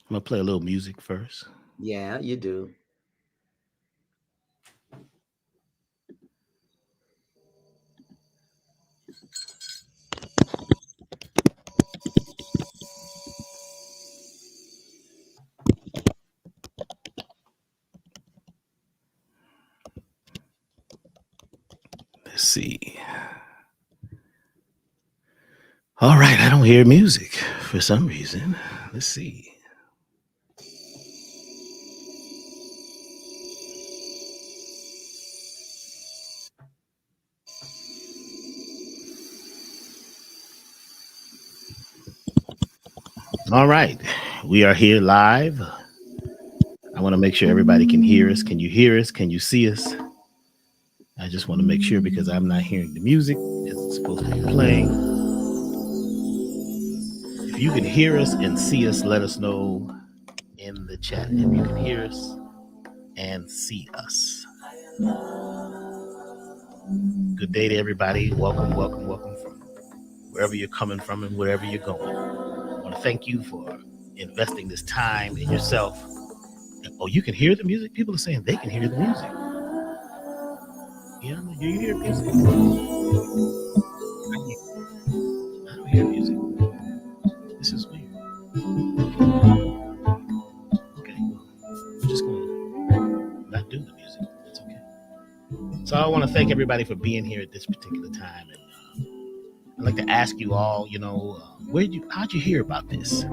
I'm gonna play a little music first. Yeah, you do. Let's see. All right, I don't hear music for some reason. Let's see. All right, we are here live. I want to make sure everybody can hear us. Can you hear us? Can you see us? I just want to make sure because I'm not hearing the music it's supposed to be playing. If you can hear us and see us, let us know in the chat if you can hear us and see us. Good day to everybody. Welcome, welcome, welcome from wherever you're coming from and wherever you're going. I want to thank you for investing this time in yourself. Oh, you can hear the music? People are saying they can hear the music. Yeah, you hear music? I don't hear music. This is weird. Okay, well, we're just going to not do the music. It's okay. So I want to thank everybody for being here at this particular time. And I'd like to ask you all, how'd you hear about this?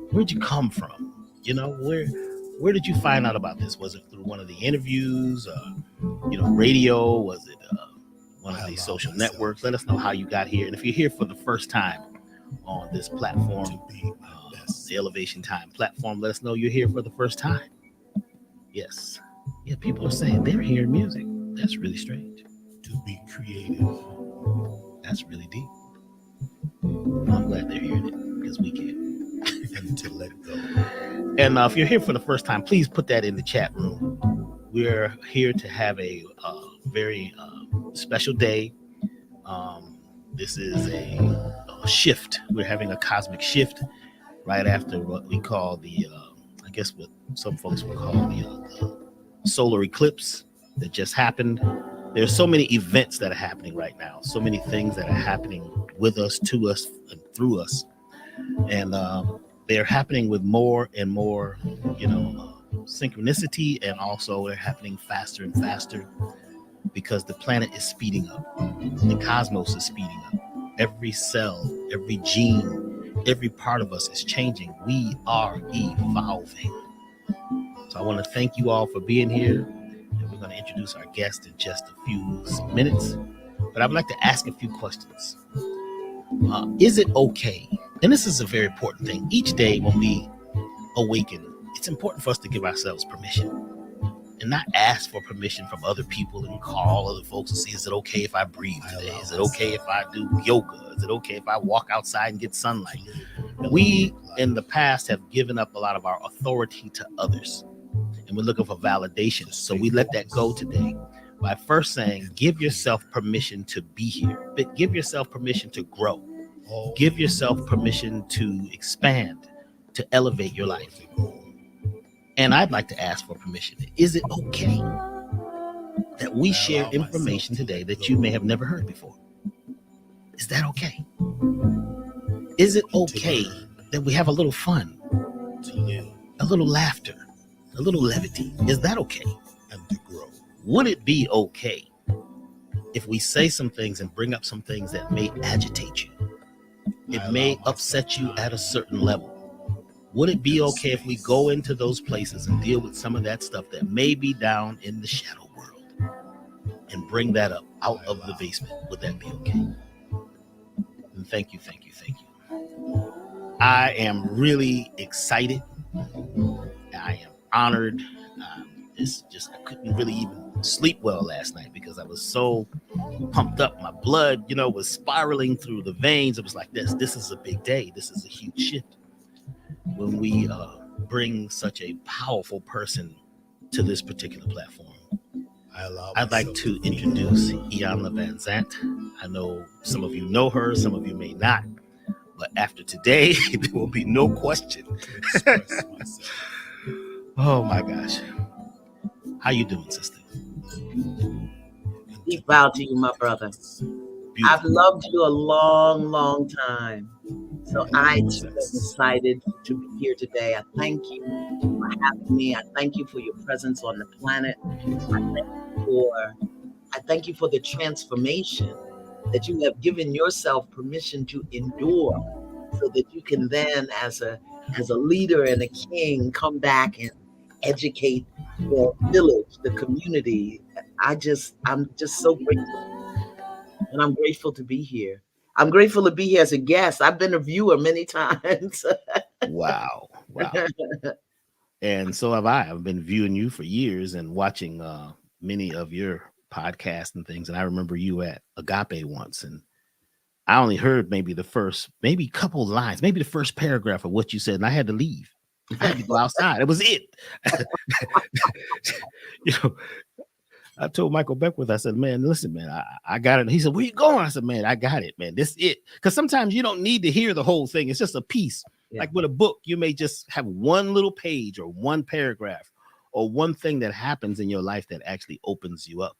Where'd you come from? Where did you find out about this? Was it through one of the interviews? Radio? Was it one of these social networks? Let us know how you got here. And if you're here for the first time on this platform, the Elevation Time platform, let us know you're here for the first time. Yes. Yeah, people are saying they're hearing music. That's really strange. To be creative. That's really deep. I'm glad they're hearing it because we can. And to let go. And if you're here for the first time, please put that in the chat room. We're here to have a very special day. This is a shift. We're having a cosmic shift right after what we call I guess what some folks would call the solar eclipse that just happened. There's so many events that are happening right now, so many things that are happening with us, to us, and through us. And they're happening with more and more, synchronicity, and also they're happening faster and faster because the planet is speeding up. The cosmos is speeding up. Every cell, every gene, every part of us is changing. We are evolving. So I want to thank you all for being here. And we're going to introduce our guest in just a few minutes. But I would like to ask a few questions. Is it okay? And this is a very important thing. Each day when we awaken, it's important for us to give ourselves permission and not ask for permission from other people and call other folks and see, is it okay if I breathe today? Is it okay if I do yoga? Is it okay if I walk outside and get sunlight? We in the past have given up a lot of our authority to others, and we're looking for validation. So we let that go today by first saying, give yourself permission to be here, but give yourself permission to grow. Give yourself permission to expand, to elevate your life. And I'd like to ask for permission. Is it okay that we share information today that you may have never heard before? Is that okay? Is it okay that we have a little fun, a little laughter, a little levity? Is that okay? And to grow. Would it be okay if we say some things and bring up some things that may agitate you? It may upset you at a certain level. Would it be okay if we go into those places and deal with some of that stuff that may be down in the shadow world and bring that up out of the basement? Would that be okay? And thank you, thank you, thank you. I am really excited. I am honored. I couldn't really even sleep well last night because I was so pumped up. My blood, was spiraling through the veins. It was like this. This is a big day. This is a huge shift. When we bring such a powerful person to this particular platform, I'd like to introduce Iyanla Vanzant. I know some of you know her, some of you may not, But after today, there will be no question. Oh my gosh. How you doing, sister? Deep vow to you, my brother. I've Beautiful. loved you a long, long time. So I too am excited to be here today. I thank you for having me. I thank you for your presence on the planet. I thank you for the transformation that you have given yourself permission to endure so that you can then as a leader and a king come back and educate the village, the community. I'm just so grateful, and I'm grateful to be here. I'm grateful to be here as a guest. I've been a viewer many times. Wow. Wow. And so have I. I've been viewing you for years and watching many of your podcasts and things. And I remember you at Agape once, and I only heard maybe maybe couple lines, maybe the first paragraph of what you said, and I had to leave. I had to go outside. It was it. You know, I told Michael Beckwith, I said, man, listen, man, I got it. He said, where you going? I said, man, I got it, man. This is it. Because sometimes you don't need to hear the whole thing. It's just a piece. Yeah. Like with a book, you may just have one little page or one paragraph or one thing that happens in your life that actually opens you up.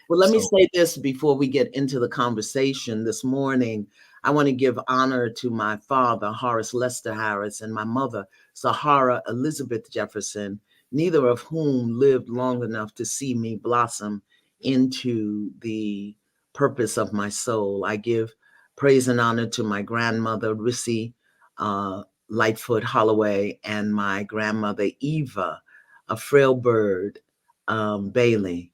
Well, let me say this before we get into the conversation this morning. I want to give honor to my father, Horace Lester Harris, and my mother, Sahara Elizabeth Jefferson, neither of whom lived long enough to see me blossom into the purpose of my soul. I give praise and honor to my grandmother, Rissy Lightfoot Holloway, and my grandmother, Eva, a frail bird, Bailey.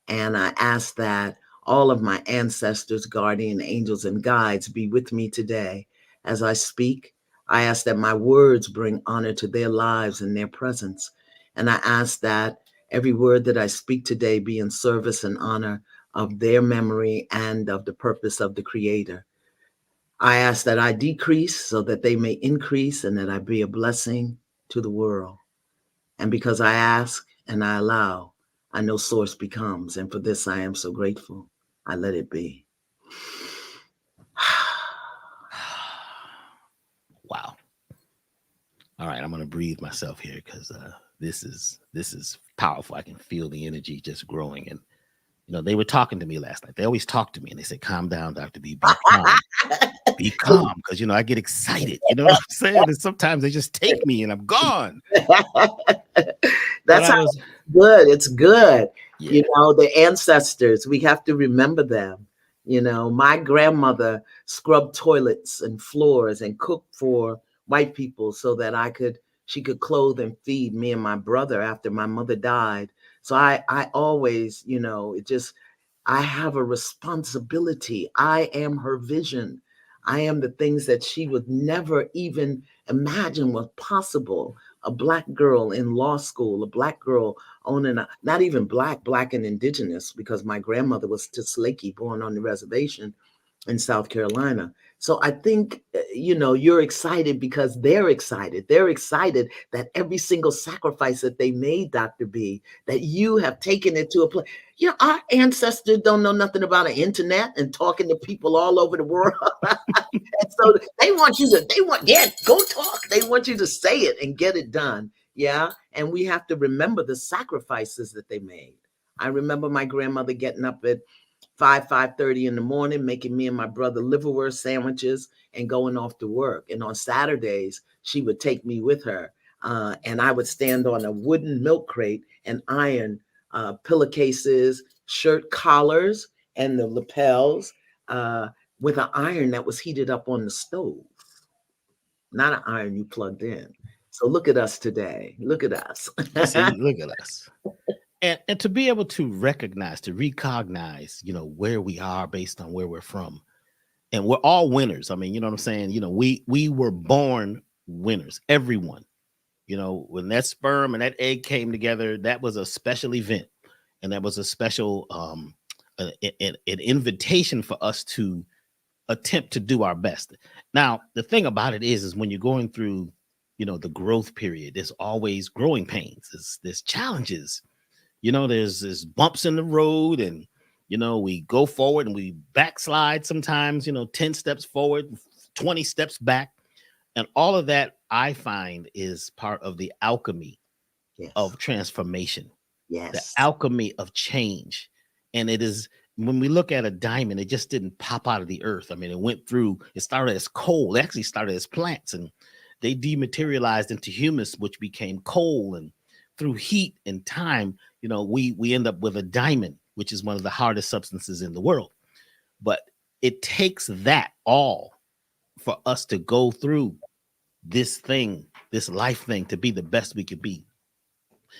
And I ask that all of my ancestors, guardian angels, and guides be with me today as I speak. I ask that my words bring honor to their lives and their presence. And I ask that every word that I speak today be in service and honor of their memory and of the purpose of the Creator. I ask that I decrease so that they may increase and that I be a blessing to the world. And because I ask and I allow, I know source becomes. And for this, I am so grateful. I let it be. Wow. All right, I'm going to breathe myself here because this is powerful. I can feel the energy just growing. And, you know, they were talking to me last night. They always talk to me and they say, calm down, Dr. B, be calm. Be calm, because, you know, I get excited. You know what I'm saying? And sometimes they just take me and I'm gone. That's how it's good. It's good. Yeah. You know, the ancestors, we have to remember them. You know, my grandmother scrubbed toilets and floors and cooked for white people so that she could clothe and feed me and my brother after my mother died. So I always, you know, I have a responsibility. I am her vision. I am the things that she would never even imagine was possible. A Black girl in law school, a Black girl owning not even Black and indigenous, because my grandmother was Tislaki, born on the reservation in South Carolina. So I think, you know, you're excited because they're excited. They're excited that every single sacrifice that they made, Dr. B, that you have taken it to a place. You know, our ancestors don't know nothing about an internet and talking to people all over the world. And so go talk. They want you to say it and get it done. Yeah. And we have to remember the sacrifices that they made. I remember my grandmother getting up at 5:30 in the morning, making me and my brother liverwurst sandwiches and going off to work. And on Saturdays, she would take me with her. And I would stand on a wooden milk crate and iron pillowcases, shirt collars, and the lapels with an iron that was heated up on the stove, not an iron you plugged in. So look at us today. Look at us. See, look at us. And to be able to recognize, you know, where we are based on where we're from. And we're all winners. I mean, you know what I'm saying? You know, we were born winners, everyone. You know, when that sperm and that egg came together, that was a special event. And that was a special an invitation for us to attempt to do our best. Now, the thing about it is when you're going through, you know, the growth period, there's always growing pains. There's challenges. You know, there's bumps in the road, and, you know, we go forward and we backslide sometimes, you know, 10 steps forward, 20 steps back. And all of that, I find, is part of the alchemy Yes. of transformation, the Yes. alchemy of change. And it is, when we look at a diamond, it just didn't pop out of the earth. I mean, it started as coal. It actually started as plants, and they dematerialized into humus, which became coal. And through heat and time, we end up with a diamond, which is one of the hardest substances in the world. But it takes that all for us to go through this thing, this life thing, to be the best we could be.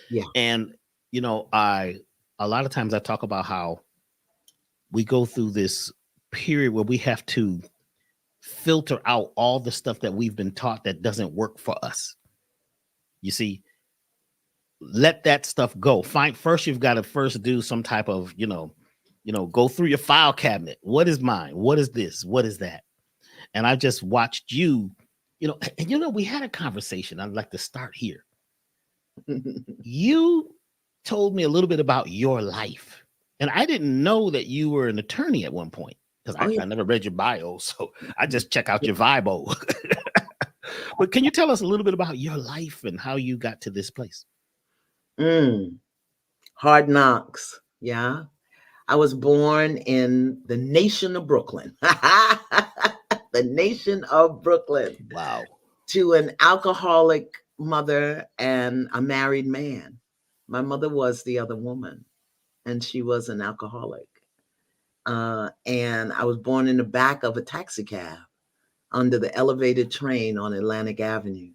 Yeah. And a lot of times I talk about how we go through this period where we have to filter out all the stuff that we've been taught that doesn't work for us. You see, let that stuff go. First, you've got to first do some type of, go through your file cabinet. What is mine? What is this? What is that? And I just watched you, we had a conversation. I'd like to start here. You told me a little bit about your life, and I didn't know that you were an attorney at one point, because I never read your bio, so I just check out your Vibo. But can you tell us a little bit about your life and how you got to this place? Hard knocks. Yeah. I was born in the nation of Brooklyn. The nation of Brooklyn. Wow. To an alcoholic mother and a married man. My mother was the other woman, and she was an alcoholic. And I was born in the back of a taxi cab under the elevated train on Atlantic Avenue.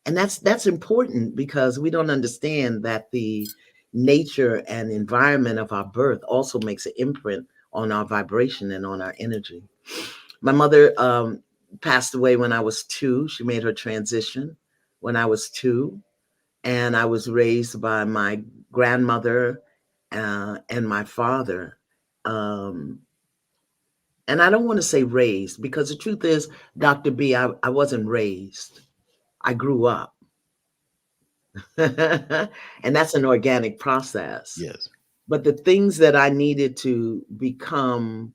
And that's important, because we don't understand that the nature and environment of our birth also makes an imprint on our vibration and on our energy. My mother passed away when I was 2. She made her transition when I was 2. And I was raised by my grandmother and my father. And I don't want to say raised, because the truth is, Dr. B, I wasn't raised. I grew up. And that's an organic process. Yes. But the things that I needed to become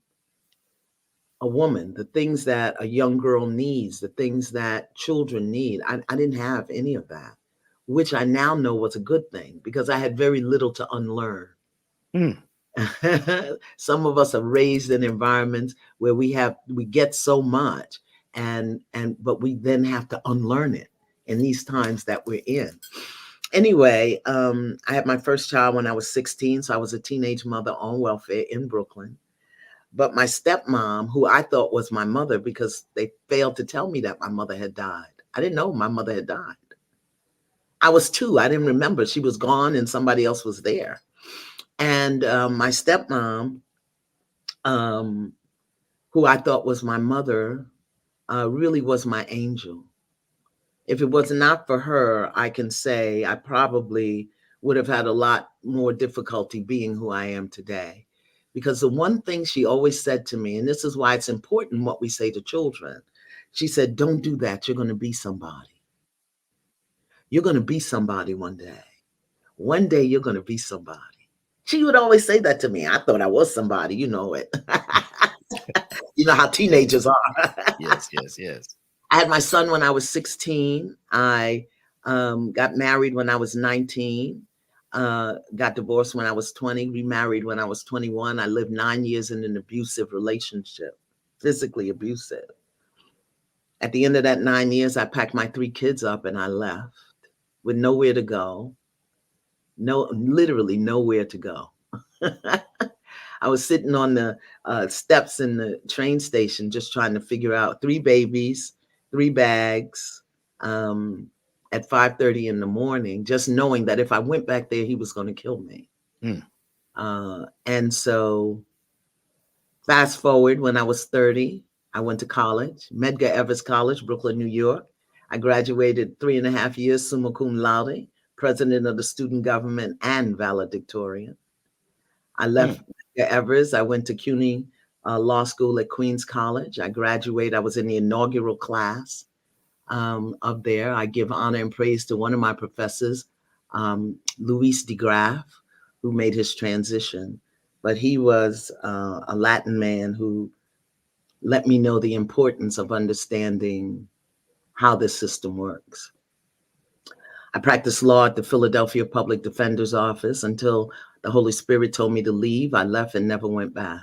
a woman, the things that a young girl needs, the things that children need, I didn't have any of that, which I now know was a good thing, because I had very little to unlearn. Some of us are raised in environments where we get so much, but we then have to unlearn it in these times that we're in. Anyway, I had my first child when I was 16, so I was a teenage mother on welfare in Brooklyn. But my stepmom, who I thought was my mother, because they failed to tell me that my mother had died. I didn't know my mother had died. I was 2. I didn't remember. She was gone and somebody else was there. And my stepmom, who I thought was my mother, really was my angel. If it was not for her, I can say I probably would have had a lot more difficulty being who I am today. Because the one thing she always said to me, and this is why it's important what we say to children, she said, don't do that. You're going to be somebody. You're going to be somebody one day. One day you're going to be somebody. She would always say that to me. I thought I was somebody, you know it. You know how teenagers are. Yes. I had my son when I was 16. I got married when I was 19. Got divorced when I was 20. Remarried when I was 21. I lived 9 years in an abusive relationship, physically abusive. At the end of that 9 years, I packed my 3 kids up and I left with nowhere to go. Literally nowhere to go. I was sitting on the steps in the train station just trying to figure out 3 babies, 3 bags at 5:30 in the morning, just knowing that if I went back there, he was going to kill me. And so fast forward, when I was 30, I went to college, Medgar Evers College, Brooklyn, New York. I graduated 3.5 years, summa cum laude, president of the student government and valedictorian. I left Evers. I went to CUNY Law School at Queens College. I graduated. I was in the inaugural class of there. I give honor and praise to one of my professors, Luis de Graaf, who made his transition. But he was a Latin man who let me know the importance of understanding how this system works. I practiced law at the Philadelphia Public Defender's Office until the Holy Spirit told me to leave. I left and never went back.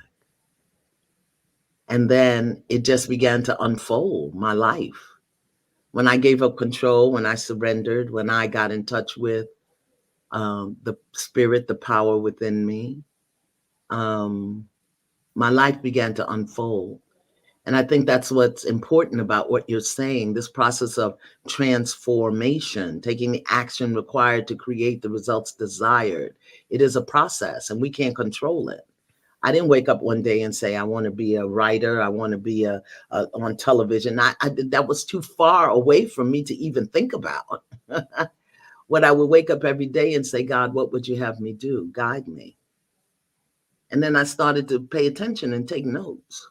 And then it just began to unfold my life. When I gave up control, when I surrendered, when I got in touch with the spirit, the power within me, my life began to unfold. And I think that's what's important about what you're saying, this process of transformation, taking the action required to create the results desired. It is a process and we can't control it. I didn't wake up one day and say, I want to be a writer. I want to be on television. That was too far away from me to even think about. What I would wake up every day and say, God, what would you have me do? Guide me. And then I started to pay attention and take notes.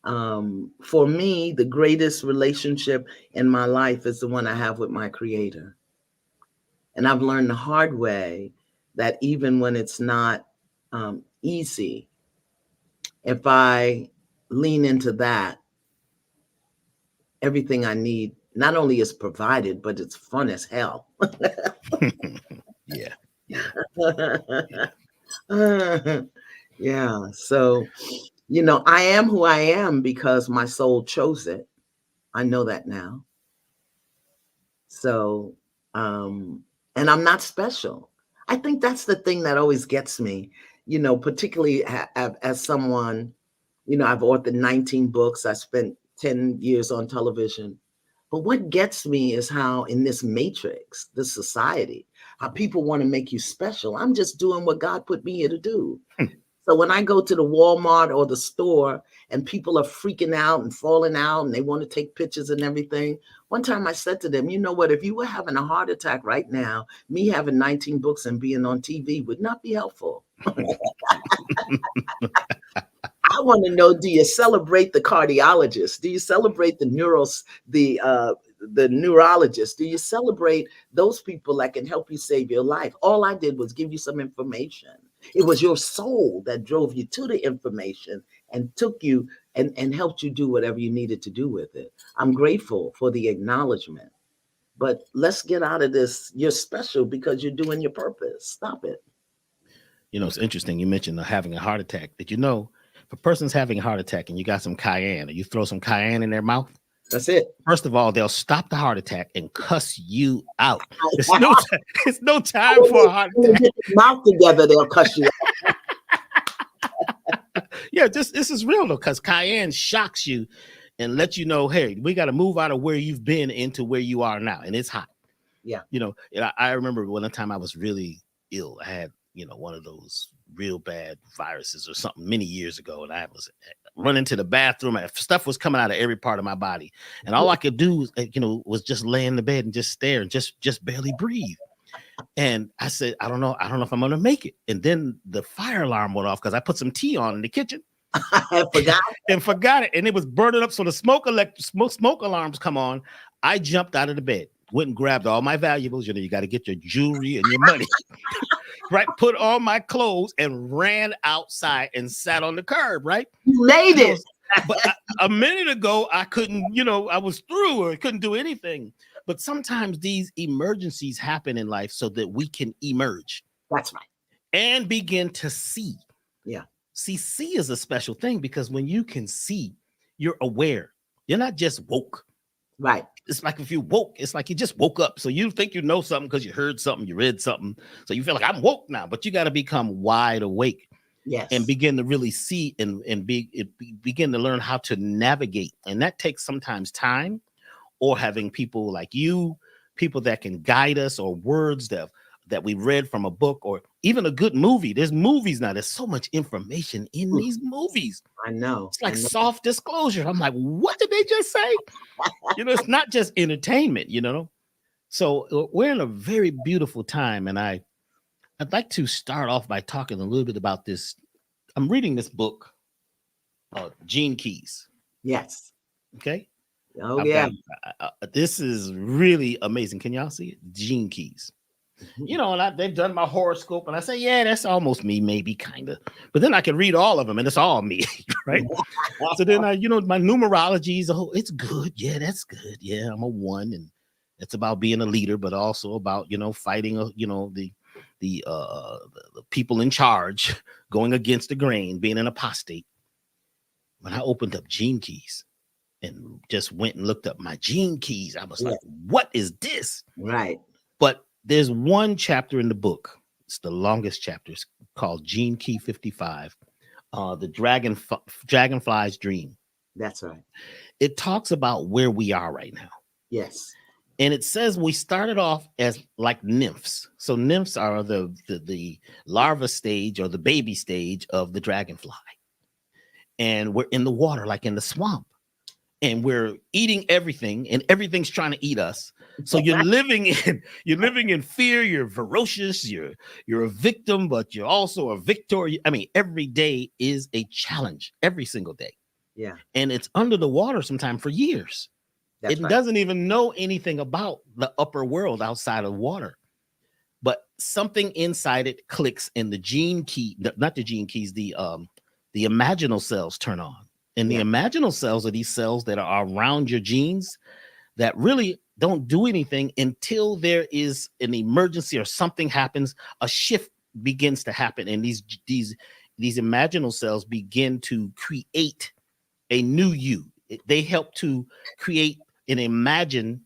For me, the greatest relationship in my life is the one I have with my creator. And I've learned the hard way that even when it's not easy, if I lean into that, everything I need not only is provided, but it's fun as hell. Yeah. Yeah. So, I am who I am because my soul chose it. I know that now. So, and I'm not special. I think that's the thing that always gets me, particularly as someone, I've authored 19 books. I spent 10 years on television. But what gets me is how in this matrix, this society, how people want to make you special. I'm just doing what God put me here to do. So when I go to the Walmart or the store and people are freaking out and falling out and they want to take pictures and everything, one time I said to them, you know what, if you were having a heart attack right now, me having 19 books and being on TV would not be helpful. I want to know, do you celebrate the cardiologist? Do you celebrate the neurologist? Do you celebrate those people that can help you save your life? All I did was give you some information. It was your soul that drove you to the information and took you and helped you do whatever you needed to do with it. I'm grateful for the acknowledgement. But let's get out of this. You're special because you're doing your purpose. Stop it. It's interesting. You mentioned having a heart attack. Did you know if a person's having a heart attack and you got some cayenne or you throw some cayenne in their mouth, that's it. First of all, they'll stop the heart attack and cuss you out. It's no time for a heart attack. Get your mouth together, they'll cuss you out. Yeah, this is real though, because cayenne shocks you and lets you know, hey, we got to move out of where you've been into where you are now, and it's hot. Yeah. I remember one time I was really ill. I had, one of those real bad viruses or something many years ago, and I was running to the bathroom and stuff was coming out of every part of my body, and all I could do was just lay in the bed and just stare and just barely breathe. And I said, I don't know if I'm gonna make it. And then the fire alarm went off because I put some tea on in the kitchen. I forgot it, and it was burning up. So the smoke alarms come on. I jumped out of the bed, went and grabbed all my valuables. You got to get your jewelry and your money. Right, put on my clothes and ran outside and sat on the curb. Right, you made it. But a minute ago, I couldn't. I was through or couldn't do anything. But sometimes these emergencies happen in life so that we can emerge. That's right. And begin to see. Yeah. See is a special thing because when you can see, you're aware. You're not just woke. Right. It's like if you woke, it's like you just woke up. So you think you know something because you heard something, you read something. So you feel like I'm woke now, but you got to become wide awake. Yes. And begin to really see and begin to learn how to navigate. And that takes sometimes time or having people like you, people that can guide us or words that we read from a book or even a good movie. There's movies now. There's so much information in these movies. I know. It's like soft disclosure. I'm like, what did they just say? It's not just entertainment, So we're in a very beautiful time. And I'd like to start off by talking a little bit about this. I'm reading this book, Gene Keys. Yes. Okay. Oh, yeah. This is really amazing. Can y'all see it? Gene Keys. And they've done my horoscope, and I say, yeah, that's almost me, maybe, kind of. But then I can read all of them, and it's all me, right? So then my numerology is it's good. Yeah, that's good. Yeah, I'm a 1, and it's about being a leader, but also about fighting the people in charge, going against the grain, being an apostate. When I opened up Gene Keys and just went and looked up my Gene Keys, I was like, what is this? Right. But there's one chapter in the book. It's the longest chapter. It's called Gene Key 55, the Dragonfly's Dream. That's right. It talks about where we are right now. Yes. And it says we started off as like nymphs. So nymphs are the larva stage or the baby stage of the dragonfly. And we're in the water, like in the swamp. And we're eating everything, and everything's trying to eat us. So you're living in fear. You're ferocious. You're a victim, but you're also a victor. I mean, every day is a challenge, every single day. Yeah. And it's under the water sometimes for years. It doesn't even know anything about the upper world outside of water. But something inside it clicks, and the gene key, not the gene keys, the imaginal cells turn on. And the imaginal cells are these cells that are around your genes that really don't do anything until there is an emergency or something happens. A shift begins to happen, and these imaginal cells begin to create a new you. They help to create and imagine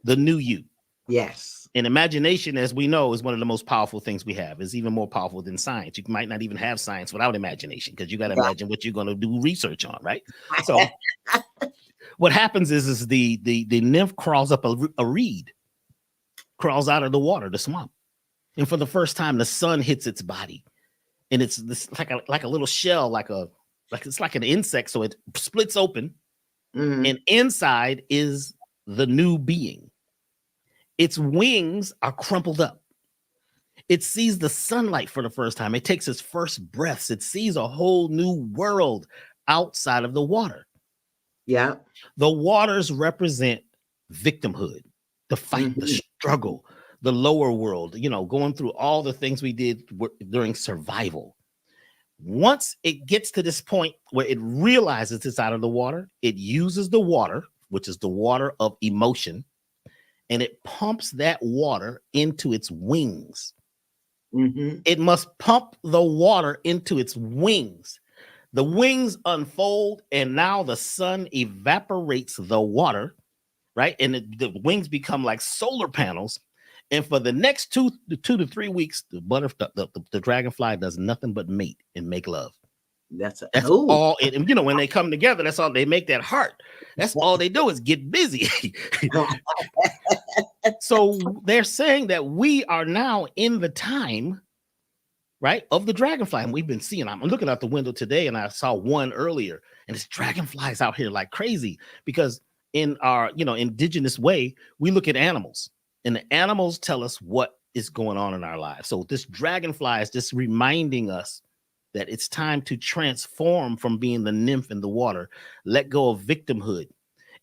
the new you. Yes. And imagination, as we know, is one of the most powerful things we have. It's even more powerful than science. You might not even have science without imagination, because you got to imagine what you're going to do research on, right? So what happens is the nymph crawls up a reed, crawls out of the water, the swamp. And for the first time, the sun hits its body. And it's this like a little shell, it's like an insect. So it splits open, and inside is the new being. Its wings are crumpled up. It sees the sunlight for the first time. It takes its first breaths. It sees a whole new world outside of the water. Yeah. The waters represent victimhood, the fight, the struggle, the lower world, going through all the things we did during survival. Once it gets to this point where it realizes it's out of the water, it uses the water, which is the water of emotion, and it pumps that water into its wings. It must pump the water into its wings. The wings unfold, and now the sun evaporates the water, right? And the wings become like solar panels. And for the next 2 to 3 weeks, the dragonfly does nothing but mate and make love. That's all. When they come together, that's all they make, that heart. That's all they do is get busy. So they're saying that we are now in the time, right, of the dragonfly. And we've been seeing, I'm looking out the window today, and I saw one earlier, and it's dragonflies out here like crazy, because in our, indigenous way, we look at animals, and the animals tell us what is going on in our lives. So this dragonfly is just reminding us that it's time to transform from being the nymph in the water, let go of victimhood.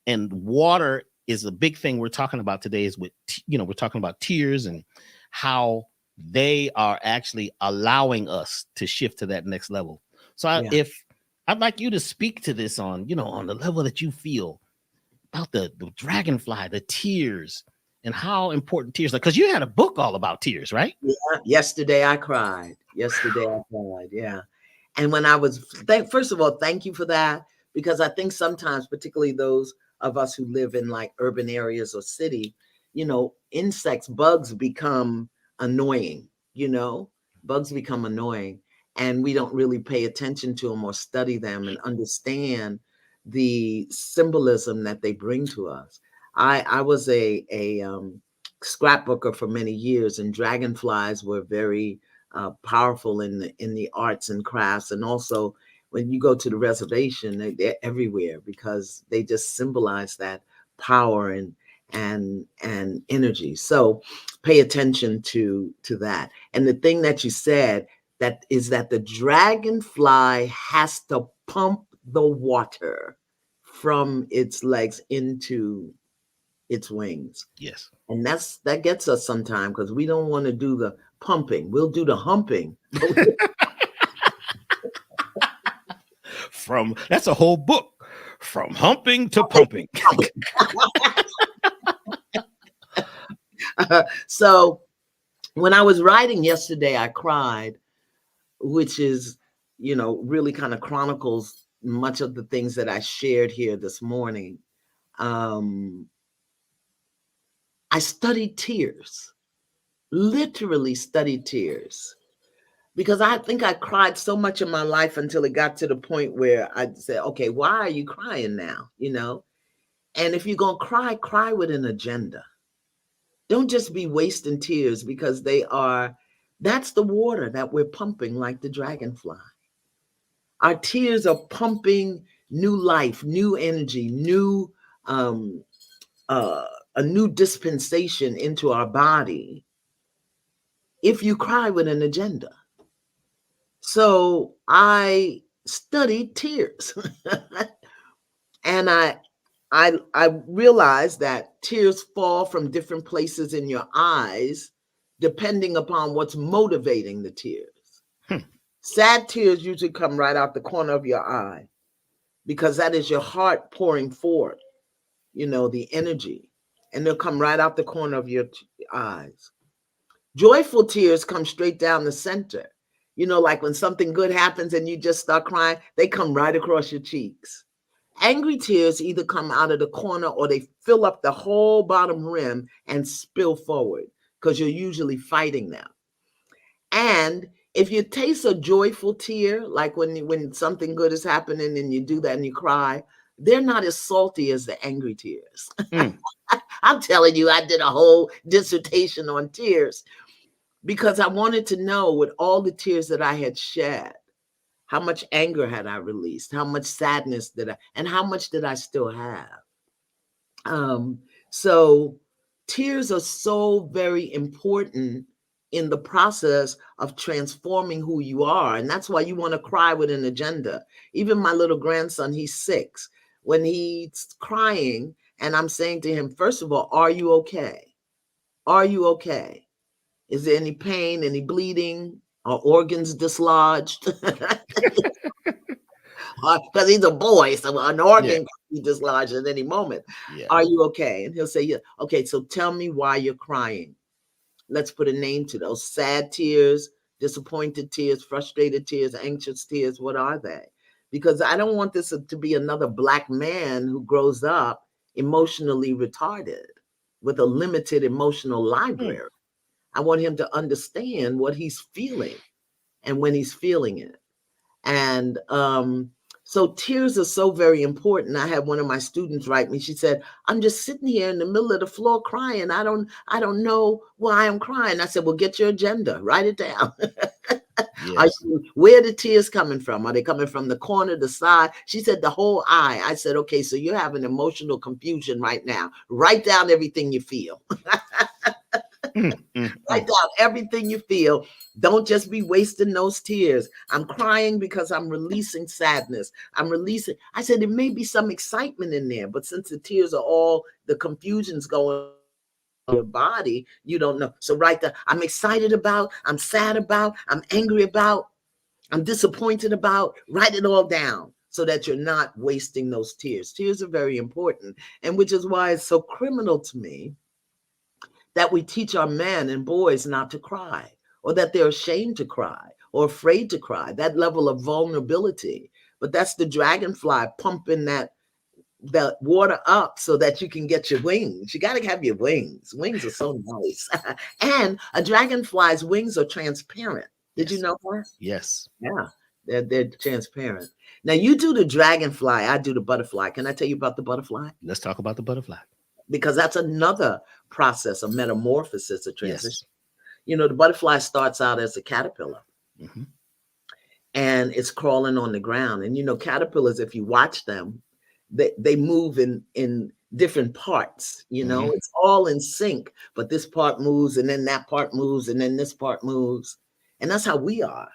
And water is a big thing we're talking about today, is with, we're talking about tears and how they are actually allowing us to shift to that next level. So if I'd like you to speak to this on the level that you feel about the dragonfly, the tears, and how important tears are, because you had a book all about tears, right? Yeah. Yesterday I cried. Yeah. And when I was, first of all, thank you for that, because I think sometimes, particularly those of us who live in like urban areas or city, insects, bugs become annoying, bugs become annoying, and we don't really pay attention to them or study them and understand the symbolism that they bring to us. I was a scrapbooker for many years, and dragonflies were very powerful in the arts and crafts. And also when you go to the reservation, they're everywhere, because they just symbolize that power and energy. So pay attention to that. And the thing that you said, that is that the dragonfly has to pump the water from its legs into its wings. Yes. And that gets us sometime because we don't want to do the pumping. We'll do the humping. That's a whole book. From humping to pumping. So when I was writing yesterday, I cried, which is, really kind of chronicles much of the things that I shared here this morning. I studied tears, literally studied tears, because I think I cried so much in my life until it got to the point where I said, okay, why are you crying now? And if you're going to cry with an agenda. Don't just be wasting tears because that's the water that we're pumping like the dragonfly. Our tears are pumping new life, new energy, a new dispensation into our body if you cry with an agenda. So I studied tears and I realized that tears fall from different places in your eyes, depending upon what's motivating the tears. Sad tears usually come right out the corner of your eye because that is your heart pouring forth, the energy, and they'll come right out the corner of your eyes. Joyful tears come straight down the center. Like when something good happens and you just start crying, they come right across your cheeks. Angry tears either come out of the corner or they fill up the whole bottom rim and spill forward because you're usually fighting them. And if you taste a joyful tear, like when something good is happening and you do that and you cry, they're not as salty as the angry tears. I'm telling you, I did a whole dissertation on tears because I wanted to know, with all the tears that I had shed, how much anger had I released? How much sadness and how much did I still have? So tears are so very important in the process of transforming who you are. And that's why you want to cry with an agenda. Even my little grandson, he's 6. When he's crying and I'm saying to him, first of all, are you okay? Are you okay? Is there any pain, any bleeding, or organs dislodged? Because he's a boy, so an organ can be dislodged at any moment. Yeah. Are you okay? And he'll say, yeah. Okay, so tell me why you're crying. Let's put a name to those sad tears, disappointed tears, frustrated tears, anxious tears. What are they? Because I don't want this to be another Black man who grows up emotionally retarded with a limited emotional library. I want him to understand what he's feeling and when he's feeling it. And so tears are so very important. I had one of my students write me. She said, I'm just sitting here in the middle of the floor crying. I don't know why I'm crying. I said, well, get your agenda, write it down. Yes. Where are the tears coming from? Are they coming from the corner, the side? She said the whole eye. I said, okay, so you're having emotional confusion right now. Write down everything you feel. Write down everything you feel. Don't just be wasting those tears. I'm crying because I'm releasing sadness. I'm releasing. I said, there may be some excitement in there, but since the tears are all, the confusion's going on your body, you don't know. So write that. I'm excited about, I'm sad about, I'm angry about, I'm disappointed about. Write it all down so that you're not wasting those tears. Tears are very important. And which is why it's so criminal to me that we teach our men and boys not to cry, or that they're ashamed to cry or afraid to cry, that level of vulnerability. But that's the dragonfly pumping that water up so that you can get your wings. You got to have your wings. Wings are so nice. And a dragonfly's wings are transparent. Did you know that? Yes. Yeah, they're transparent. Now you do the dragonfly, I do the butterfly. Can I tell you about the butterfly? Let's talk about the butterfly. Because that's another process of metamorphosis, a transition. Yes. The butterfly starts out as a caterpillar. And it's crawling on the ground. And caterpillars, if you watch them, they move in different parts. It's all in sync, but this part moves and then that part moves and then this part moves. And that's how we are.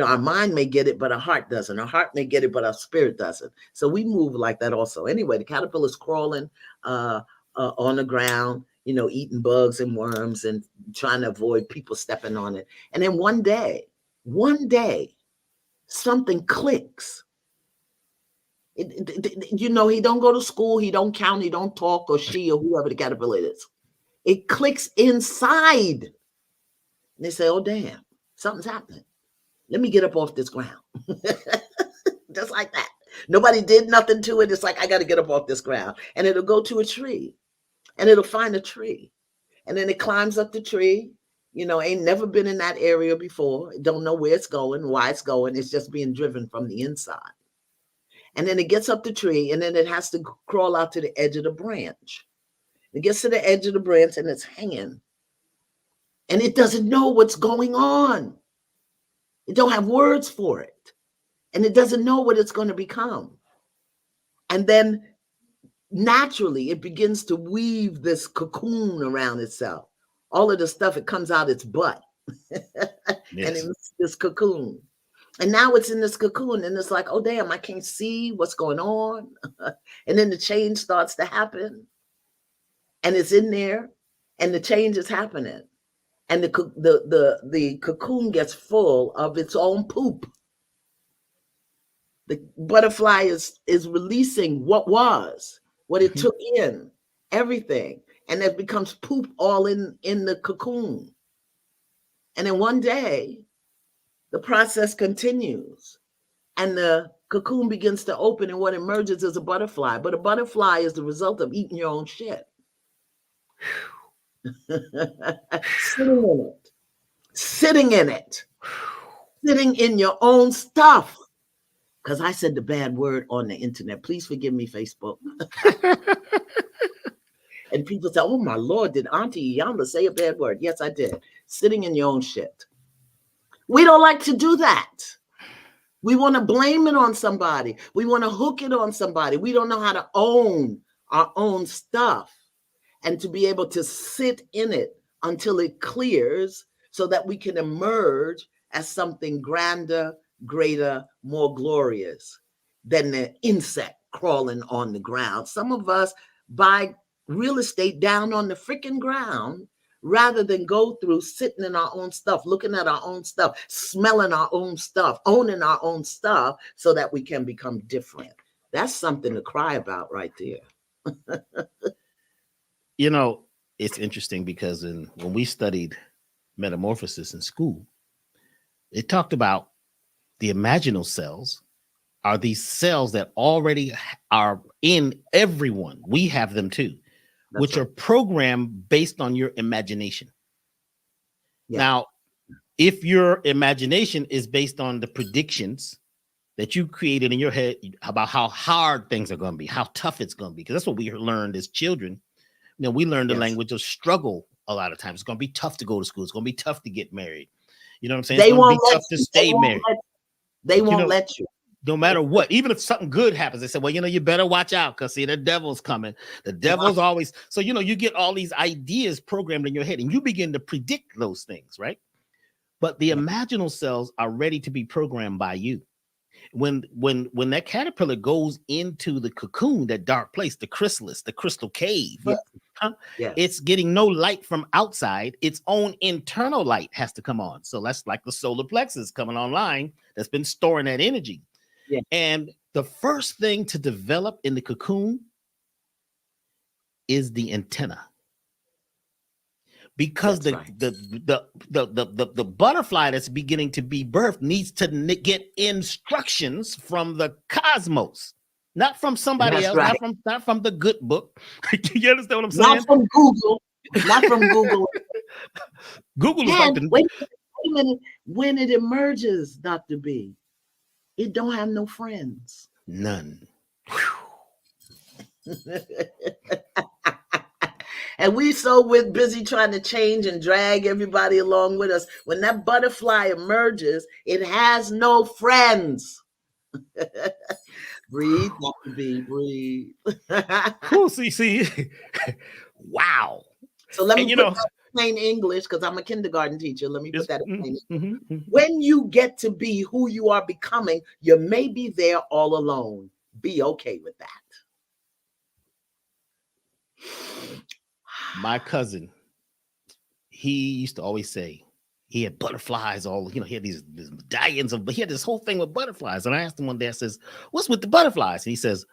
Our mind may get it, but our heart doesn't. Our heart may get it, but our spirit doesn't. So we move like that also. Anyway, the caterpillar's crawling on the ground, eating bugs and worms and trying to avoid people stepping on it. And then one day, something clicks. He don't go to school, he don't count, he don't talk, or she or whoever the caterpillar is. It clicks inside. And they say, oh, damn, something's happening. Let me get up off this ground. Just like that. Nobody did nothing to it. It's like, I got to get up off this ground. And it'll go to a tree. And it'll find a tree. And then it climbs up the tree. Ain't never been in that area before. Don't know where it's going, why it's going. It's just being driven from the inside. And then it gets up the tree, and then it has to crawl out to the edge of the branch. It gets to the edge of the branch, and it's hanging. And it doesn't know what's going on. It don't have words for it. And it doesn't know what it's going to become. And then naturally, it begins to weave this cocoon around itself. All of the stuff, it comes out its butt. Yes. And it's this cocoon. And now it's in this cocoon, and it's like, oh, damn, I can't see what's going on. And then the change starts to happen. And it's in there, and the change is happening. And the cocoon gets full of its own poop. The butterfly is releasing what it took in, everything. And it becomes poop all in the cocoon. And then one day, the process continues. And the cocoon begins to open, and what emerges is a butterfly. But a butterfly is the result of eating your own shit. Sitting in your own stuff. Because I said the bad word on the internet. Please forgive me, Facebook. And people say, oh my Lord, did Auntie Iyanla say a bad word? Yes, I did. Sitting in your own shit. We don't like to do that. We want to blame it on somebody. We want to hook it on somebody. We don't know how to own our own stuff and to be able to sit in it until it clears so that we can emerge as something grander, greater, more glorious than the insect crawling on the ground. Some of us buy real estate down on the freaking ground rather than go through sitting in our own stuff, looking at our own stuff, smelling our own stuff, owning our own stuff so that we can become different. That's something to cry about right there. It's interesting because when we studied metamorphosis in school, it talked about the imaginal cells are these cells that already are in everyone. We have them too, which are programmed based on your imagination. Yeah. Now, if your imagination is based on the predictions that you created in your head about how hard things are going to be, how tough it's going to be, because that's what we learned as children. We learned the language of struggle a lot of times. It's going to be tough to go to school. It's going to be tough to get married. You know what I'm saying? It's going to be tough to stay married. They won't let you. No matter what, even if something good happens, they say, well, you better watch out because see, the devil's coming. The devil's always. So, you get all these ideas programmed in your head and you begin to predict those things, right? But the imaginal cells are ready to be programmed by you. When that caterpillar goes into the cocoon, that dark place, the chrysalis, the crystal cave, it's getting no light from outside. Its own internal light has to come on. So that's like the solar plexus coming online that's been storing that energy. Yeah. And the first thing to develop in the cocoon is the antenna. Because the butterfly that's beginning to be birthed needs to get instructions from the cosmos, not from somebody else, not from the good book. You understand what I'm saying? Not from Google. Not from Google. Google is like wait a minute. When it emerges, Dr. B, it don't have no friends. None. And we busy trying to change and drag everybody along with us. When that butterfly emerges, it has no friends. Breathe, Dr. B, breathe. Cool. See. Wow. So let me put that in plain English because I'm a kindergarten teacher. Let me put that in plain English. When you get to be who you are becoming, you may be there all alone. Be okay with that. My cousin, he used to always say he had butterflies all, he had these medallions but he had this whole thing with butterflies. And I asked him one day, I says, what's with the butterflies? And he says,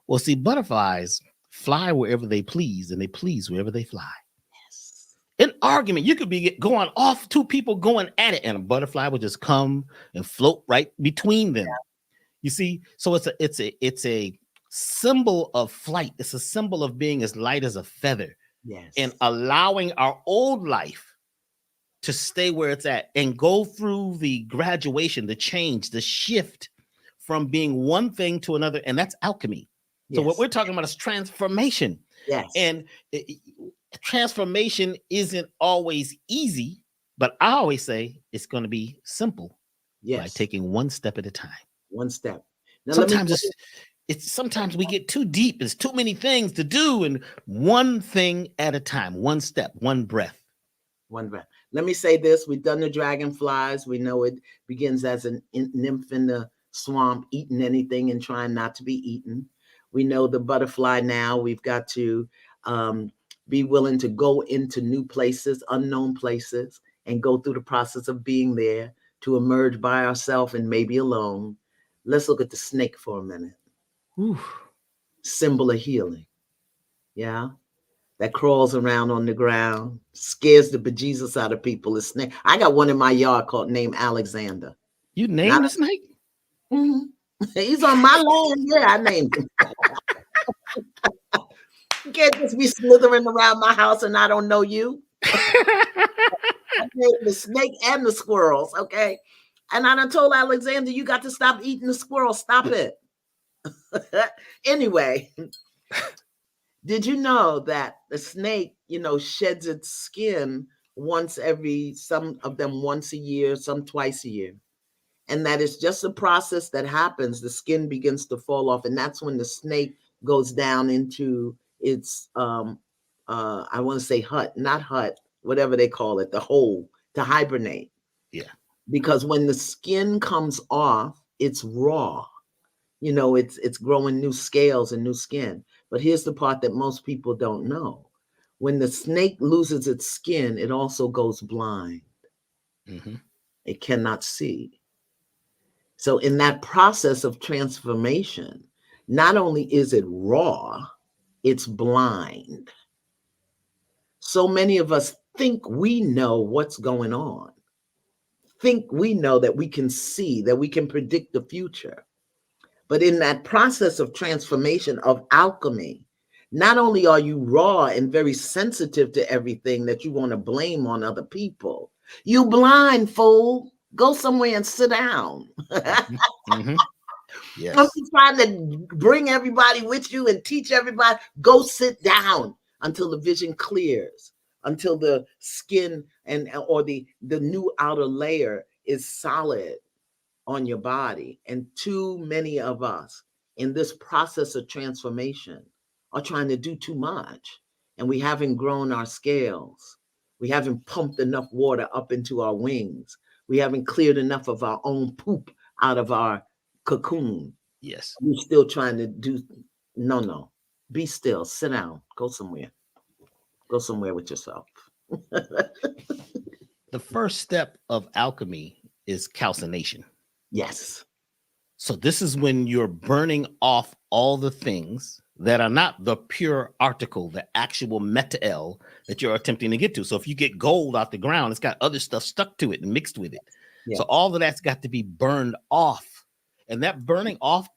well, see, butterflies fly wherever they please and they please wherever they fly. Yes. An argument, you could be going off, two people going at it, and a butterfly would just come and float right between them. Yeah. You see, so it's a symbol of flight. It's a symbol of being as light as a feather. Yes. And allowing our old life to stay where it's at and go through the graduation, the change, the shift from being one thing to another. And that's alchemy. Yes. So what we're talking about is transformation. Yes. And transformation isn't always easy, but I always say it's going to be simple. Yes. By taking one step at a time. One step. Now, sometimes we get too deep. There's too many things to do, and one thing at a time, one step, one breath. One breath. Let me say this. We've done the dragonflies. We know it begins as a nymph in the swamp, eating anything and trying not to be eaten. We know the butterfly now. We've got to be willing to go into new places, unknown places, and go through the process of being there to emerge by ourselves and maybe alone. Let's look at the snake for a minute. Ooh. Symbol of healing. Yeah. That crawls around on the ground, scares the bejesus out of people. The snake. I got one in my yard named Alexander. You named the snake? Mm-hmm. He's on my land. Yeah, I named him. You can't just be slithering around my house and I don't know you. I named the snake and the squirrels, okay? And I done told Alexander, you got to stop eating the squirrel. Stop it. Anyway, did you know that the snake, sheds its skin some of them once a year, some twice a year? And that is just a process that happens. The skin begins to fall off. And that's when the snake goes down into its, I want to say not hut, whatever they call it, the hole to hibernate. Yeah. Because when the skin comes off, it's raw. It's growing new scales and new skin. But here's the part that most people don't know. When the snake loses its skin, it also goes blind. Mm-hmm. It cannot see. So in that process of transformation, not only is it raw, it's blind. So many of us think we know what's going on. Think we know that we can see, that we can predict the future. But in that process of transformation, of alchemy, not only are you raw and very sensitive to everything that you want to blame on other people, you blind, fool. Go somewhere and sit down. Mm-hmm. Yes. I'm trying to bring everybody with you and teach everybody. Go sit down until the vision clears, until the skin or the new outer layer is solid on your body. And too many of us in this process of transformation are trying to do too much. And we haven't grown our scales. We haven't pumped enough water up into our wings. We haven't cleared enough of our own poop out of our cocoon. Yes. We're still trying to do, no. Be still, sit down, go somewhere. Go somewhere with yourself. The first step of alchemy is calcination. Yes. So this is when you're burning off all the things that are not the pure article, the actual metal that you're attempting to get to. So if you get gold out the ground, it's got other stuff stuck to it and mixed with it. Yeah. So all of that's got to be burned off. And that burning off,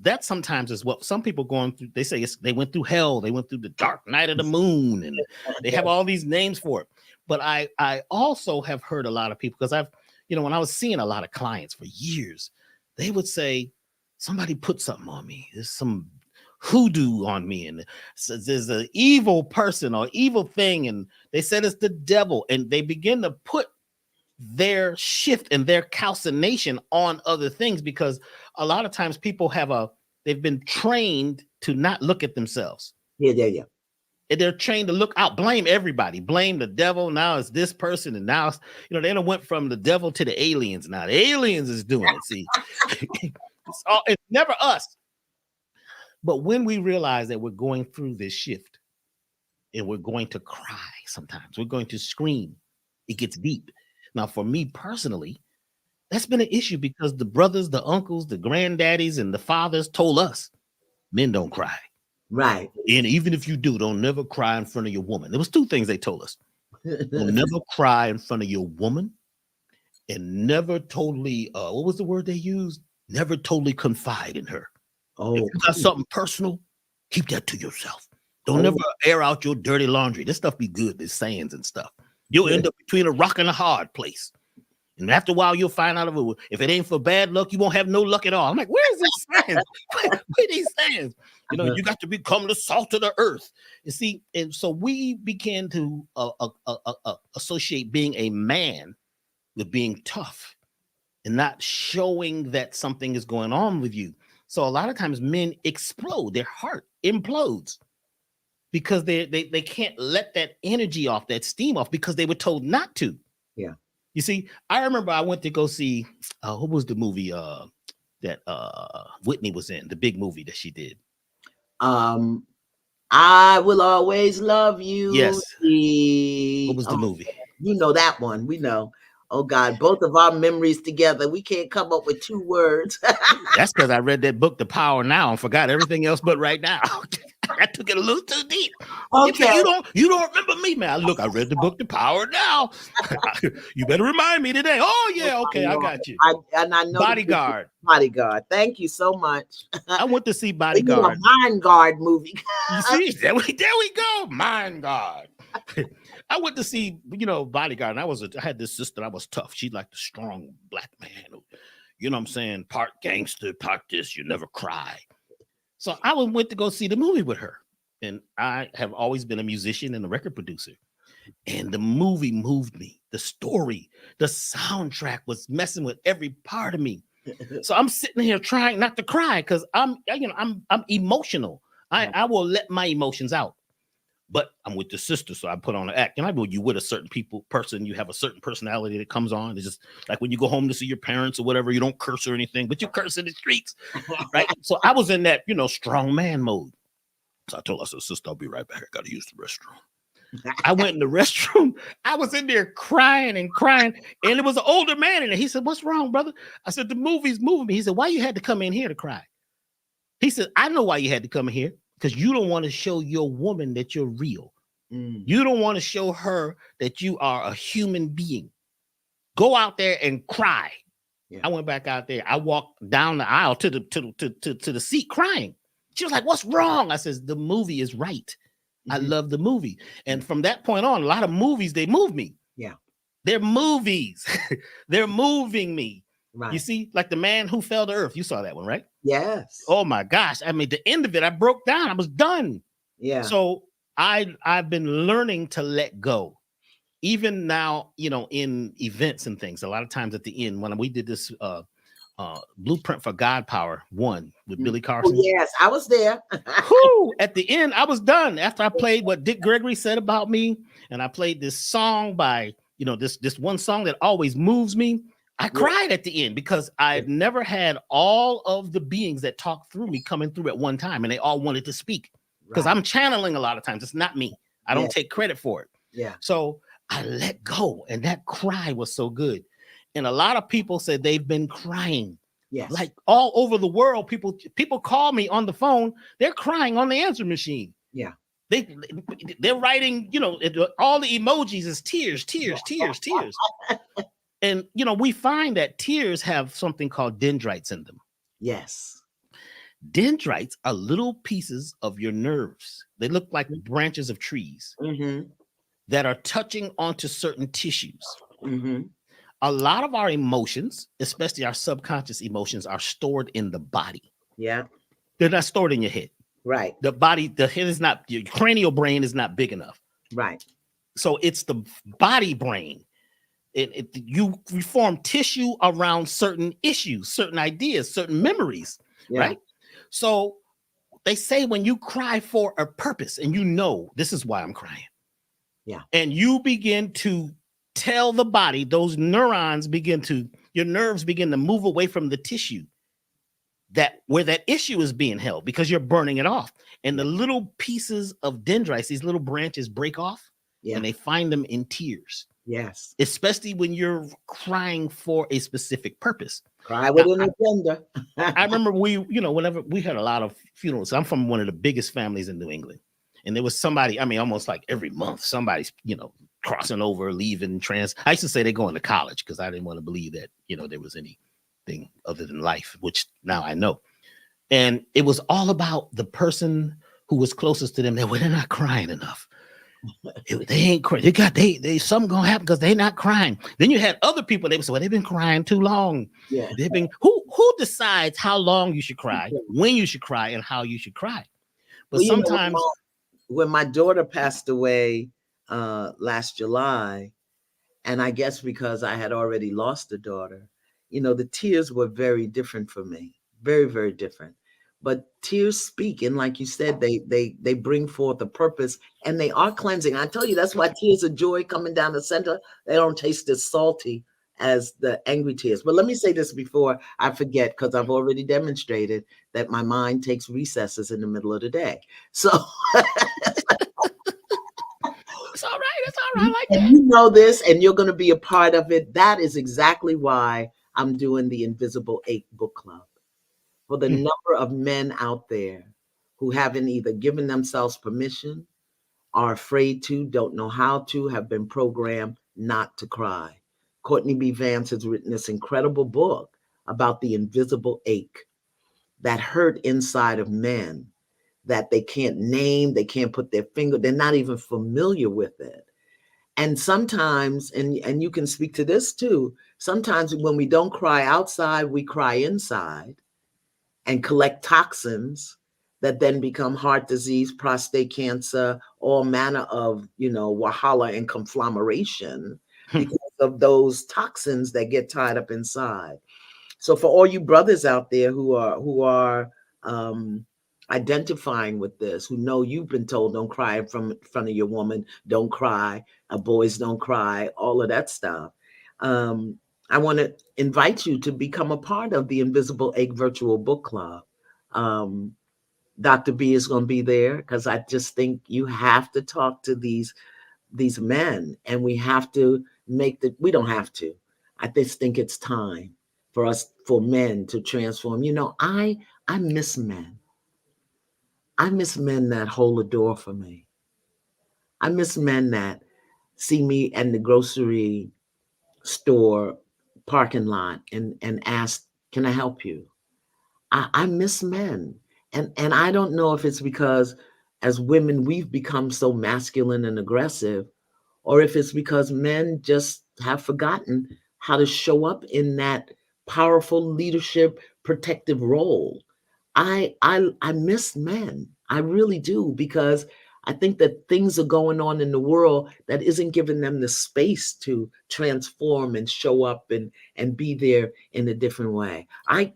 that sometimes is what some people going through. They say they went through hell. They went through the dark night of the moon, and they have all these names for it. But I also have heard a lot of people, because I've, when I was seeing a lot of clients for years, they would say, somebody put something on me. There's some hoodoo on me, and there's an evil person or evil thing, and they said it's the devil, and they begin to put their shift and their calcination on other things, because a lot of times people they've been trained to not look at themselves. Yeah. And they're trained to look out, blame everybody, blame the devil. Now it's this person, and now it's, they done went from the devil to the aliens. Now the aliens is doing it. See, it's never us. But when we realize that we're going through this shift, and we're going to cry sometimes. We're going to scream. It gets deep. Now, for me personally, that's been an issue because the brothers, the uncles, the granddaddies, and the fathers told us men don't cry. Right. And even if you do, don't never cry in front of your woman. There was two things they told us. Don't never cry in front of your woman, and never totally, what was the word they used? Never totally confide in her. Oh, if you got something personal, keep that to yourself. Don't ever air out your dirty laundry. This stuff be good. There's sayings and stuff. You'll end up between a rock and a hard place. And after a while, you'll find out if it ain't for bad luck, you won't have no luck at all. I'm like, where's this saying? Where these sayings? You know, you got to become the salt of the earth. You see, and so we began to associate being a man with being tough and not showing that something is going on with you. So a lot of times men explode, their heart implodes because they can't let that energy off, that steam off, because they were told not to. Yeah. You see, I remember I went to go see, what was the movie that Whitney was in, the big movie that she did? I Will Always Love You. Yes. What was the movie? You know that one. We know. Oh, God, both of our memories together. We can't come up with two words. That's because I read that book, The Power Now, and forgot everything else but right now. I took it a little too deep. Okay. You don't remember me, man. I read the book, The Power Now. You better remind me today. Oh, yeah, okay, I got you. I know Bodyguard. Bodyguard. Thank you so much. I went to see Bodyguard. A Mind Guard movie. You see, there we go. Mind Guard. I went to see, Bodyguard, and I had this sister. I was tough. She liked the strong black man. You know what I'm saying? Part gangster, part this. You never cry. So I went to go see the movie with her. And I have always been a musician and a record producer. And the movie moved me. The story, the soundtrack was messing with every part of me. So I'm sitting here trying not to cry because I'm emotional. I will let my emotions out. But I'm with the sister, so I put on an act. And I know you with a certain person, you have a certain personality that comes on. It's just like when you go home to see your parents or whatever, you don't curse or anything, but you curse in the streets, right? So I was in that, strong man mode. So I told her, sister, I'll be right back. I got to use the restroom. I went in the restroom. I was in there crying, and it was an older man in there. He said, "What's wrong, brother?" I said, "The movie's moving me." He said, "Why you had to come in here to cry?" He said, "I know why you had to come in here. Because you don't want to show your woman that you're real. You don't want to show her that you are a human being. Go out there and cry." Yeah. I went back out there. I walked down the aisle to the seat crying. She was like, "What's wrong?" I says, "The movie is right. I love the movie." And from that point on, a lot of movies, they move me. Yeah. They're movies. They're moving me. Right. You see, like The Man Who Fell to Earth. You saw that one, right? Yes. Oh my gosh. I mean, the end of it, I broke down. I was done. Yeah. So I've been learning to let go. Even now, in events and things, a lot of times at the end, when we did this Blueprint for God Power 1 with Billy Carson. Oh, yes, I was there. At the end, I was done. After I played what Dick Gregory said about me, and I played this song by, this one song that always moves me. I cried at the end because I've never had all of the beings that talk through me coming through at one time, and they all wanted to speak because I'm channeling a lot of times. It's not me. I don't take credit for it. Yeah. So I let go, and that cry was so good. And a lot of people said they've been crying. Yes. Like all over the world, people call me on the phone. They're crying on the answer machine. Yeah. They're writing, all the emojis is tears, tears, tears, tears. And, we find that tears have something called dendrites in them. Yes. Dendrites are little pieces of your nerves. They look like branches of trees that are touching onto certain tissues. A lot of our emotions, especially our subconscious emotions, are stored in the body. Yeah. They're not stored in your head. Right. The head is not, your cranial brain is not big enough. Right. So it's the body brain. You form tissue around certain issues, certain ideas, certain memories, right? So they say when you cry for a purpose and this is why I'm crying. Yeah. And you begin to tell the body, those neurons your nerves begin to move away from the tissue. that where that issue is being held because you're burning it off. And the little pieces of dendrites, these little branches break off and they find them in tears. Yes. Especially when you're crying for a specific purpose. Cry with an agenda. I remember whenever we had a lot of funerals. I'm from one of the biggest families in New England. And there was somebody, I mean, almost like every month, somebody's, crossing over, leaving, I used to say they're going to college because I didn't want to believe that, there was anything other than life, which now I know. And it was all about the person who was closest to them. They're not crying enough. They ain't crying. They something gonna happen because they're not crying. Then you had other people. They would say, "Well, they've been crying too long." Yeah. They've been who decides how long you should cry, when you should cry, and how you should cry. But sometimes, when my daughter passed away last July, and I guess because I had already lost a daughter, the tears were very different for me, very, very different. But tears speak, and like you said, they bring forth a purpose, and they are cleansing. I tell you, that's why tears of joy coming down the center, they don't taste as salty as the angry tears. But let me say this before I forget, because I've already demonstrated that my mind takes recesses in the middle of the day. So it's all right. It's all right. I like that. You know this, and you're going to be a part of it. That is exactly why I'm doing the Invisible 8 book club. For the number of men out there who haven't either given themselves permission, are afraid to, don't know how to, have been programmed not to cry. Courtney B. Vance has written this incredible book about the invisible ache, that hurt inside of men that they can't name, they can't put their finger, they're not even familiar with it. And sometimes, and you can speak to this too, sometimes when we don't cry outside, we cry inside and collect toxins that then become heart disease, prostate cancer, all manner of, wahala and conflammation because of those toxins that get tied up inside. So for all you brothers out there who are identifying with this, who know you've been told don't cry in front of your woman, don't cry, boys don't cry, all of that stuff. I want to invite you to become a part of the Invisible Egg Virtual Book Club. Dr. B is going to be there because I just think you have to talk to these men, and we have to we don't have to. I just think it's time for men to transform. I miss men. I miss men that hold a door for me. I miss men that see me in the grocery store parking lot and ask, can I help you? I miss men. And I don't know if it's because as women, we've become so masculine and aggressive, or if it's because men just have forgotten how to show up in that powerful leadership, protective role. I miss men. I really do, because I think that things are going on in the world that isn't giving them the space to transform and show up and be there in a different way. I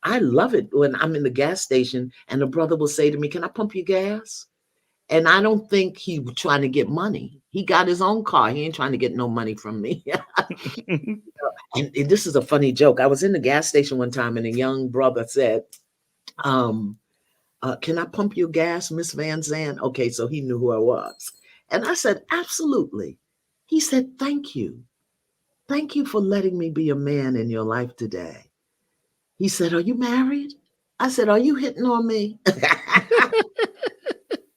love it when I'm in the gas station and a brother will say to me, "Can I pump your gas?" And I don't think he was trying to get money. He got his own car. He ain't trying to get no money from me. And this is a funny joke. I was in the gas station one time and a young brother said, can I pump your gas, Miss Van Zandt? Okay, so he knew who I was. And I said, absolutely. He said, thank you. Thank you for letting me be a man in your life today. He said, are you married? I said, are you hitting on me?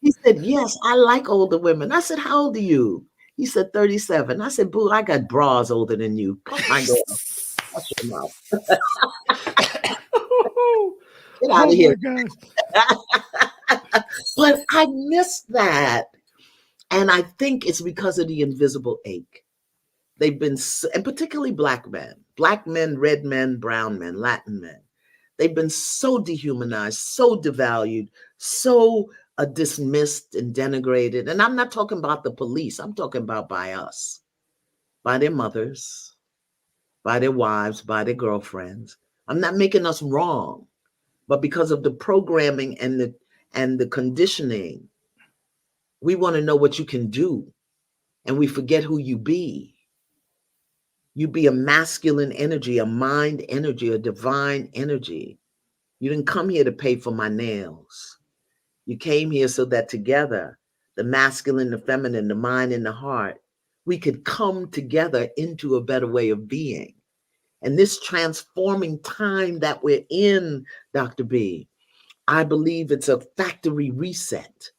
He said, yes, I like older women. I said, how old are you? He said, 37. I said, boo, I got bras older than you. Pump my girl. Watch your mouth. Get out of here. But I miss that. And I think it's because of the invisible ache. They've been, and particularly black men, red men, brown men, Latin men. They've been so dehumanized, so devalued, so dismissed and denigrated. And I'm not talking about the police. I'm talking about by us, by their mothers, by their wives, by their girlfriends. I'm not making us wrong, but because of the programming and the conditioning, we want to know what you can do, and we forget who you be. You be a masculine energy, a mind energy, a divine energy. You didn't come here to pay for my nails. You came here so that together, the masculine, the feminine, the mind, and the heart, we could come together into a better way of being. And this transforming time that we're in, Dr. B, I believe it's a factory reset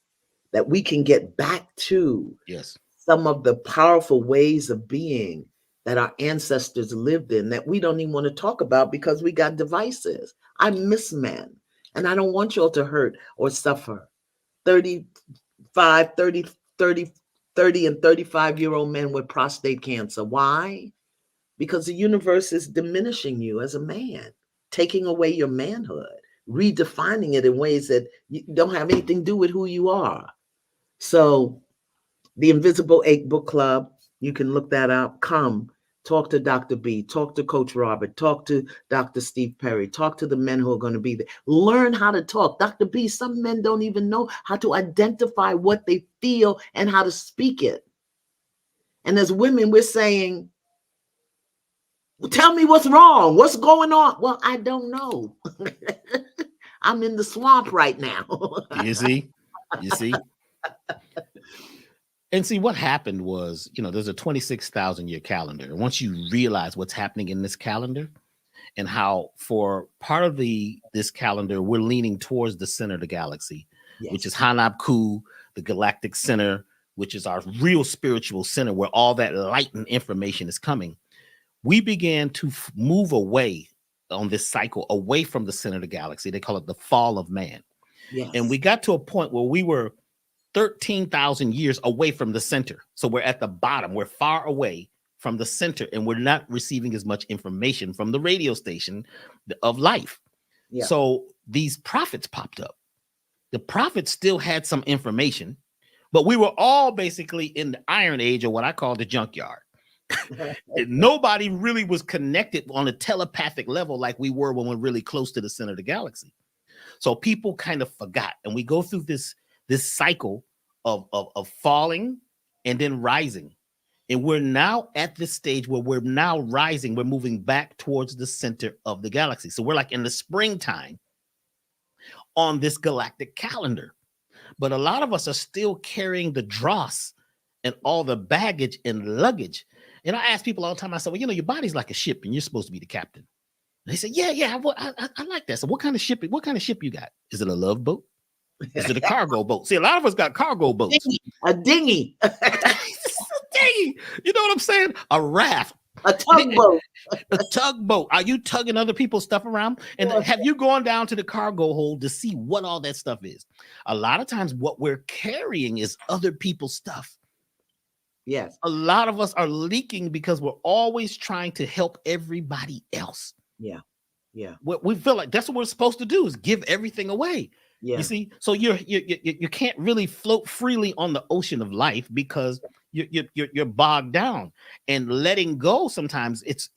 that we can get back to Yes. some of the powerful ways of being that our ancestors lived in that we don't even want to talk about because we got devices. I miss men, and I don't want y'all to hurt or suffer. 35, 30, 30, 30 and 35-year-old men with prostate cancer. Why? Because the universe is diminishing you as a man, taking away your manhood, redefining it in ways that you don't have anything to do with who you are. So the Invisible Eight Book Club, you can look that up. Come, talk to Dr. B, talk to Coach Robert, talk to Dr. Steve Perry, talk to the men who are going to be there. Learn how to talk. Dr. B, some men don't even know how to identify what they feel and how to speak it. And as women, we're saying, well, tell me what's wrong. What's going on? Well, I don't know. I'm in the swamp right now. You see? You see? And see, what happened was, there's a 26,000 year calendar. And once you realize what's happening in this calendar and how for part of this calendar, we're leaning towards the center of the galaxy, yes, which is Hanab-Ku, the galactic center, which is our real spiritual center where all that light and information is coming. We began to move away on this cycle, away from the center of the galaxy. They call it the fall of man. Yes. And we got to a point where we were 13,000 years away from the center. So we're at the bottom. We're far away from the center, and we're not receiving as much information from the radio station of life. Yeah. So these prophets popped up. The prophets still had some information, but we were all basically in the Iron Age, or what I call the junkyard. Nobody really was connected on a telepathic level like we were when we're really close to the center of the galaxy. So people kind of forgot, and we go through this cycle of falling and then rising. And we're now at this stage where we're now rising. We're moving back towards the center of the galaxy. So we're like in the springtime on this galactic calendar. But a lot of us are still carrying the dross and all the baggage and luggage. And I ask people all the time, I said, well, your body's like a ship and you're supposed to be the captain. And they say, yeah, I like that. So what kind of ship you got? Is it a love boat? Is it a cargo boat? See, a lot of us got cargo boats. A dinghy. A dinghy. You know what I'm saying? A raft. A tugboat. A tugboat. Are you tugging other people's stuff around? And have you gone down to the cargo hold to see what all that stuff is? A lot of times what we're carrying is other people's stuff. Yes. A lot of us are leaking because we're always trying to help everybody else. Yeah. Yeah. We feel like that's what we're supposed to do, is give everything away. Yeah. You see, so you can't really float freely on the ocean of life because you're bogged down. And letting go sometimes it's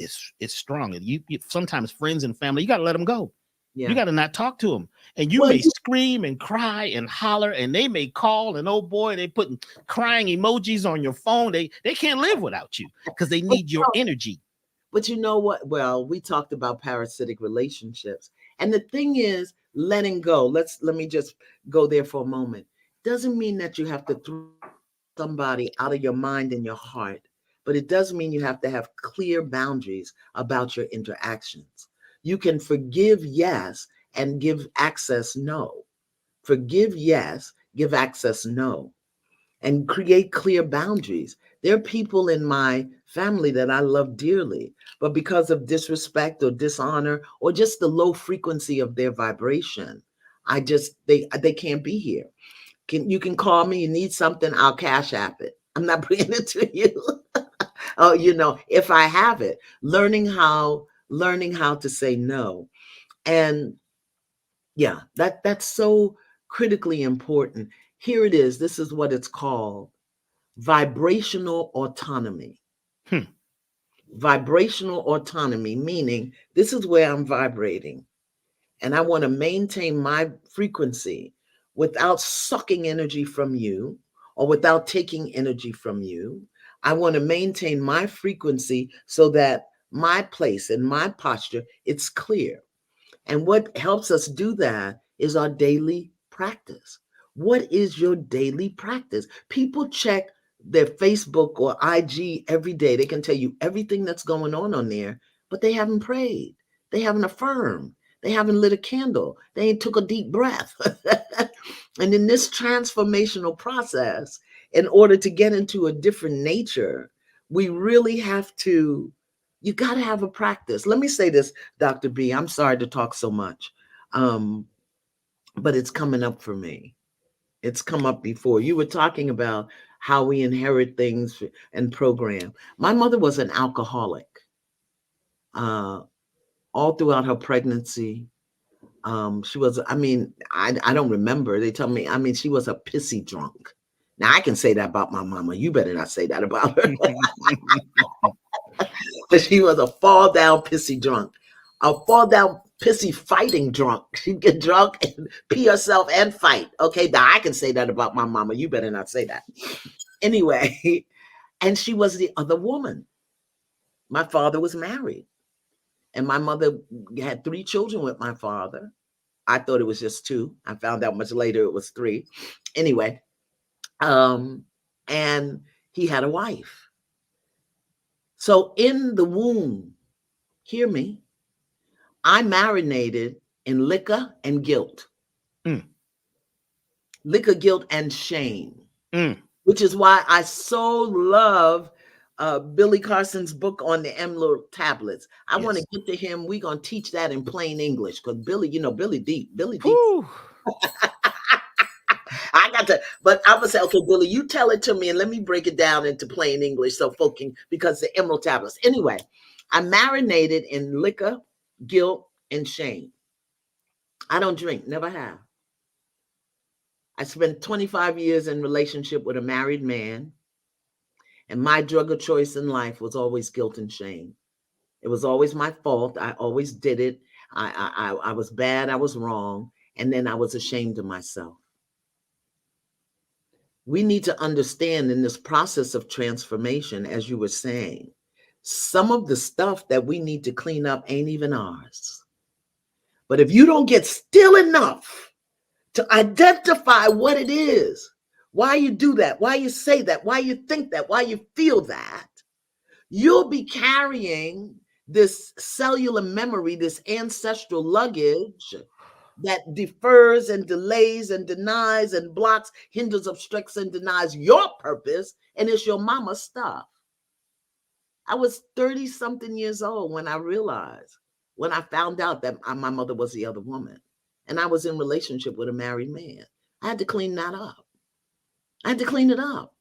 strong. You sometimes friends and family, you got to let them go. Yeah. You got to not talk to them. And you may scream and cry and holler, and they may call, and oh boy, they putting crying emojis on your phone. They can't live without you because they need your energy. But you know what? Well, we talked about parasitic relationships. And the thing is, letting go. Let me just go there for a moment. Doesn't mean that you have to throw somebody out of your mind and your heart, but it does mean you have to have clear boundaries about your interactions. You can forgive, yes, and give access, no. Forgive, yes, give access, no. And create clear boundaries. There are people in my family that I love dearly, but because of disrespect or dishonor or just the low frequency of their vibration, they can't be here. You can call me, you need something, I'll cash app it. I'm not bringing it to you. Oh, if I have it, learning how to say no. And yeah, that's so critically important. Here it is. This is what it's called. Vibrational autonomy. Vibrational autonomy, meaning this is where I'm vibrating and I want to maintain my frequency without sucking energy from you or without taking energy from you. I want to maintain my frequency so that my place and my posture, it's clear. And what helps us do that is our daily practice. What is your daily practice? People check their Facebook or IG every day. They can tell you everything that's going on there, but they haven't prayed. They haven't affirmed. They haven't lit a candle. They ain't took a deep breath. And in this transformational process, in order to get into a different nature, we really have to, you got to have a practice. Let me say this, Dr. B. I'm sorry to talk so much, but it's coming up for me. It's come up before. You were talking about how we inherit things and program. My mother was an alcoholic all throughout her pregnancy. She was, I don't remember. They tell me, she was a pissy drunk. Now I can say that about my mama. You better not say that about her. But she was a fall down pissy drunk, a fall down pissy fighting drunk. She'd get drunk and pee herself and fight. Okay, now I can say that about my mama. You better not say that. Anyway, and she was the other woman. My father was married, and my mother had 3 children with my father. I thought it was just 2. I found out much later it was 3. Anyway, and he had a wife. So in the womb, hear me, I marinated in liquor and guilt. Liquor, guilt, and shame, which is why I so love Billy Carson's book on the emerald tablets. I want to get to him. We're going to teach that in plain English because Billy, Billy deep. I got to, but I'm going to say, okay, Billy, you tell it to me and let me break it down into plain English so folk can, because the emerald tablets. Anyway, I marinated in liquor, guilt, and shame. I don't drink, never have. I spent 25 years in relationship with a married man, and my drug of choice in life was always guilt and shame. It was always my fault. I always did it. I was bad. I was wrong. And then I was ashamed of myself. We need to understand in this process of transformation, as you were saying, some of the stuff that we need to clean up ain't even ours. But if you don't get still enough to identify what it is, why you do that, why you say that, why you think that, why you feel that, you'll be carrying this cellular memory, this ancestral luggage that defers and delays and denies and blocks, hinders, obstructs, and denies your purpose, and it's your mama's stuff. I was 30-something years old when I realized, when I found out that my mother was the other woman, and I was in relationship with a married man. I had to clean that up. I had to clean it up.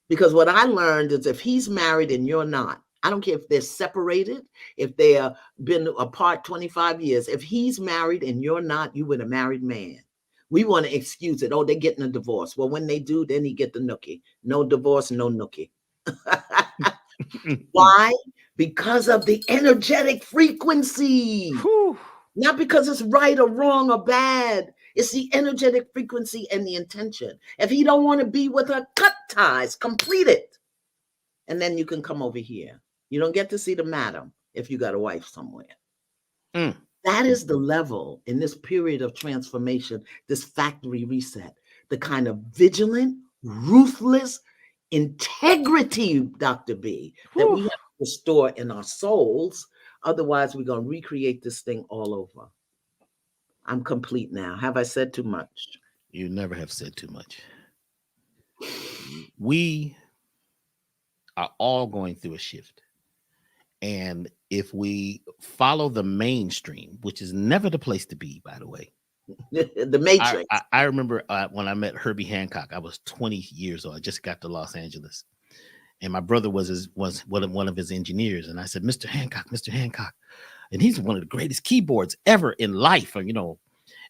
Because what I learned is if he's married and you're not, I don't care if they're separated, if they have been apart 25 years, if he's married and you're not, you with a married man. We want to excuse it. Oh, they're getting a divorce. Well, when they do, then he get the nookie. No divorce, no nookie. Why? Because of the energetic frequency. Whew. Not because it's right or wrong or bad. It's the energetic frequency and the intention. If he don't want to be with her, cut ties, complete it. And then you can come over here. You don't get to see the madam if you got a wife somewhere. That is the level in this period of transformation, this factory reset, the kind of vigilant, ruthless integrity, Dr. B, that we have to restore in our souls. Otherwise, we're going to recreate this thing all over. I'm complete now. Have I said too much? You never have said too much. We are all going through a shift. And if we follow the mainstream, which is never the place to be, by the way. The Matrix. I remember when I met Herbie Hancock, I was 20 years old. I just got to Los Angeles. And my brother was one of his engineers. And I said, Mr. Hancock. And he's one of the greatest keyboards ever in life, And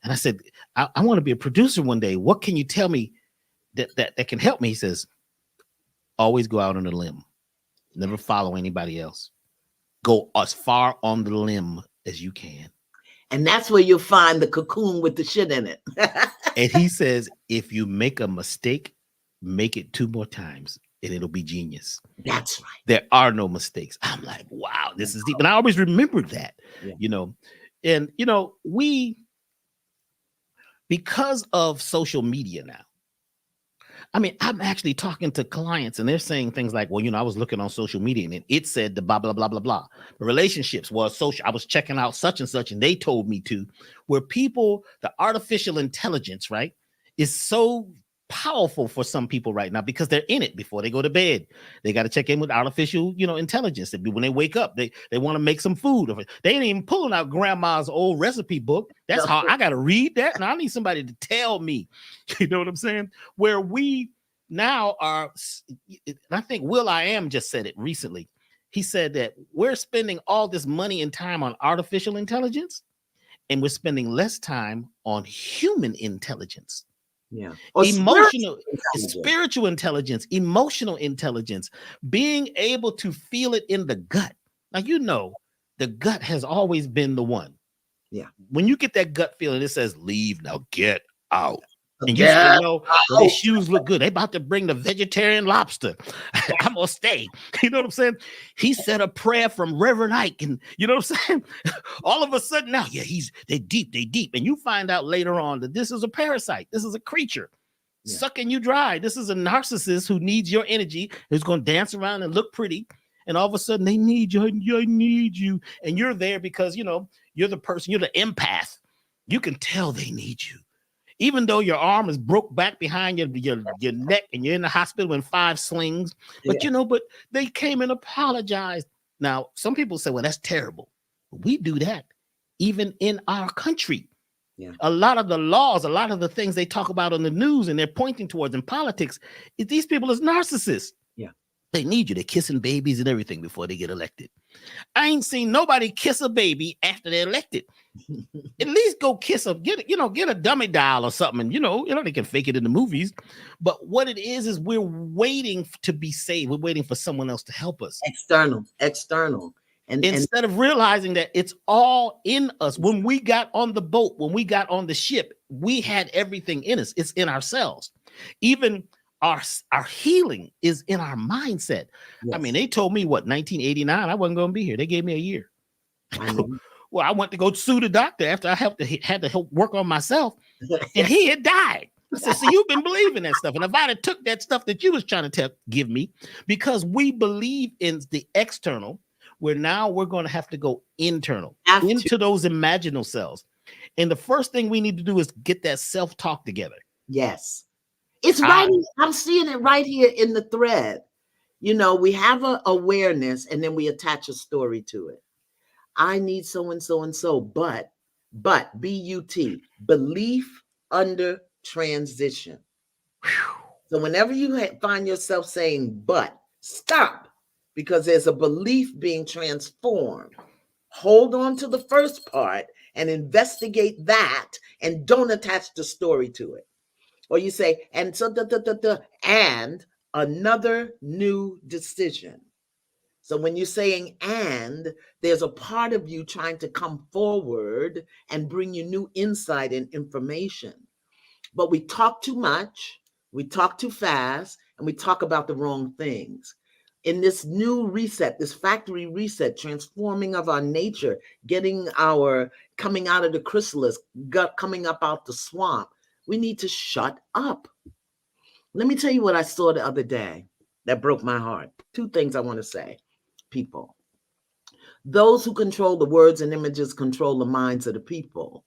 I said, I want to be a producer one day. What can you tell me that can help me? He says, always go out on a limb. Never follow anybody else. Go as far on the limb as you can. And that's where you'll find the cocoon with the shit in it. And he says, if you make a mistake, make it 2 more times. And it'll be genius. That's right. There are no mistakes. I'm like, wow, this is deep. And I always remembered that, And because of social media now, I mean, I'm actually talking to clients and they're saying things like, well, I was looking on social media and it said the blah, blah, blah, blah, blah. The relationships was social. I was checking out such and such and they told me to, where people, the artificial intelligence, right, is so powerful for some people right now because they're in it before they go to bed. They got to check in with artificial, intelligence. When they wake up, they want to make some food. They ain't even pulling out grandma's old recipe book. That's how I got to read that. Now I need somebody to tell me, you know what I'm saying? Where we now are, I think will.i.am just said it recently. He said that we're spending all this money and time on artificial intelligence and we're spending less time on human intelligence. Yeah. Spiritual intelligence, emotional intelligence, being able to feel it in the gut. Now, the gut has always been the one. Yeah. When you get that gut feeling, it says, leave, now get out. And you say, no, well, these shoes look good. They about to bring the vegetarian lobster. I'm going to stay. You know what I'm saying? He said a prayer from Reverend Ike. And you know what I'm saying? All of a sudden now, they deep. And you find out later on that this is a parasite. This is a creature sucking you dry. This is a narcissist who needs your energy, who's going to dance around and look pretty. And all of a sudden they need you. I need you. And you're there because, you're the person, you're the empath. You can tell they need you. Even though your arm is broke back behind your neck and you're in the hospital in 5 slings, but but they came and apologized. Now, some people say, well, that's terrible. We do that even in our country. Yeah. A lot of the laws, a lot of the things they talk about on the news and they're pointing towards in politics, these people is narcissists. Yeah. They need you. They're kissing babies and everything before they get elected. I ain't seen nobody kiss a baby after they're elected. At least go kiss them, get a dummy doll or something. And, they can fake it in the movies. But what it is we're waiting to be saved. We're waiting for someone else to help us. External. And instead of realizing that it's all in us. When we got on the boat, when we got on the ship, we had everything in us. It's in ourselves. Even our healing is in our mindset. Yes. I mean, they told me 1989, I wasn't going to be here. They gave me a year. Well, I went to go sue the doctor after I had to help work on myself, and he had died. I said, so you've been believing that stuff. And if I'd have took that stuff that you was trying to give me, because we believe in the external, where now we're going to have to go internal, into those imaginal cells. And the first thing we need to do is get that self-talk together. Yes. It's right. I'm seeing it right here in the thread. We have an awareness and then we attach a story to it. I need so and so and so, but B-U-T, belief under transition. So whenever you find yourself saying, but, stop, because there's a belief being transformed. Hold on to the first part and investigate that and don't attach the story to it. Or you say, and so, and another new decision. So when you're saying and, there's a part of you trying to come forward and bring you new insight and information. But we talk too much, we talk too fast, and we talk about the wrong things. In this new reset, this factory reset, transforming of our nature, coming out of the chrysalis, coming up out the swamp, we need to shut up. Let me tell you what I saw the other day that broke my heart. 2 things I want to say. People. Those who control the words and images control the minds of the people.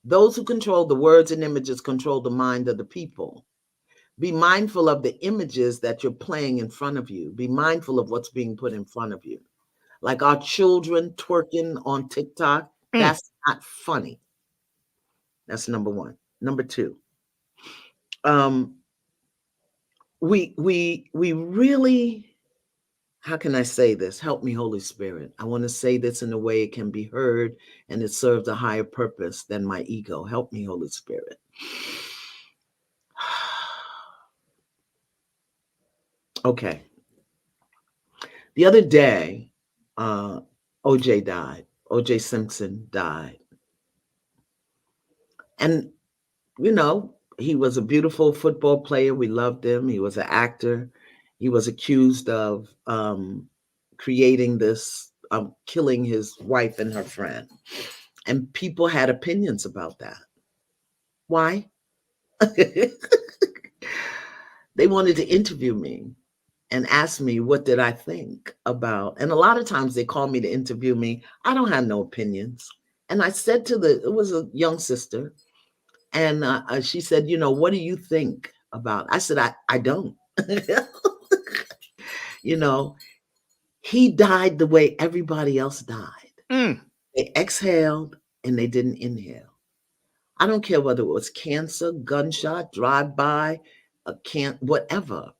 Those who control the words and images control the mind of the people. Be mindful of the images that you're playing in front of you. Be mindful of what's being put in front of you. Like our children twerking on TikTok, that's not funny. That's number 1. Number 2, we really, how can I say this? Help me, Holy Spirit. I want to say this in a way it can be heard and it serves a higher purpose than my ego. Help me, Holy Spirit. Okay. The other day, OJ died. OJ Simpson died. And, he was a beautiful football player. We loved him. He was an actor. He was accused of creating this killing his wife and her friend. And people had opinions about that. Why? They wanted to interview me and ask me what did I think about. And a lot of times they call me to interview me. I don't have no opinions. And I said it was a young sister, and she said, what do you think about? I said, I don't. He died the way everybody else died. They exhaled and they didn't inhale. I don't care whether it was cancer, gunshot, drive-by, whatever.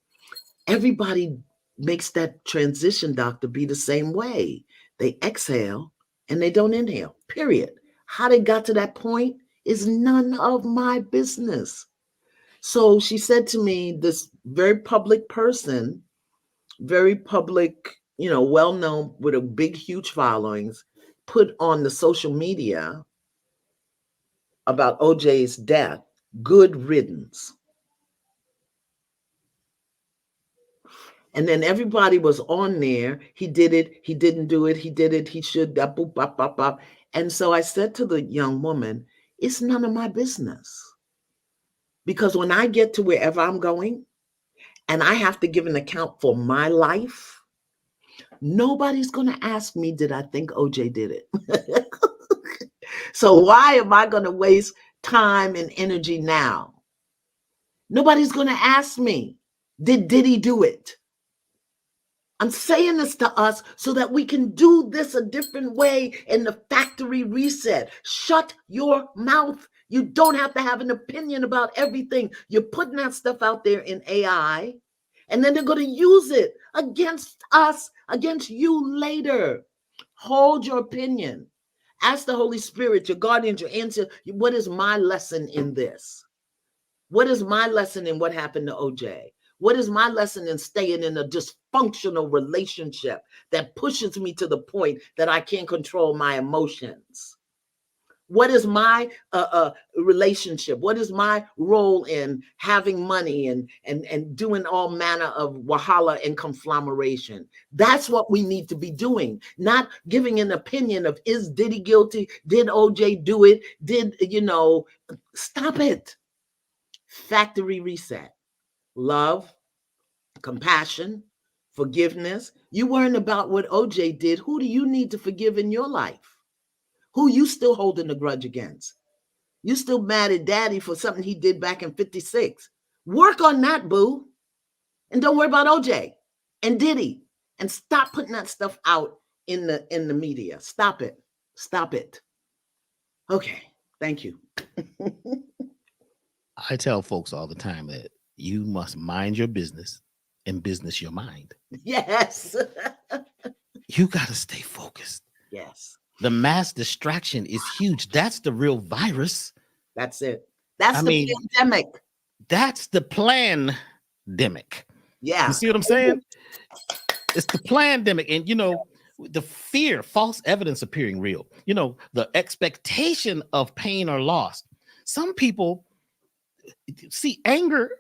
Everybody makes that transition, doctor, be the same way. They exhale and they don't inhale, period. How they got to that point is none of my business. So she said to me, this very public person, very public, well-known with a big, huge followings, put on the social media about OJ's death, good riddance. And then everybody was on there. He did it. He didn't do it. He did it. He should. Boop, bop, bop, bop. And so I said to the young woman, it's none of my business. Because when I get to wherever I'm going and I have to give an account for my life, nobody's going to ask me, did I think OJ did it? So why am I going to waste time and energy now? Nobody's going to ask me, did he do it? I'm saying this to us so that we can do this a different way in the factory reset. Shut your mouth. You don't have to have an opinion about everything. You're putting that stuff out there in AI, and then they're going to use it against us, against you later. Hold your opinion. Ask the Holy Spirit, your guardians, your answer. What is my lesson in this? What is my lesson in what happened to OJ? What is my lesson in staying in a dysfunctional relationship that pushes me to the point that I can't control my emotions? What is my relationship? What is my role in having money and doing all manner of wahala and conflammation? That's what we need to be doing, not giving an opinion of did he guilty? Did OJ do it? Stop it. Factory reset. Love, compassion, forgiveness. You weren't about what OJ did. Who do you need to forgive in your life? Who you still holding a grudge against? You still mad at daddy for something he did back in 56. Work on that, boo. And don't worry about OJ and Diddy. And stop putting that stuff out in the media. Stop it. Stop it. Okay. Thank you. I tell folks all the time that you must mind your business and business your mind. Yes. You got to stay focused. Yes. The mass distraction is huge. That's the real virus. That's it. That's the pandemic. That's the plandemic. Yeah. You see what I'm saying? It's the plandemic. And, the fear, false evidence appearing real, the expectation of pain or loss. Some people see anger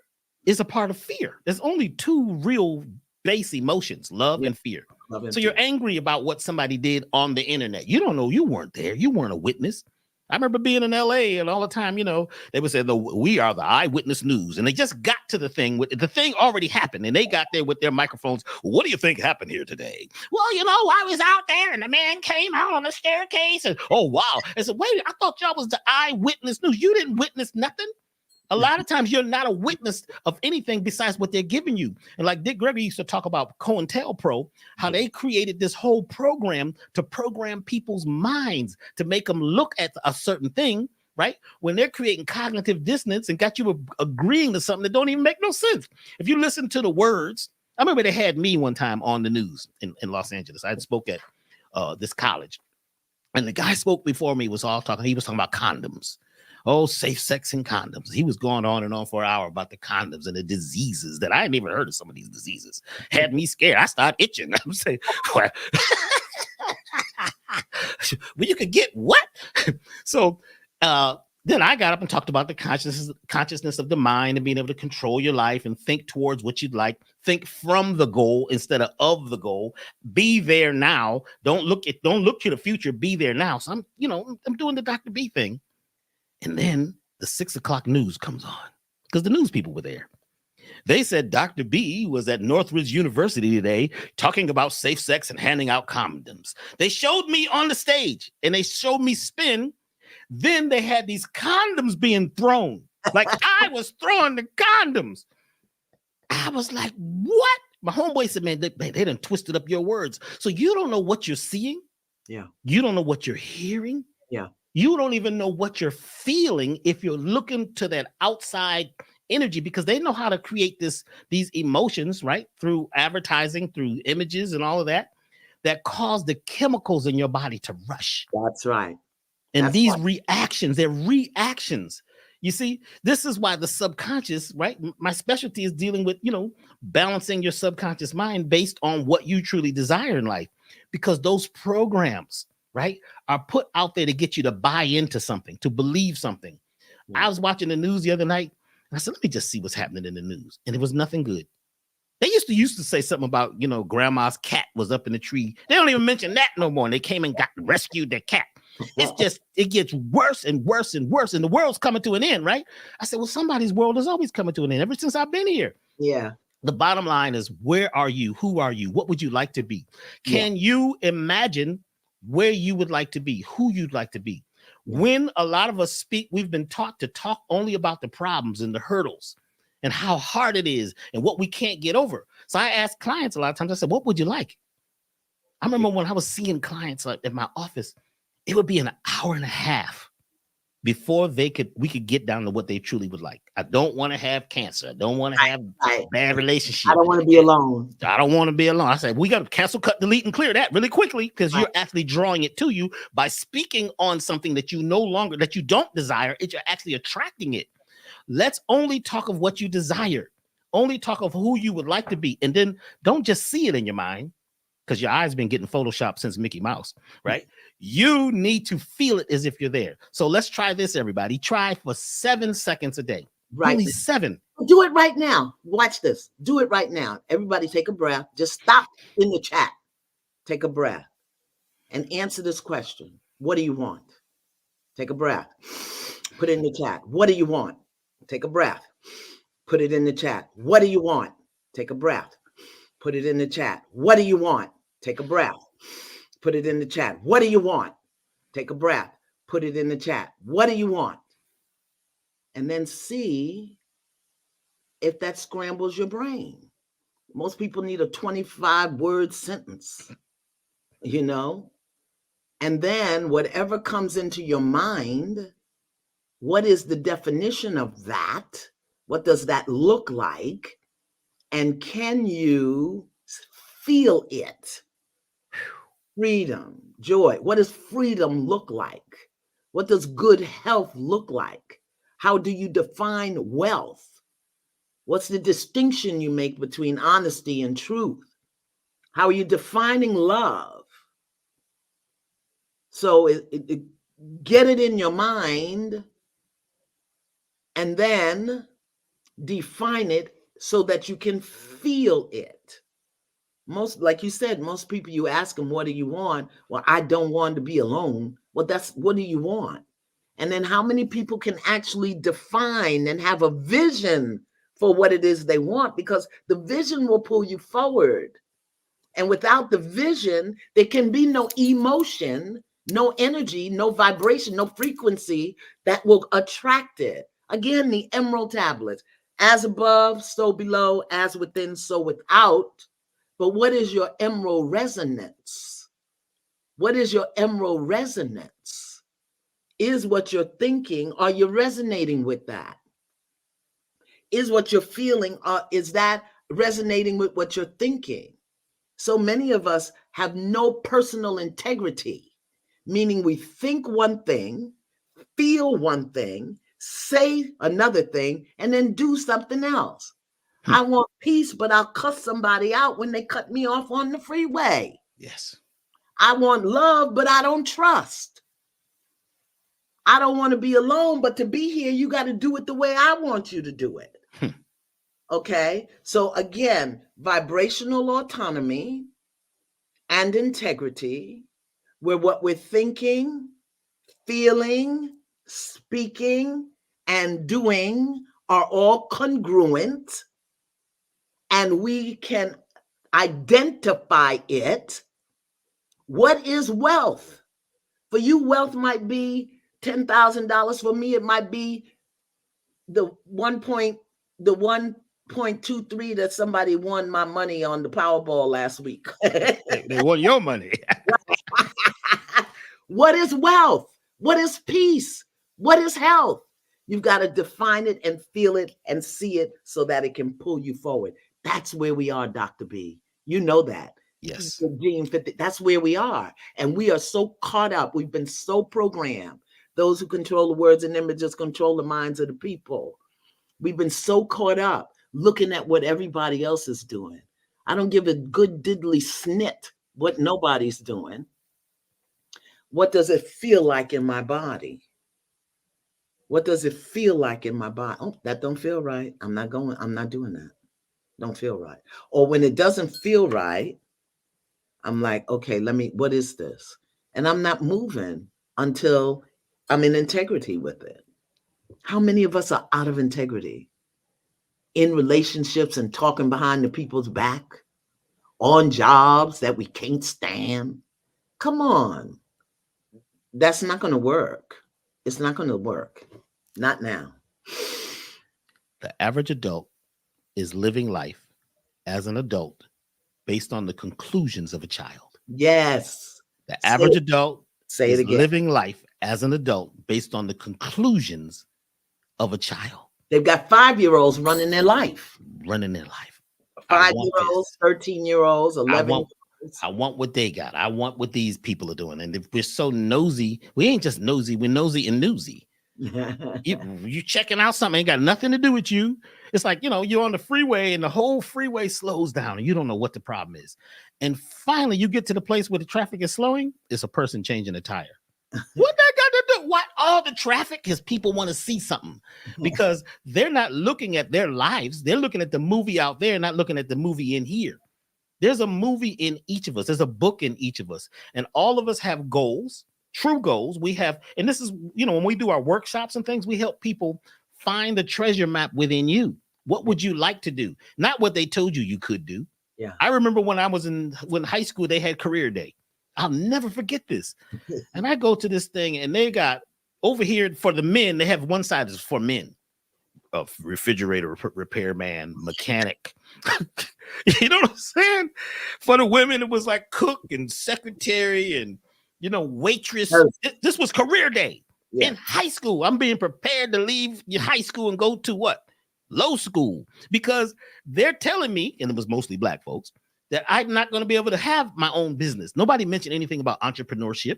is a part of fear. There's only two real base emotions, love and fear. So you're angry about what somebody did on the internet. You don't know, you weren't there. You weren't a witness. I remember being in LA and all the time, they would say, we are the eyewitness news. And they just got to the thing already happened. And they got there with their microphones. What do you think happened here today? Well, I was out there and the man came out on the staircase and, oh, wow. I said, wait, I thought y'all was the eyewitness news. You didn't witness nothing. A lot of times you're not a witness of anything besides what they're giving you. And like Dick Gregory used to talk about COINTELPRO, how they created this whole program to program people's minds to make them look at a certain thing, right? When they're creating cognitive dissonance and got you agreeing to something that don't even make no sense. If you listen to the words, I remember they had me one time on the news in Los Angeles. I spoke at this college. And the guy spoke before me, he was talking about condoms. Oh, safe sex and condoms. He was going on and on for an hour about the condoms and the diseases that I hadn't even heard of. Some of these diseases had me scared. I started itching. I'm saying, well, you could get what? So Then I got up and talked about the consciousness of the mind and being able to control your life and think towards what you'd like. Think from the goal instead of the goal. Be there now. Don't look to the future. Be there now. So I'm doing the Dr. B thing. And then the 6 o'clock news comes on because the news people were there. They said Dr. B was at Northridge University today talking about safe sex and handing out condoms. They showed me on the stage and they showed me spin. Then they had these condoms being thrown. Like I was throwing the condoms. I was like, what? My homeboy said, man, they done twisted up your words. So you don't know what you're seeing. Yeah. You don't know what you're hearing. Yeah. You don't even know what you're feeling if you're looking to that outside energy, because they know how to create these emotions, right? Through advertising, through images and all of that cause the chemicals in your body to rush. That's right. And that's these reactions, they're reactions. You see, this is why the subconscious, right? My specialty is dealing with, balancing your subconscious mind based on what you truly desire in life, because those programs, right, are put out there to get you to buy into something, to believe something. I was watching the news the other night. I said, let me just see what's happening in the news. And it was nothing good. They used to say something about, grandma's cat was up in the tree. They don't even mention that no more. And they came and rescued their cat. It's just, it gets worse and worse and worse. And the world's coming to an end, right? I said, well, somebody's world is always coming to an end ever since I've been here. Yeah. The bottom line is, where are you? Who are you? What would you like to be? Can you imagine where you would like to be? Who you'd like to be? When a lot of us speak, we've been taught to talk only about the problems and the hurdles and how hard it is and what we can't get over. So I ask clients a lot of times, I said, what would you like? I remember when I was seeing clients at my office, it would be an hour and a half before we could get down to what they truly would like. I don't want to have cancer. I don't want to have bad relationships. I don't want to be alone. I don't want to be alone. I said, we got to cancel, cut, delete, and clear that really quickly, because you're actually drawing it to you by speaking on something that you don't desire. You're actually attracting it. Let's only talk of what you desire. Only talk of who you would like to be. And then don't just see it in your mind, because your eyes been getting photoshopped since Mickey Mouse, right? You need to feel it as if you're there. So let's try this, everybody. Try for 7 seconds a day. Right. Only 7. Do it right now. Watch this. Do it right now. Everybody take a breath. Just stop in the chat. Take a breath and answer this question. What do you want? Take a breath. Put it in the chat. What do you want? Take a breath. Put it in the chat. What do you want? Take a breath. Put it in the chat. What do you want? Take a breath. Put it in the chat. What do you want? Take a breath. Put it in the chat. What do you want? And then see if that scrambles your brain. Most people need a 25-word sentence, And then whatever comes into your mind, what is the definition of that? What does that look like? And can you feel it? Freedom, joy. What does freedom look like? What does good health look like? How do you define wealth? What's the distinction you make between honesty and truth? How are you defining love? So get it in your mind and then define it so that you can feel it. Like you said, most people, you ask them, what do you want? Well, I don't want to be alone. Well, what do you want? And then how many people can actually define and have a vision for what it is they want? Because the vision will pull you forward. And without the vision, there can be no emotion, no energy, no vibration, no frequency that will attract it. Again, the emerald tablets, as above, so below, as within, so without. But what is your emerald resonance? What is your emerald resonance? Is what you're thinking, are you resonating with that? Is what you're feeling, is that resonating with what you're thinking? So many of us have no personal integrity, meaning we think one thing, feel one thing, say another thing, and then do something else. I want peace, but I'll cuss somebody out when they cut me off on the freeway. Yes. I want love, but I don't trust. I don't want to be alone, but to be here, you got to do it the way I want you to do it. Okay. So again, vibrational autonomy and integrity, where what we're thinking, feeling, speaking, and doing are all congruent, and we can identify it. What is wealth? For you, wealth might be $10,000. For me, it might be the 1.23 that somebody won my money on the Powerball last week. They won your money. What is wealth? What is peace? What is health? You've got to define it and feel it and see it so that it can pull you forward. That's where we are, Dr. B. You know that. Yes. Gene 50, that's where we are. And we are so caught up. We've been so programmed. Those who control the words and images control the minds of the people. We've been so caught up looking at what everybody else is doing. I don't give a good diddly snit what nobody's doing. What does it feel like in my body? What does it feel like in my body? Oh, that don't feel right. I'm not doing that. Don't feel right. Or when it doesn't feel right, I'm like, okay, what is this? And I'm not moving until I'm in integrity with it. How many of us are out of integrity in relationships and talking behind the people's back, on jobs that we can't stand? Come on. That's not going to work. It's not going to work. Not now. The average adult is living life as an adult based on the conclusions of a child. Yes. The average adult is living life as an adult based on the conclusions of a child. They've got 5-year-olds running their life. 5-year-olds, 13-year-olds, 11-year-olds. I want what they got. I want what these people are doing. And if we're so nosy, we ain't just nosy. We're nosy and newsy. You checking out something ain't got nothing to do with you. It's like, you're on the freeway and the whole freeway slows down and you don't know what the problem is. And finally you get to the place where the traffic is slowing. It's a person changing a tire. What that got to do? What all the traffic? Because people want to see something, because they're not looking at their lives. They're looking at the movie out there, not looking at the movie in here. There's a movie in each of us. There's a book in each of us. And all of us have goals, true goals. We have, and this is, when we do our workshops and things, we help people find the treasure map within you. What would you like to do? Not what they told you could do. Yeah. I remember when I was in high school, they had career day. I'll never forget this. And I go to this thing and they got over here for the men, they have one side is for men. A refrigerator repairman, mechanic. You know what I'm saying? For the women, it was like cook and secretary and, waitress. This was career day in high school. I'm being prepared to leave high school and go to what? Low school. Because they're telling me, and it was mostly black folks, that I'm not going to be able to have my own business. Nobody mentioned anything about entrepreneurship.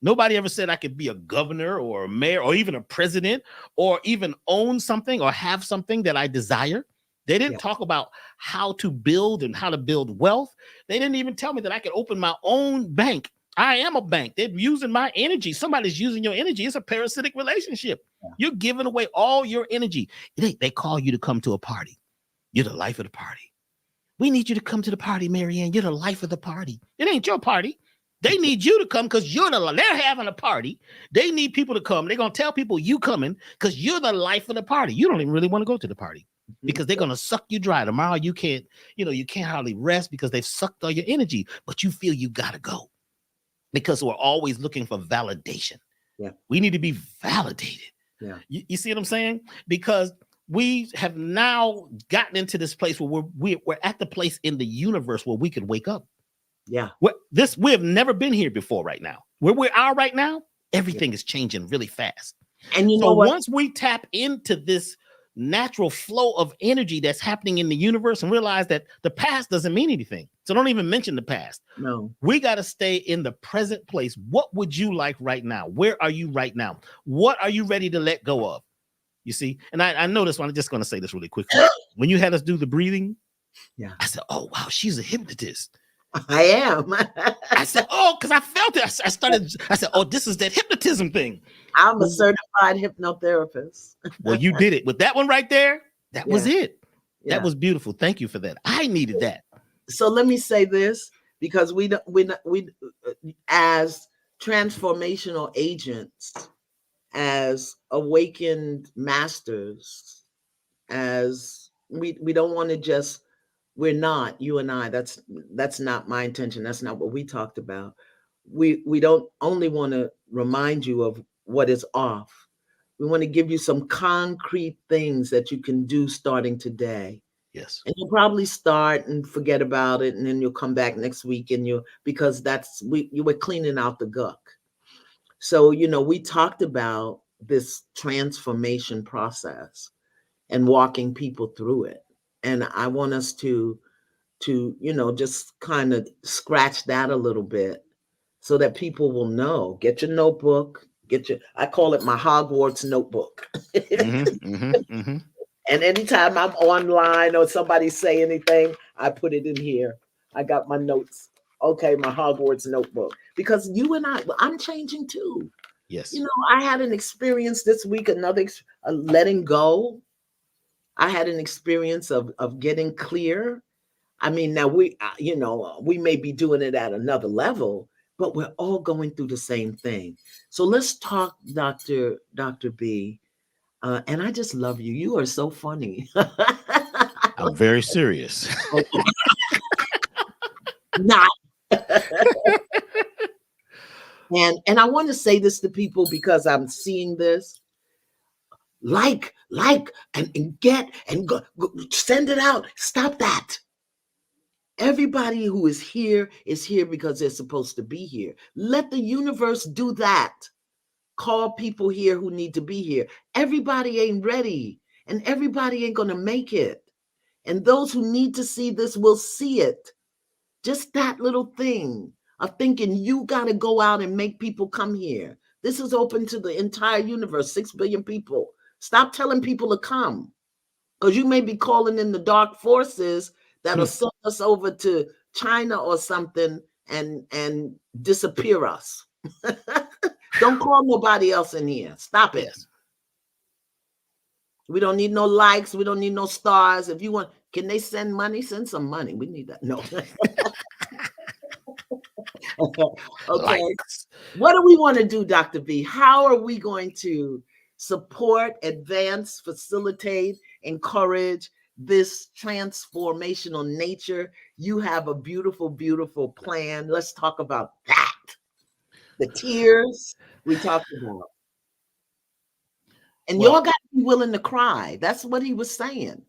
Nobody ever said I could be a governor or a mayor or even a president or even own something or have something that I desire. They didn't talk about how to build and how to build wealth. They didn't even tell me that I could open my own bank. I am a bank. They're using my energy. Somebody's using your energy. It's a parasitic relationship. Yeah. You're giving away all your energy. They call you to come to a party. You're the life of the party. We need you to come to the party, Marianne. You're the life of the party. It ain't your party. They need you to come because they're having a party. They need people to come. They're going to tell people you coming because you're the life of the party. You don't even really want to go to the party because they're going to suck you dry. Tomorrow you can't hardly rest because they've sucked all your energy, but you feel you got to go because we're always looking for validation. Yeah. We need to be validated. Yeah. You see what I'm saying? Because we have now gotten into this place where we're at the place in the universe where we could wake up. Yeah. We have never been here before right now. Where we are right now, everything is changing really fast. And you know what? Once we tap into this natural flow of energy that's happening in the universe and realize that the past doesn't mean anything. So don't even mention the past. No. We got to stay in the present place. What would you like right now? Where are you right now? What are you ready to let go of? You see? And I know this one. I'm just going to say this really quickly. When you had us do the breathing, I said, oh, wow, she's a hypnotist. I am. I said, oh, because I felt it. I said, oh, this is that hypnotism thing. I'm a certified hypnotherapist. Well, you did it with that one right there. That was it. Yeah. That was beautiful. Thank you for that. I needed that. So let me say this, because we as transformational agents, as awakened masters, as we don't want to just, we're not, you and I, that's not my intention. That's not what we talked about. We don't only want to remind you of what is off. We want to give you some concrete things that you can do starting today. Yes. And you'll probably start and forget about it, and then you'll come back next week, and because you were cleaning out the guck. So, we talked about this transformation process and walking people through it. And I want us to just kind of scratch that a little bit so that people will know. Get your notebook, I call it my Hogwarts notebook. And anytime I'm online or somebody say anything, I put it in here. I got my notes. Okay, my Hogwarts notebook. Because you and I'm changing too. Yes. I had an experience this week, another letting go. I had an experience of getting clear. I mean, now we may be doing it at another level, but we're all going through the same thing. So let's talk, Dr. B. And I just love you. You are so funny. I'm very serious. Not. And I want to say this to people because I'm seeing this. Like, and get, and go, send it out. Stop that. Everybody who is here because they're supposed to be here. Let the universe do that. Call people here who need to be here. Everybody ain't ready, and everybody ain't going to make it. And those who need to see this will see it. Just that little thing of thinking you got to go out and make people come here. This is open to the entire universe, 6 billion people. Stop telling people to come, because you may be calling in the dark forces that'll send us over to China or something and disappear us. Don't call nobody else in here. Stop it. Yes. We don't need no likes. We don't need no stars. If you want, can they send money? Send some money. We need that. No. Okay. Likes. What do we want to do, Dr. B? How are we going to support, advance, facilitate, encourage this transformational nature? You have a beautiful, beautiful plan. Let's talk about that. The tears we talked about. And y'all got to be willing to cry. That's what he was saying.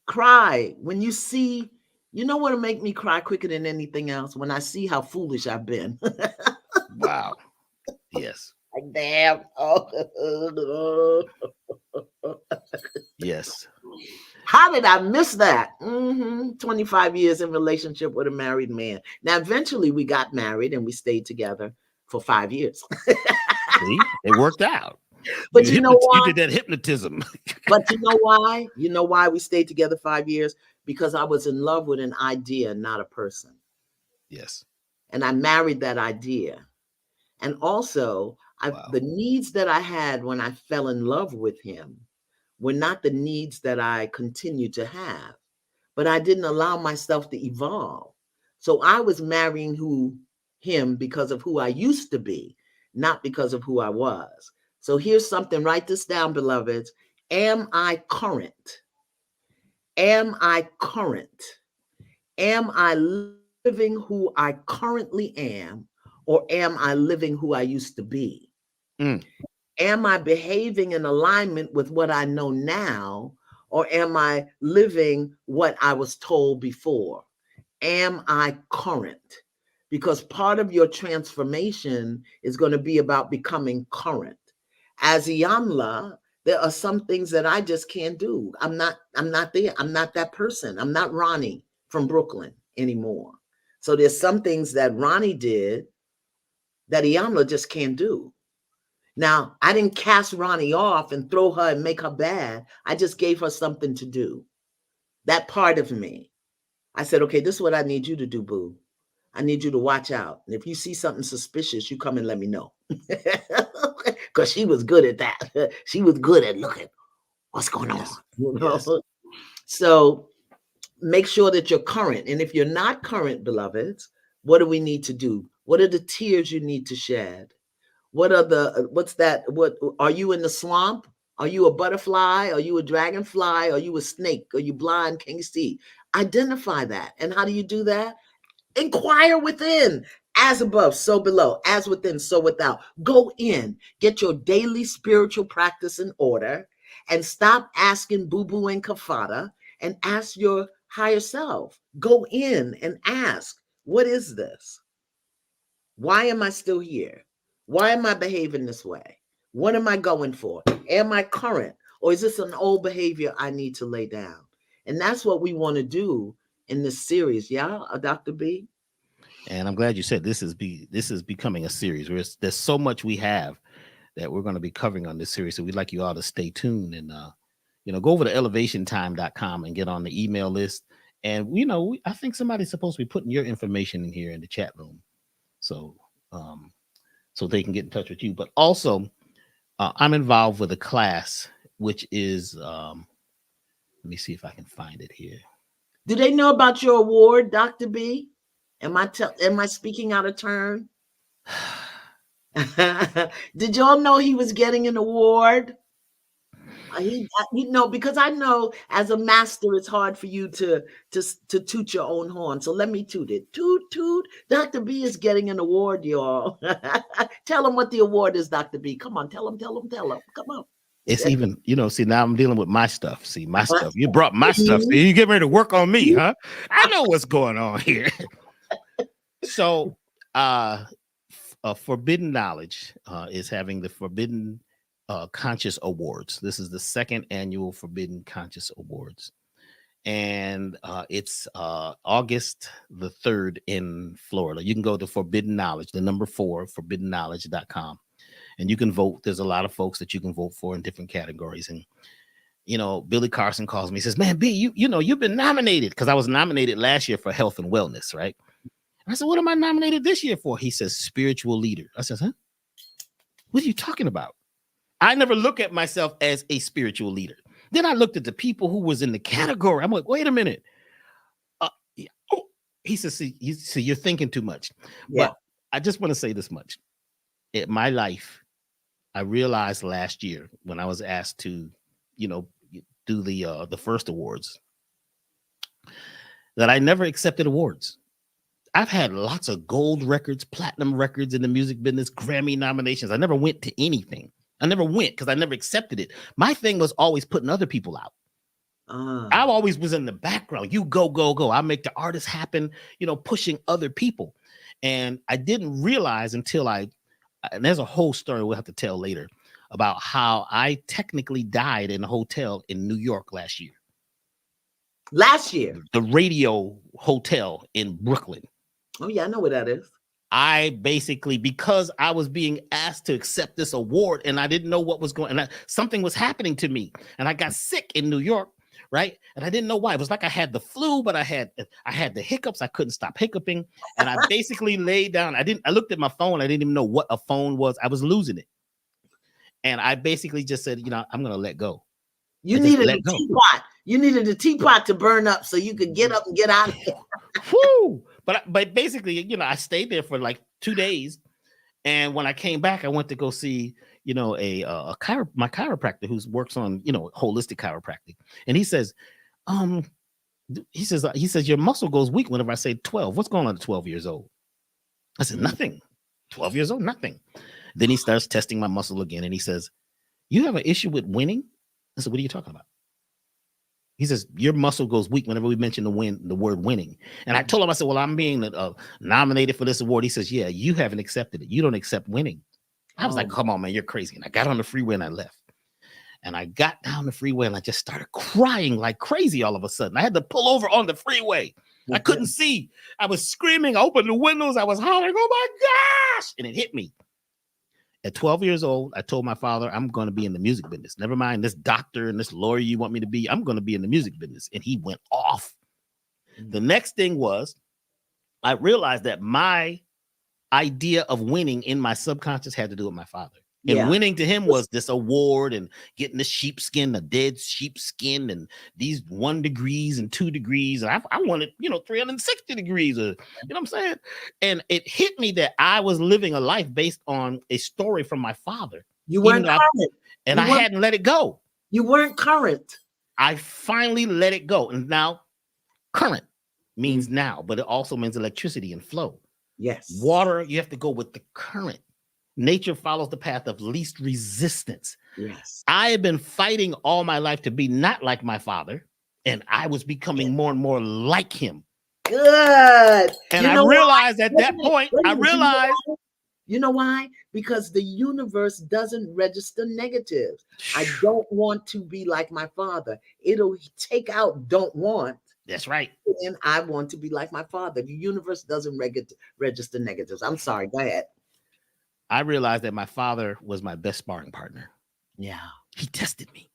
Cry when you see, you know what'll make me cry quicker than anything else? When I see how foolish I've been. Wow. Yes. Like, damn. Oh. Yes. How did I miss that? 25 years in relationship with a married man. Now, eventually we got married and we stayed together for 5 years. See, it worked out. But you know why? You did that hypnotism. But you know why? You know why we stayed together 5 years? Because I was in love with an idea, not a person. Yes. And I married that idea. And also, the needs that I had when I fell in love with him were not the needs that I continue to have. But I didn't allow myself to evolve. So I was marrying him because of who I used to be, not because of who I was. So here's something, write this down, beloveds. Am I current? Am I current? Am I living who I currently am, or am I living who I used to be? Am I behaving in alignment with what I know now, or am I living what I was told before? Am I current? Because part of your transformation is going to be about becoming current. As Iyanla, there are some things that I just can't do. I'm not there. I'm not that person. I'm not Ronnie from Brooklyn anymore. So there's some things that Ronnie did that Iyanla just can't do. Now, I didn't cast Ronnie off and throw her and make her bad. I just gave her something to do. That part of me. I said, okay, this is what I need you to do, boo. I need you to watch out. And if you see something suspicious, you come and let me know. Because she was good at that. She was good at looking what's going on. You know? Yes. So make sure that you're current. And if you're not current, beloveds, what do we need to do? What are the tears you need to shed? What are you in the swamp? Are you a butterfly? Are you a dragonfly? Are you a snake? Are you blind? Can you see? Identify that. And how do you do that? Inquire within. As above, so below. As within, so without. Go in. Get your daily spiritual practice in order and stop asking boo-boo and kafada and ask your higher self. Go in and ask, what is this? Why am I still here? Why am I behaving this way? What am I going for? Am I current? Or is this an old behavior I need to lay down? And that's what we want to do in this series. Yeah, Dr. B? And I'm glad you said this is becoming a series. There's so much we have that we're going to be covering on this series. So we'd like you all to stay tuned and, go over to elevationtime.com and get on the email list. And, I think somebody's supposed to be putting your information in here in the chat room. So they can get in touch with you. But also, I'm involved with a class, which is, let me see if I can find it here. Do they know about your award, Dr. B? Am I speaking out of turn? Did y'all know he was getting an award? Because I know as a master, it's hard for you to toot your own horn. So let me toot it. Toot, toot. Dr. B is getting an award, y'all. Tell him what the award is, Dr. B. Come on, tell him. Come on. It's even, see, now I'm dealing with my stuff. See, my stuff. You brought my stuff. See, you get ready to work on me, huh? I know what's going on here. So, Forbidden Knowledge is having the Forbidden Conscious Awards. This is the second annual Forbidden Conscious Awards. And it's August the 3rd in Florida. You can go to Forbidden Knowledge, the number 4, forbiddenknowledge.com. And you can vote. There's a lot of folks that you can vote for in different categories. And, Billy Carson calls me, he says, man, B, you've been nominated, because I was nominated last year for health and wellness, right? I said, what am I nominated this year for? He says, spiritual leader. I said, huh? What are you talking about? I never look at myself as a spiritual leader. Then I looked at the people who was in the category. I'm like, wait a minute. He says, see, you're thinking too much. Yeah. But I just want to say this much. In my life, I realized last year when I was asked to, do the first awards, that I never accepted awards. I've had lots of gold records, platinum records in the music business, Grammy nominations. I never went to anything. I never went because I never accepted it. My thing was always putting other people out. I always was in the background. You go, go, go. I make the artist happen, pushing other people. And I didn't realize until and there's a whole story we'll have to tell later about how I technically died in a hotel in New York last year. Last year? The Radio Hotel in Brooklyn. Oh, yeah, I know where that is. I basically, because I was being asked to accept this award and I didn't know what was going on, something was happening to me and I got sick in New York, right? And I didn't know why. It was like I had the flu, but I had the hiccups. I couldn't stop hiccuping. And I basically laid down. I looked at my phone. I didn't even know what a phone was. I was losing it. And I basically just said, I'm going to let go. You needed a teapot. You needed a teapot to burn up so you could get up and get out of here. Whew. But basically, I stayed there for like 2 days. And when I came back, I went to go see, my chiropractor who works on, holistic chiropractic. And he says, he says, your muscle goes weak whenever I say 12. What's going on at 12 years old? I said, nothing. 12 years old, nothing. Then he starts testing my muscle again. And he says, you have an issue with winning? I said, what are you talking about? He says, your muscle goes weak whenever we mention the word winning. And I told him, I said, well, I'm being nominated for this award. He says, yeah, you haven't accepted it. You don't accept winning. I was like, come on, man, you're crazy. And I got on the freeway and I left. And I got down the freeway and I just started crying like crazy all of a sudden. I had to pull over on the freeway. I couldn't see. I was screaming. I opened the windows. I was hollering, oh my gosh. And it hit me. At 12 years old, I told my father, I'm going to be in the music business. Never mind this doctor and this lawyer you want me to be. I'm going to be in the music business. And he went off. The next thing was I realized that my idea of winning in my subconscious had to do with my father. And winning to him was this award and getting the sheepskin, the dead sheepskin, and these 1 degrees and 2 degrees. And I wanted, 360 degrees. You know what I'm saying? And it hit me that I was living a life based on a story from my father. You weren't current. I hadn't let it go. You weren't current. I finally let it go. And now current means now, but it also means electricity and flow. Yes. Water, you have to go with the current. Nature follows the path of least resistance. Yes. I have been fighting all my life to be not like my father, and I was becoming more and more like him. Good. And I realized at that point, you know why? Because the universe doesn't register negatives. I don't want to be like my father. It'll take out don't want. That's right. And I want to be like my father. The universe doesn't register negatives. I'm sorry. Go ahead. I realized that my father was my best sparring partner. Yeah. He tested me.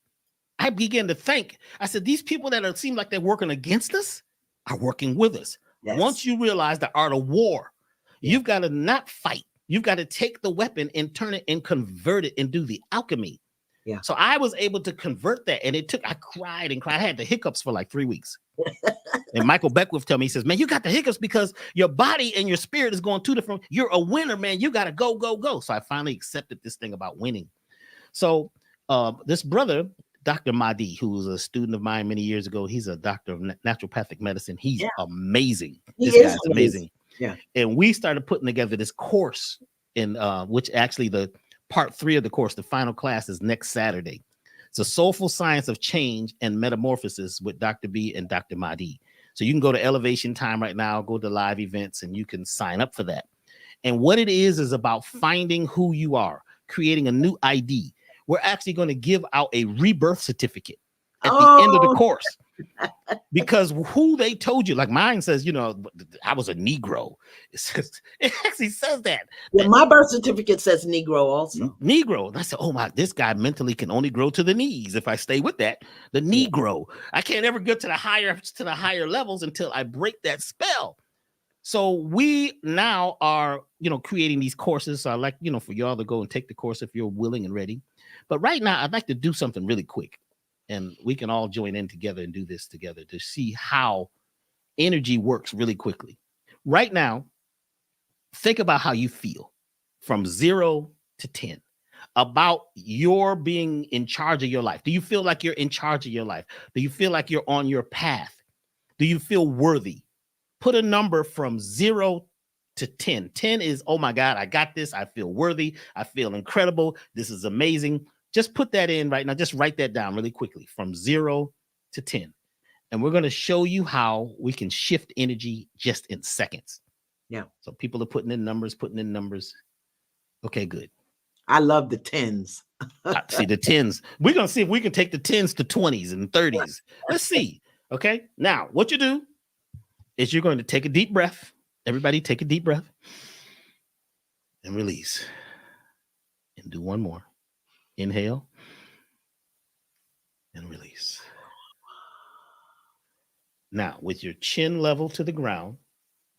I began to think. I said, these people that seem like they're working against us are working with us. Yes. Once you realize the art of war, you've got to not fight. You've got to take the weapon and turn it and convert it and do the alchemy. Yeah. So I was able to convert that. And I cried and cried. I had the hiccups for like 3 weeks. And Michael Beckwith told me, he says, man, you got the hiccups because your body and your spirit is going 2 different. You're a winner, man. You got to go, go, go. So I finally accepted this thing about winning. So this brother, Dr. Mahdi, who was a student of mine many years ago, he's a doctor of naturopathic medicine. He's amazing. This guy's amazing. Yeah. And we started putting together this course in which actually the part 3 of the course, the final class, is next Saturday. It's a soulful science of change and metamorphosis with Dr. B and Dr. Mahdi. So you can go to Elevation Time right now, go to live events, and you can sign up for that. And what it is about finding who you are, creating a new ID. We're actually going to give out a rebirth certificate at the end of the course. Because who they told you, like mine says, I was a Negro. It actually says that. Yeah, my birth certificate says Negro also. Negro. And I said, oh my, this guy mentally can only grow to the knees. If I stay with that, the Negro, I can't ever get to the higher levels until I break that spell. So we now are, creating these courses. So I like, for y'all to go and take the course if you're willing and ready. But right now, I'd like to do something really quick. And we can all join in together and do this together to see how energy works really quickly. Right now, think about how you feel from 0 to 10 about your being in charge of your life. Do you feel like you're in charge of your life? Do you feel like you're on your path? Do you feel worthy? Put a number from 0 to 10. 10 is, oh my God, I got this. I feel worthy. I feel incredible. This is amazing. Just put that in right now. Just write that down really quickly from 0 to 10. And we're going to show you how we can shift energy just in seconds. Yeah. So people are putting in numbers. Okay, good. I love the 10s. See the 10s. We're going to see if we can take the 10s to 20s and 30s. Let's see. Okay. Now, what you do is you're going to take a deep breath. Everybody take a deep breath and release. And do one more. Inhale and release. Now, with your chin level to the ground,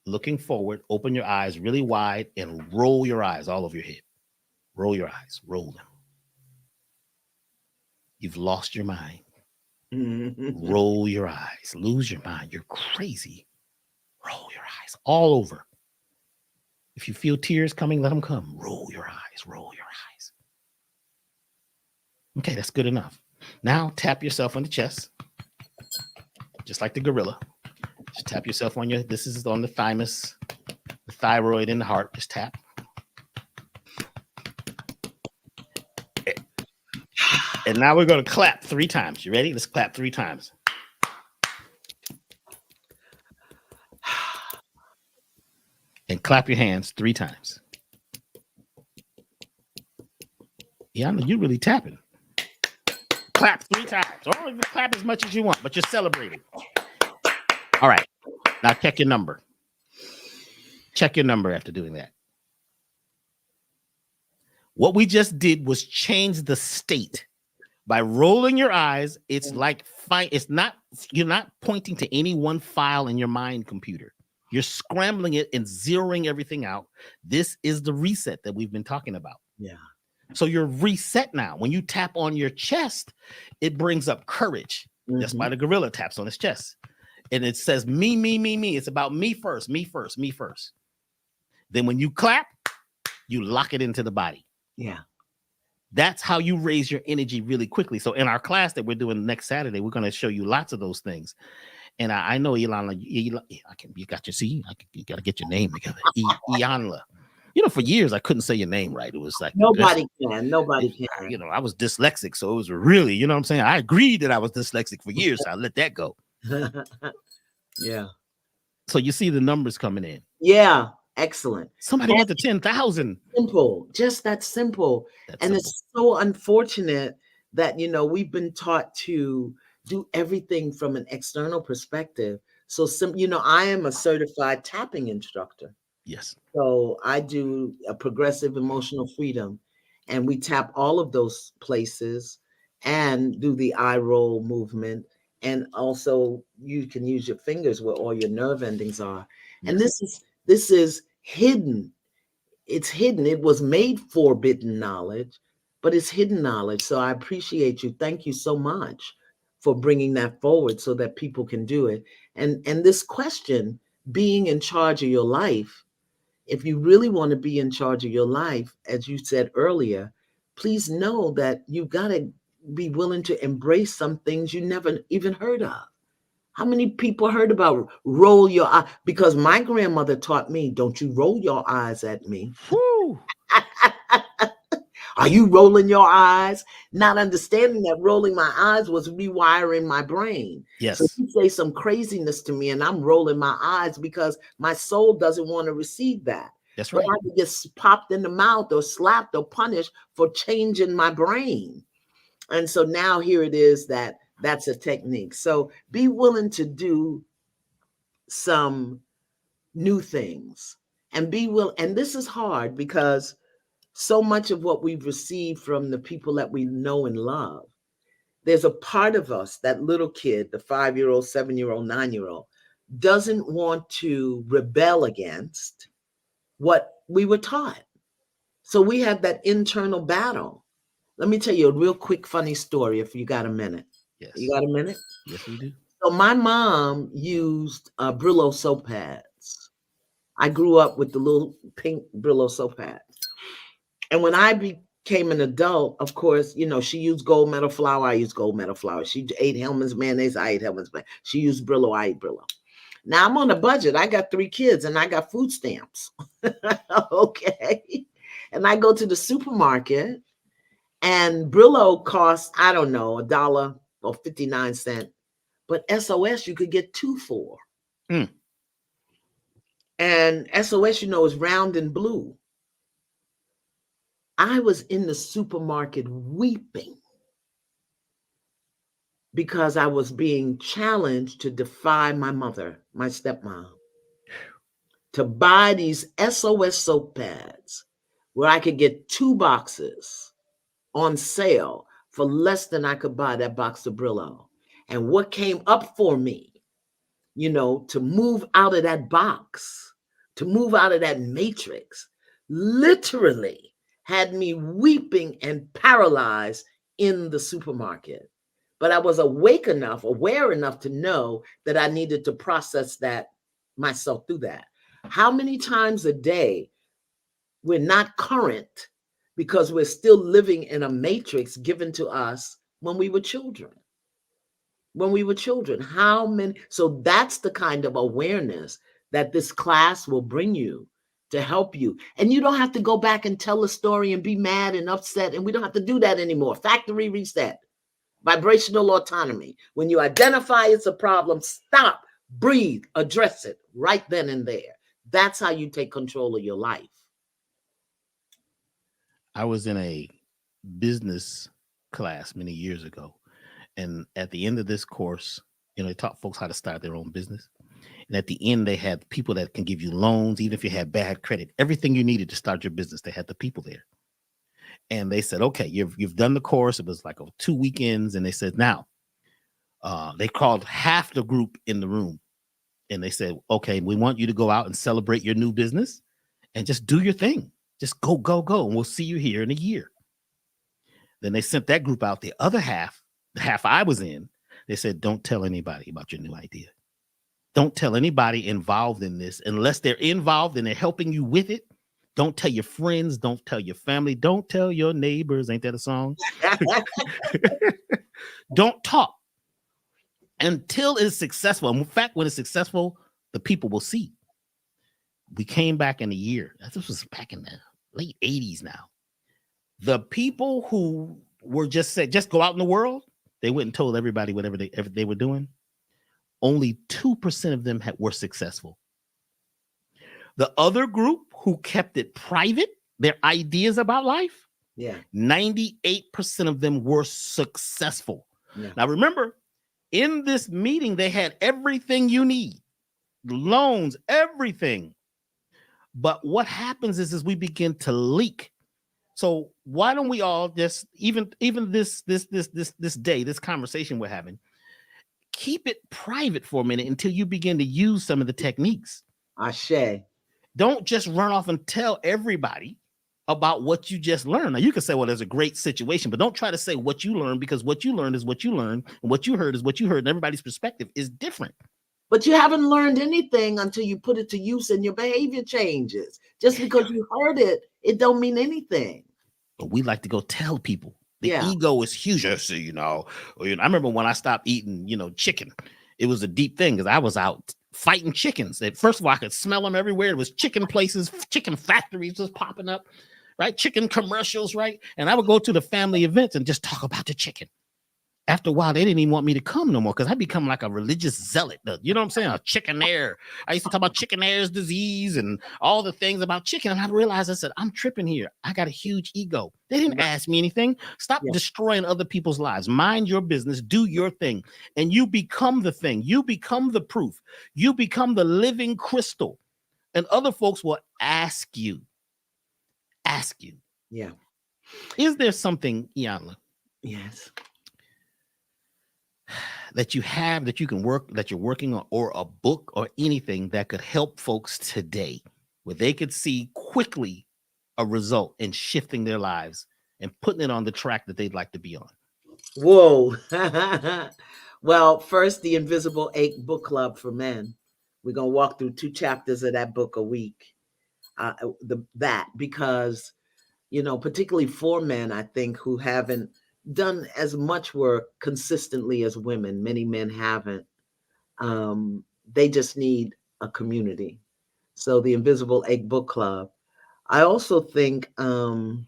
looking forward, open your eyes really wide and roll your eyes all over your head. Roll your eyes, roll them. You've lost your mind. Roll your eyes, lose your mind. You're crazy. Roll your eyes all over. If you feel tears coming, let them come. Roll your eyes, roll your eyes. Okay, that's good enough. Now tap yourself on the chest, just like the gorilla. Just tap yourself on this is on the thymus, the thyroid, and the heart. Just tap. And now we're going to clap 3 times. You ready? Let's clap 3 times. And clap your hands 3 times. Yeah, I know you're really tapping. Clap 3 times. Or you clap as much as you want, but you're celebrating. All right. Now check your number. Check your number after doing that. What we just did was change the state. By rolling your eyes, it's like fine. You're not pointing to any one file in your mind computer. You're scrambling it and zeroing everything out. This is the reset that we've been talking about. Yeah. So you're reset now. When you tap on your chest, it brings up courage. That's why the gorilla taps on his chest. And it says me, me, me, me. It's about me first, me first, me first. Then when you clap, you lock it into the body. Yeah. That's how you raise your energy really quickly. So in our class that we're doing next Saturday, we're going to show you lots of those things. And I know Iyanla, you got your you got to get your name together. Iyanla. You know, for years I couldn't say your name right. It was like nobody can. I was dyslexic, so it was really, you know what I'm saying? I agreed that I was dyslexic for years. So I let that go. Yeah. So you see the numbers coming in. Yeah. Excellent. Somebody went to 10,000. Simple. Just that simple. It's so unfortunate that, we've been taught to do everything from an external perspective. So, I am a certified tapping instructor. Yes. So I do a progressive emotional freedom, and we tap all of those places and do the eye roll movement. And also you can use your fingers where all your nerve endings are. Yes. And this is hidden. It's hidden. It was made forbidden knowledge, but it's hidden knowledge. So I appreciate you. Thank you so much for bringing that forward so that people can do it. And this question, being in charge of your life, if you really want to be in charge of your life, as you said earlier, please know that you've got to be willing to embrace some things you never even heard of. How many people heard about roll your eye? Because my grandmother taught me, don't you roll your eyes at me. Woo. Are you rolling your eyes? Not understanding that rolling my eyes was rewiring my brain. Yes. So you say some craziness to me and I'm rolling my eyes because my soul doesn't want to receive that. That's right. But I get popped in the mouth or slapped or punished for changing my brain. And so now here it is that's a technique. So be willing to do some new things and be willing. And this is hard because so much of what we've received from the people that we know and love, there's a part of us, that little kid, the 5-year-old, 7-year-old, 9-year-old, doesn't want to rebel against what we were taught. So we have that internal battle. Let me tell you a real quick, funny story if you got a minute. Yes. You got a minute? Yes, we do. So my mom used Brillo soap pads. I grew up with the little pink Brillo soap pads. And when I became an adult, of course, she used gold medal flour. I used gold medal flour. She ate Hellman's mayonnaise. I ate Hellman's mayonnaise. She used Brillo. I ate Brillo. Now I'm on a budget. I got 3 kids and I got food stamps. Okay. And I go to the supermarket and Brillo costs, I don't know, $1 or 59 cents. But SOS you could get 2 for. And SOS, is round and blue. I was in the supermarket weeping because I was being challenged to defy my mother, my stepmom, to buy these SOS soap pads where I could get 2 boxes on sale for less than I could buy that box of Brillo. And what came up for me, to move out of that box, to move out of that matrix, literally had me weeping and paralyzed in the supermarket. But I was aware enough to know that I needed to process that myself through that. How many times a day we're not current because we're still living in a matrix given to us when we were children? How many? So that's the kind of awareness that this class will bring you to help you. And you don't have to go back and tell a story and be mad and upset. And we don't have to do that anymore. Factory reset, vibrational autonomy. When you identify it's a problem, stop, breathe, address it right then and there. That's how you take control of your life. I was in a business class many years ago. And at the end of this course, they taught folks how to start their own business. And at the end, they had people that can give you loans, even if you had bad credit, everything you needed to start your business. They had the people there. And they said, okay, you've done the course. It was like 2 weekends. And they said, now, they called half the group in the room. And they said, okay, we want you to go out and celebrate your new business and just do your thing. Just go, go, go. And we'll see you here in a year. Then they sent that group out. The other half, the half I was in, they said, don't tell anybody about your new idea. Don't tell anybody involved in this unless they're involved and they're helping you with it. Don't tell your friends. Don't tell your family. Don't tell your neighbors. Ain't that a song? Don't talk until it's successful. In fact, when it's successful, the people will see. We came back in a year. This was back in the late 80s now. The people who were just said, just go out in the world, they went and told everybody whatever they were doing. Only 2% of them were successful. The other group who kept it private, their ideas about life, 98% of them were successful. Yeah. Now, remember, in this meeting, they had everything you need, loans, everything. But what happens is we begin to leak. So why don't we all just, even this day, this conversation we're having, keep it private for a minute until you begin to use some of the techniques. Ashe. Don't just run off and tell everybody about what you just learned. Now, you can say, well, there's a great situation, but don't try to say what you learned, because what you learned is what you learned, and what you heard is what you heard, and everybody's perspective is different. But you haven't learned anything until you put it to use and your behavior changes. Just because you heard it, it don't mean anything. But we like to go tell people. The ego is huge. So, I remember when I stopped eating, chicken. It was a deep thing because I was out fighting chickens. First of all, I could smell them everywhere. It was chicken places, chicken factories just popping up, right? Chicken commercials, right? And I would go to the family events and just talk about the chicken. After a while, they didn't even want me to come no more because I become like a religious zealot. You know what I'm saying? A chickenaire. I used to talk about chickennaire's disease and all the things about chicken. And I realized, I said, I'm tripping here. I got a huge ego. They didn't ask me anything. Stop destroying other people's lives. Mind your business. Do your thing. And you become the thing. You become the proof. You become the living crystal. And other folks will ask you. Yeah. Is there something, Iyanla? Yes. That you have, that you can work, that you're working on, or a book or anything that could help folks today where they could see quickly a result in shifting their lives and putting it on the track that they'd like to be on? Whoa. Well, first, the Invisible 8 Book Club for Men. We're going to walk through 2 chapters of that book a week. Because, particularly for men, I think, who haven't done as much work consistently as women. Many men haven't. They just need a community. So the Invisible 8 Book Club. I also think, you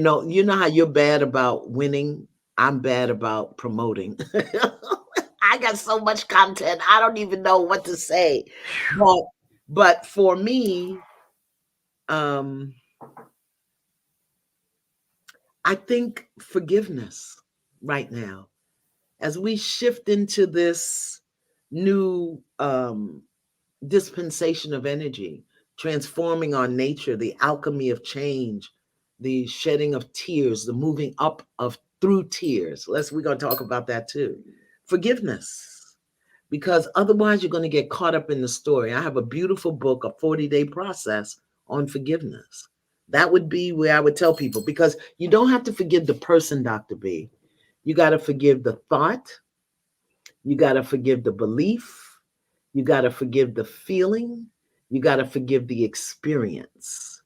know how you're bad about winning? I'm bad about promoting. I got so much content. I don't even know what to say. But for me, I think forgiveness right now, as we shift into this new dispensation of energy, transforming our nature, the alchemy of change, the shedding of tears, the moving up of through tears. We're going to talk about that too. Forgiveness, because otherwise you're going to get caught up in the story. I have a beautiful book, a 40-day process on forgiveness. That would be where I would tell people, because you don't have to forgive the person, Dr. B. You got to forgive the thought. You got to forgive the belief. You got to forgive the feeling. You got to forgive the experience.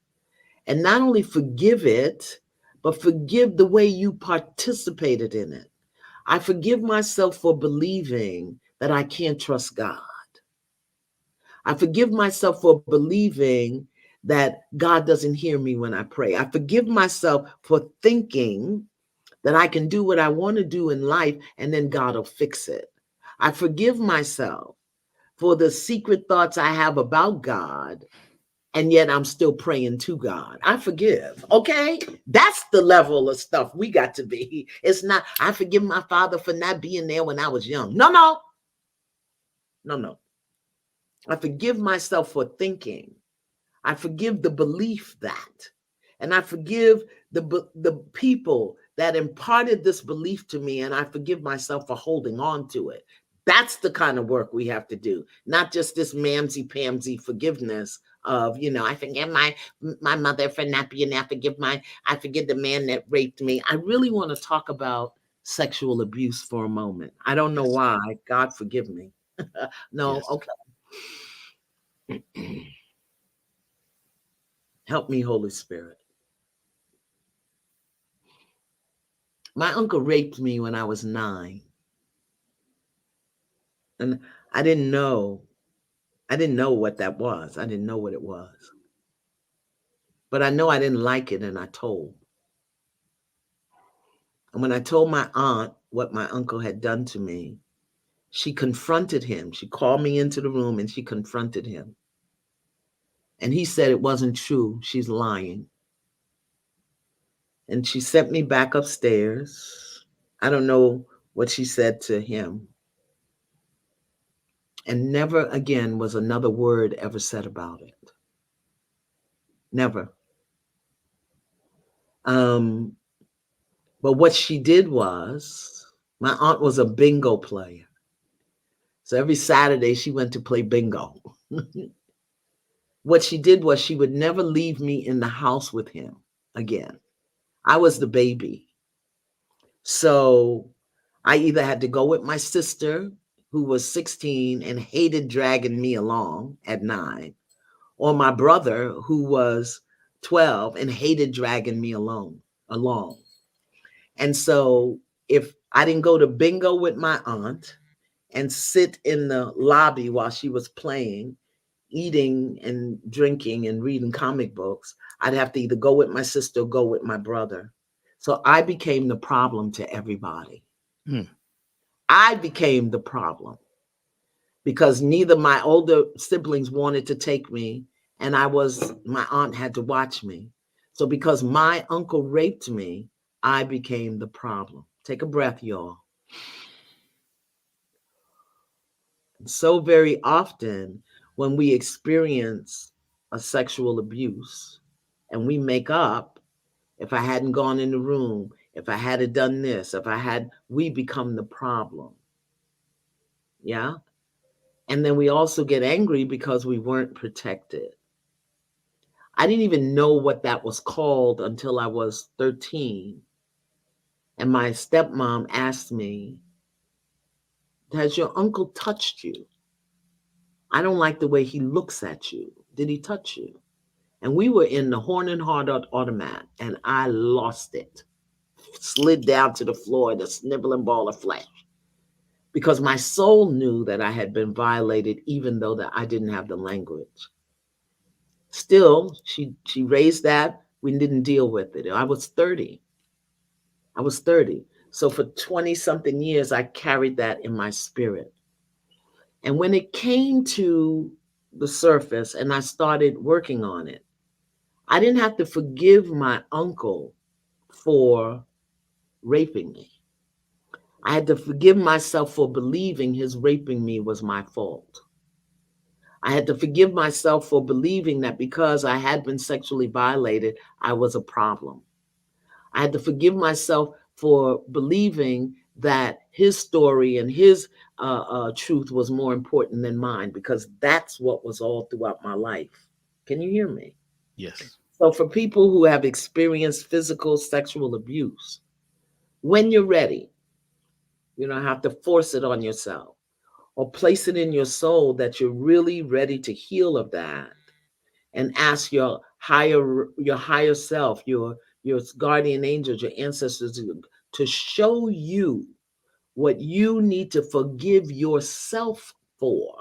And not only forgive it, but forgive the way you participated in it. I forgive myself for believing that I can't trust God. I forgive myself for believing that God doesn't hear me when I pray. I forgive myself for thinking that I can do what I want to do in life and then God will fix it. I forgive myself for the secret thoughts I have about God, and yet I'm still praying to God. I forgive. Okay? That's the level of stuff we got to be. It's not, I forgive my father for not being there when I was young. No. I forgive myself for thinking. I forgive the belief that, and I forgive the people that imparted this belief to me, and I forgive myself for holding on to it. That's the kind of work we have to do, not just this mamsy-pamsy forgiveness of, I forgive my mother for not being there. I forgive the man that raped me. I really want to talk about sexual abuse for a moment. I don't know why. God forgive me. No, Yes. okay. Help me, Holy Spirit. My uncle raped me when I was 9. And I didn't know. I didn't know what that was. I didn't know what it was. But I know I didn't like it, and I told. And when I told my aunt what my uncle had done to me, she confronted him. She called me into the room and she confronted him. And he said it wasn't true. She's lying. And she sent me back upstairs. I don't know what she said to him. And never again was another word ever said about it. Never. But what she did was, my aunt was a bingo player. So every Saturday she went to play bingo. What she did was she would never leave me in the house with him again. I was the baby. So I either had to go with my sister, who was 16 and hated dragging me along at 9, or my brother, who was 12 and hated dragging me along. And so if I didn't go to bingo with my aunt and sit in the lobby while she was playing, eating and drinking and reading comic books, I'd have to either go with my sister or go with my brother. So I became the problem to everybody. I became the problem because neither my older siblings wanted to take me, and my aunt had to watch me. So because my uncle raped me, I became the problem. Take a breath, y'all. So very often when we experience a sexual abuse and we make up, if I hadn't gone in the room, if I had done this, we become the problem. Yeah. And then we also get angry because we weren't protected. I didn't even know what that was called until I was 13. And my stepmom asked me, has your uncle touched you? I don't like the way he looks at you. Did he touch you? And we were in the Horn and Hardart automat, and I lost it. Slid down to the floor, the sniveling ball of flesh. Because my soul knew that I had been violated, even though that I didn't have the language. Still, she raised that. We didn't deal with it. I was 30. So for 20-something years, I carried that in my spirit. And when it came to the surface and I started working on it, I didn't have to forgive my uncle for raping me. I had to forgive myself for believing his raping me was my fault. I had to forgive myself for believing that because I had been sexually violated, I was a problem. I had to forgive myself for believing that his story and his truth was more important than mine, because that's what was all throughout my life. Can you hear me? Yes. So for people who have experienced physical sexual abuse, when you're ready, you don't have to force it on yourself or place it in your soul that you're really ready to heal of that, and ask your higher self, your guardian angels, your ancestors, to show you what you need to forgive yourself for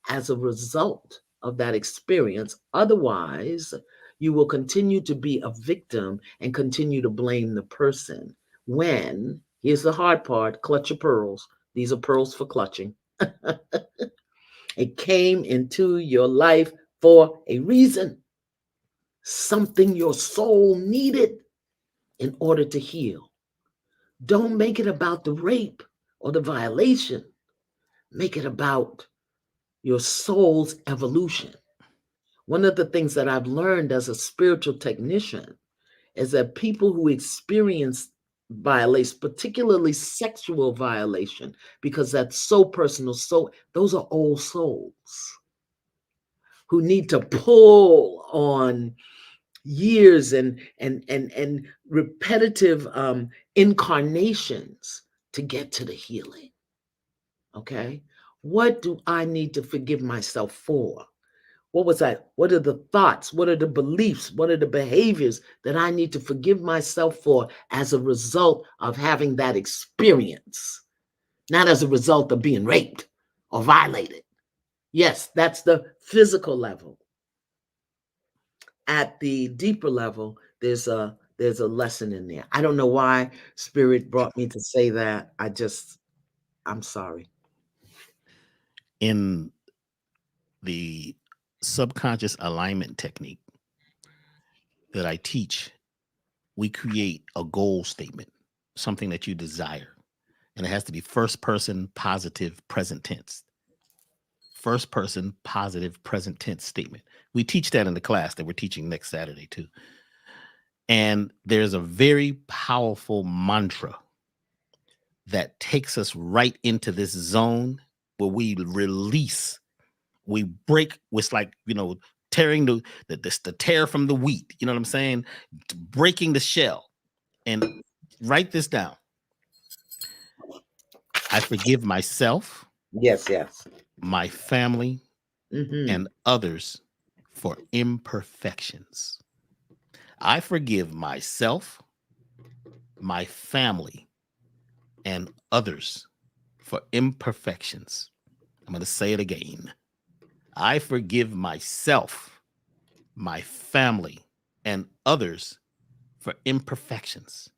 as a result of that experience. Otherwise, you will continue to be a victim and continue to blame the person. When, here's the hard part, clutch your pearls. These are pearls for clutching. It came into your life for a reason, something your soul needed in order to heal. Don't make it about the rape or the violation. Make it about your soul's evolution. One of the things that I've learned as a spiritual technician is that people who experience violation, particularly sexual violation, because that's so personal. So those are old souls who need to pull on years and repetitive incarnations to get to the healing. Okay, what do I need to forgive myself for? What was that? What are the thoughts? What are the beliefs? What are the behaviors that I need to forgive myself for as a result of having that experience, not as a result of being raped or violated? Yes, that's the physical level. At the deeper level, there's a lesson in there. I don't know why Spirit brought me to say that. I'm sorry. In the subconscious alignment technique that I teach, we create a goal statement, something that you desire. And it has to be first person, positive, present tense. First person, positive, present tense statement. We teach that in the class that we're teaching next Saturday too. And there's a very powerful mantra that takes us right into this zone where we release, we break. It's like, tearing the tear from the wheat. You know what I'm saying? Breaking the shell. And write this down. I forgive myself. Yes. My family, Mm-hmm. and others for imperfections. I forgive myself, my family, and others for imperfections. I'm going to say it again. I forgive myself, my family, and others for imperfections.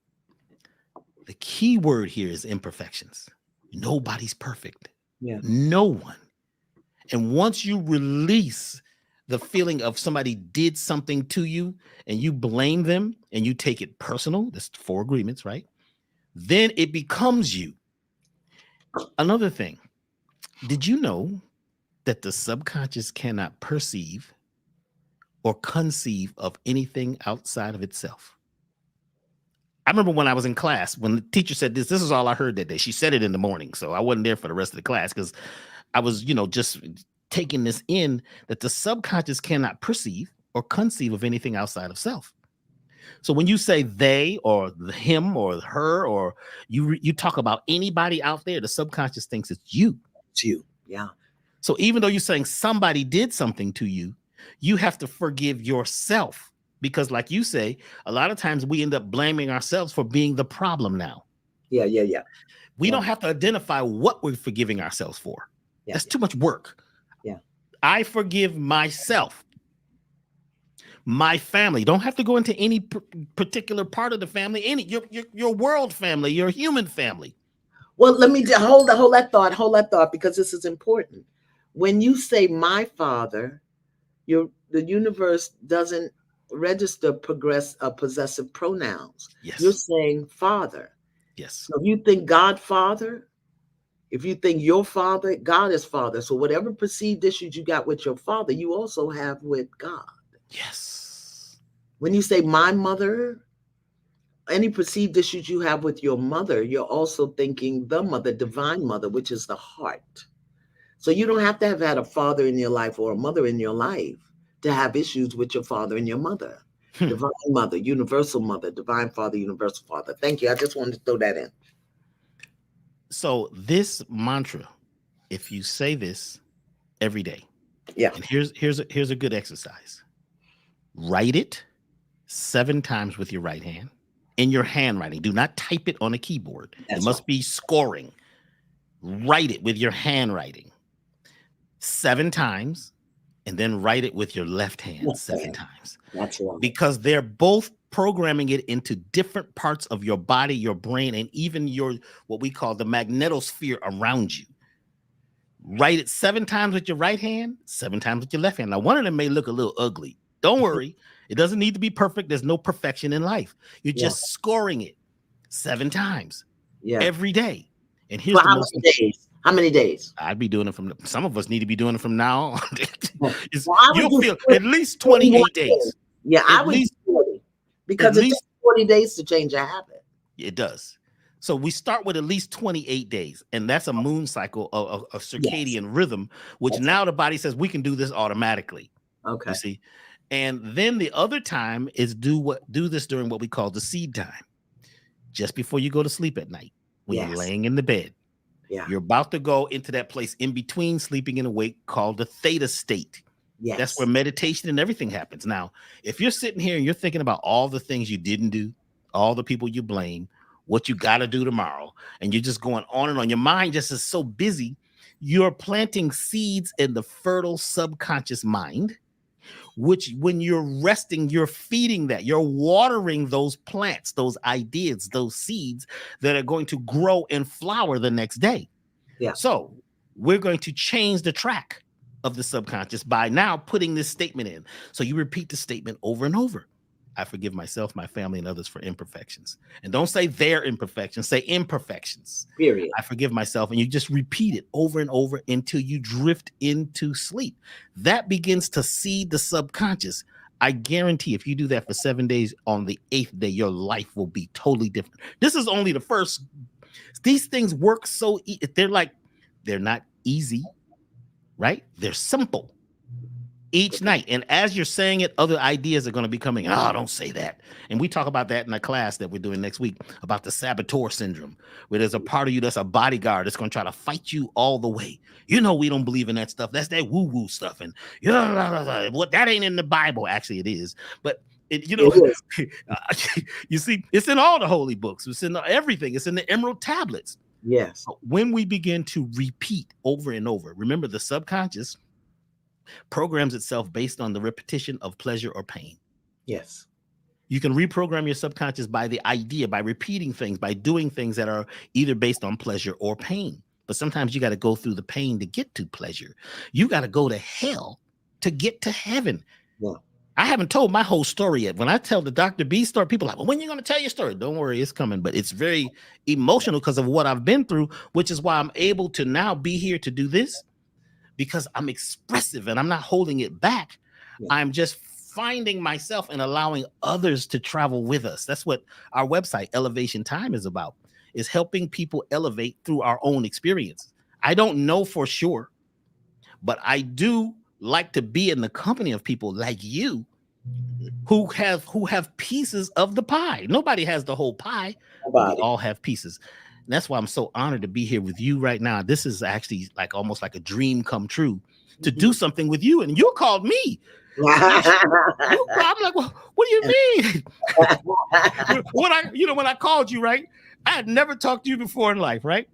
The key word here is imperfections. Nobody's perfect. Yeah. No one. And once you release the feeling of somebody did something to you and you blame them and you take it personal, that's 4 agreements, right? Then it becomes you. Another thing, did you know that the subconscious cannot perceive or conceive of anything outside of itself? I remember when I was in class, when the teacher said this is all I heard that day. She said it in the morning, so I wasn't there for the rest of the class because I was, just taking this in, that the subconscious cannot perceive or conceive of anything outside of self. So when you say they or him or her, or you talk about anybody out there, the subconscious thinks it's you. It's you. Yeah. So even though you're saying somebody did something to you, you have to forgive yourself. Because like you say, a lot of times we end up blaming ourselves for being the problem now. Yeah. We don't have to identify what we're forgiving ourselves for. That's too much work. Yeah. I forgive myself. My family. Don't have to go into any particular part of the family. Your world family, your human family. Well, let me hold that thought, because this is important. When you say my father, the universe doesn't register possessive pronouns. Yes. You're saying father. Yes. So if you think Godfather, if you think your father, God is father. So whatever perceived issues you got with your father, you also have with God. Yes. When you say my mother, any perceived issues you have with your mother, you're also thinking the mother, divine mother, which is the heart. So you don't have to have had a father in your life or a mother in your life to have issues with your father and your mother. Divine mother, universal mother, divine father, universal father. Thank you. I just wanted to throw that in. So this mantra, if you say this every day, and here's a good exercise. Write it 7 times with your right hand in your handwriting. Do not type it on a keyboard. It must be scoring. Write it with your handwriting 7 times, and then write it with your left hand 7 times. That's right. Because they're both programming it into different parts of your body, your brain, and even your, what we call the magnetosphere around you. Write it 7 times with your right hand, 7 times with your left hand. Now, one of them may look a little ugly. Don't worry. It doesn't need to be perfect. There's no perfection in life. You're just scoring it 7 times every day. And here's how many days? How many days? I'd be doing it from, some of us need to be doing it from now on. Well, you'll feel at least 28 days. Yeah, I would do 40, because it takes 40 days to change a habit. It does. So we start with at least 28 days, and that's a moon cycle of Yes. circadian rhythm, which That's now the body says we can do this automatically. You okay. see, and then the other time is do this during what we call the seed time, just before you go to sleep at night when you're Yes. laying in the bed. Yeah. You're about to go into that place in between sleeping and awake called the theta state. That's where Yes. meditation and everything happens. Now, if you're sitting here and you're thinking about all the things you didn't do, all the people you blame, what you got to do tomorrow, and you're just going on and on, your mind just is so busy, you're planting seeds in the fertile subconscious mind, which when you're resting, you're feeding that, you're watering those plants, those ideas, those seeds that are going to grow and flower the next day. Yeah. So we're going to change the track of the subconscious by now putting this statement in. So you repeat the statement over and over. I forgive myself, my family, and others for imperfections. And don't say their imperfections, say imperfections. Period. I forgive myself. And you just repeat it over and over until you drift into sleep. That begins to seed the subconscious. I guarantee if you do that for 7 days, on the 8th day, your life will be totally different. This is only the first. These things work so they're not easy, right? They're simple each night. And as you're saying it, other ideas are going to be coming. Oh, don't say that. And we talk about that in a class that we're doing next week about the saboteur syndrome, where there's a part of you that's a bodyguard that's going to try to fight you all the way. You know, we don't believe in that stuff. That's that woo-woo stuff. And what that ain't in the Bible. Actually, it is. But you see, it's in all the holy books. It's in everything. It's in the emerald tablets. Yes. When we begin to repeat over and over, remember the subconscious programs itself based on the repetition of pleasure or pain. Yes. You can reprogram your subconscious by the idea, by repeating things, by doing things that are either based on pleasure or pain. But sometimes you got to go through the pain to get to pleasure. You got to go to hell to get to heaven. Yeah. I haven't told my whole story yet. When I tell the Dr. B story, people are like, well, when are you going to tell your story? Don't worry, it's coming. But it's very emotional because of what I've been through, which is why I'm able to now be here to do this, because I'm expressive and I'm not holding it back. Yeah. I'm just finding myself and allowing others to travel with us. That's what our website, Elevation Time, is about, is helping people elevate through our own experience. I don't know for sure, but I do like to be in the company of people like you who have pieces of the pie. Nobody has the whole pie, but we all have pieces. And that's why I'm so honored to be here with you right now. This is actually like almost like a dream come true to do something with you. And you called me. I'm like, well, what do you mean? when I called you, right? I had never talked to you before in life, right?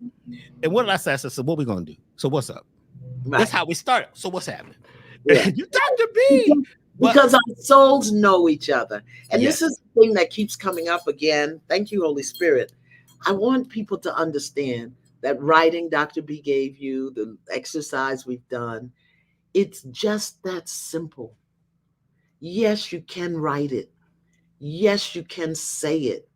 And what did I say? I said, what are we going to do? So what's up? Right. That's how we started. So what's happening? Yeah. You talk to me. Because our souls know each other. And this is the thing that keeps coming up again. Thank you, Holy Spirit. I want people to understand that writing Dr. B gave you, the exercise we've done, it's just that simple. Yes, you can write it. Yes, you can say it.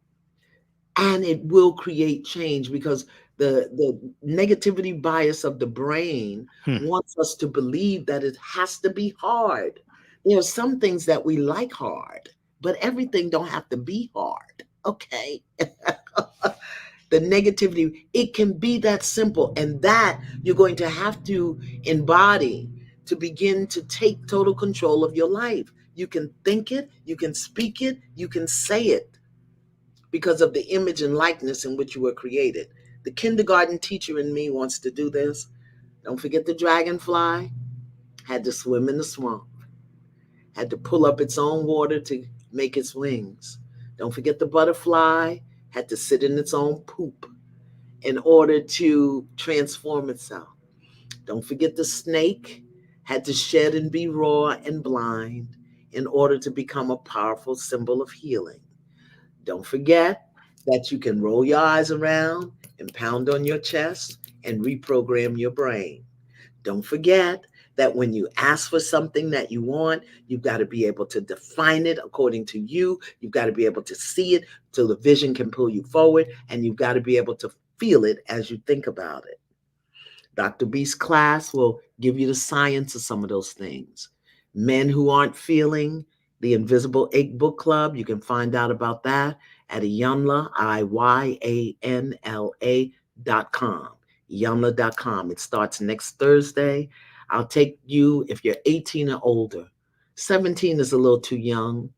And it will create change, because the negativity bias of the brain wants us to believe that it has to be hard. There are some things that we like hard, but everything don't have to be hard. Okay. The negativity, it can be that simple. And that you're going to have to embody to begin to take total control of your life. You can think it, you can speak it, you can say it, because of the image and likeness in which you were created. The kindergarten teacher in me wants to do this. Don't forget the dragonfly had to swim in the swamp, had to pull up its own water to make its wings. Don't forget the butterfly had to sit in its own poop in order to transform itself. Don't forget the snake had to shed and be raw and blind in order to become a powerful symbol of healing. Don't forget that you can roll your eyes around and pound on your chest and reprogram your brain. Don't forget that when you ask for something that you want, you've got to be able to define it according to you. You've got to be able to see it so the vision can pull you forward, and you've got to be able to feel it as you think about it. Dr. B's class will give you the science of some of those things. Men who aren't feeling, the Invisible Ink Book Club. You can find out about that at Iyanla, Iyanla.com. Iyanla.com. It starts next Thursday. I'll take you if you're 18 or older. 17 is a little too young,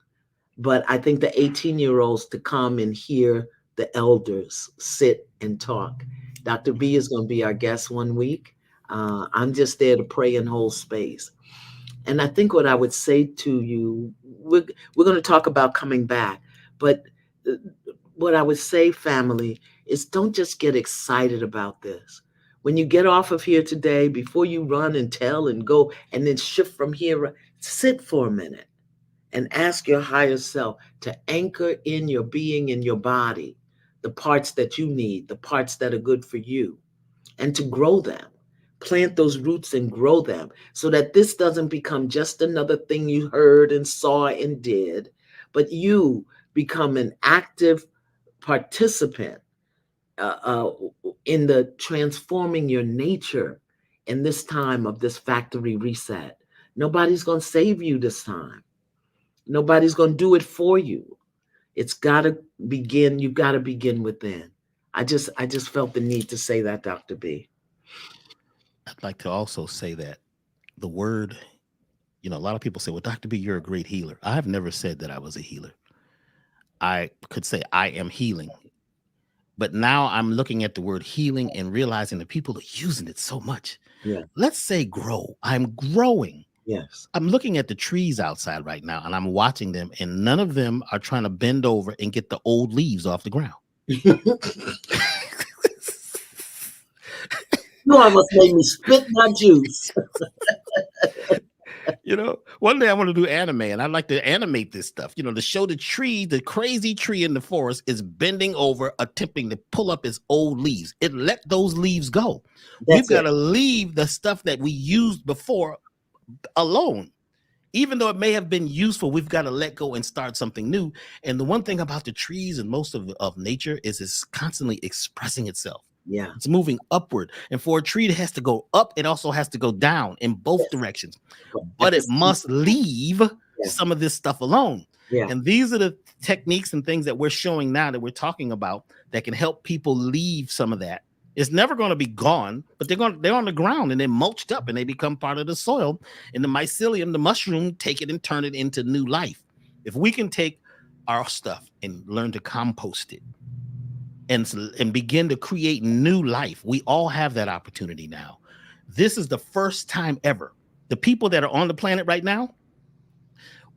but I think the 18-year-olds to come and hear the elders sit and talk. Dr. B is going to be our guest one week. I'm just there to pray and hold space. And I think what I would say to you, we're going to talk about coming back, but what I would say, family, is don't just get excited about this. When you get off of here today, before you run and tell and go and then shift from here, sit for a minute and ask your higher self to anchor in your being, in your body, the parts that you need, the parts that are good for you, and to grow them. Plant those roots and grow them so that this doesn't become just another thing you heard and saw and did, but you become an active participant uh, uh, in the transforming your nature in this time of this factory reset. Nobody's going to save you this time. Nobody's going to do it for you. It's got to begin. You've got to begin within. I just felt the need to say that, Dr. B. I'd like to also say that the word, a lot of people say, well, Dr. B, you're a great healer. I've never said that I was a healer. I could say I am healing. But now I'm looking at the word healing and realizing that people are using it so much. Yeah. Let's say grow. I'm growing. Yes. I'm looking at the trees outside right now and I'm watching them, and none of them are trying to bend over and get the old leaves off the ground. You almost made me spit my juice. One day I want to do anime, and I'd like to animate this stuff, to show the tree, the crazy tree in the forest is bending over, attempting to pull up its old leaves. It let those leaves go. We've got to leave the stuff that we used before alone. Even though it may have been useful, we've got to let go and start something new. And the one thing about the trees and most of nature is it's constantly expressing itself. Yeah. It's moving upward. And for a tree that has to go up, it also has to go down in both directions. But it must leave some of this stuff alone. Yeah. And these are the techniques and things that we're showing now that we're talking about that can help people leave some of that. It's never going to be gone, but they're on the ground and they're mulched up and they become part of the soil. And the mycelium, the mushroom, take it and turn it into new life. If we can take our stuff and learn to compost it, and begin to create new life. We all have that opportunity now. This is the first time ever. The people that are on the planet right now,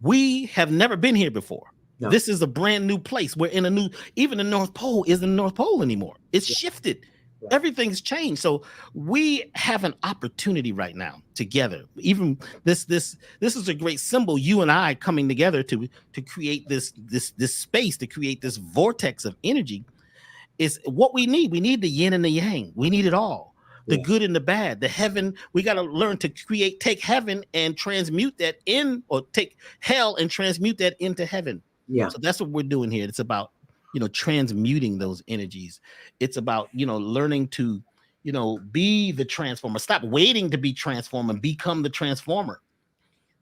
we have never been here before. No. This is a brand new place. We're in even the North Pole isn't the North Pole anymore. It's shifted. Yeah. Everything's changed. So we have an opportunity right now together. Even this is a great symbol. You and I coming together to create this space, to create this vortex of energy. Is what we need. We need the yin and the yang. We need it all. The good and the bad, the heaven. We got to learn to take heaven and transmute that in, or take hell and transmute that into heaven. Yeah. So that's what we're doing here. It's about, transmuting those energies. It's about, learning to, be the transformer. Stop waiting to be transformed and become the transformer.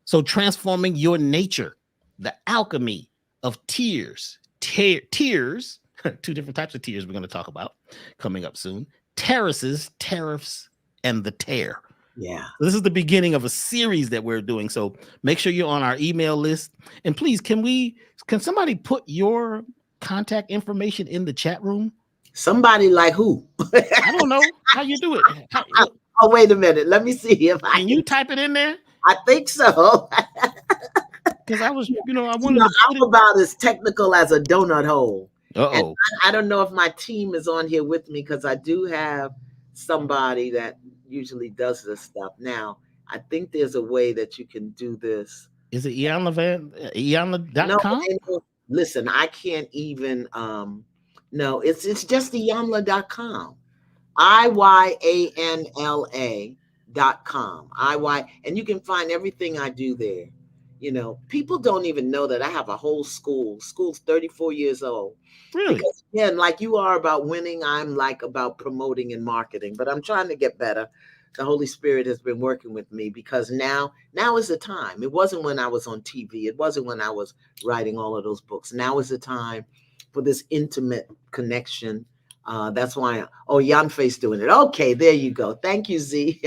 So transforming your nature, the alchemy of tears, tears. Two different types of tears we're going to talk about coming up soon. Terraces, tariffs, and the tare. Yeah. This is the beginning of a series that we're doing. So make sure you're on our email list. And please, can somebody put your contact information in the chat room? Somebody like who? I don't know how you do it. Oh, wait a minute. Let me see if I can. You type it in there? I think so. Because I was, I wanted to I'm about as technical as a donut hole. Uh-oh. I don't know if my team is on here with me, because I do have somebody that usually does this stuff. Now, I think there's a way that you can do this. Is it Iyanla.com? No, listen, I can't even, no, it's just Iyanla.com. IYANLA.com. And you can find everything I do there. People don't even know that I have a whole school. School's 34 years old. Really? Because, again, like you are about winning, I'm like about promoting and marketing, but I'm trying to get better. The Holy Spirit has been working with me, because now is the time. It wasn't when I was on TV. It wasn't when I was writing all of those books. Now is the time for this intimate connection. That's why, Yanfe's doing it. Okay, there you go. Thank you, Z.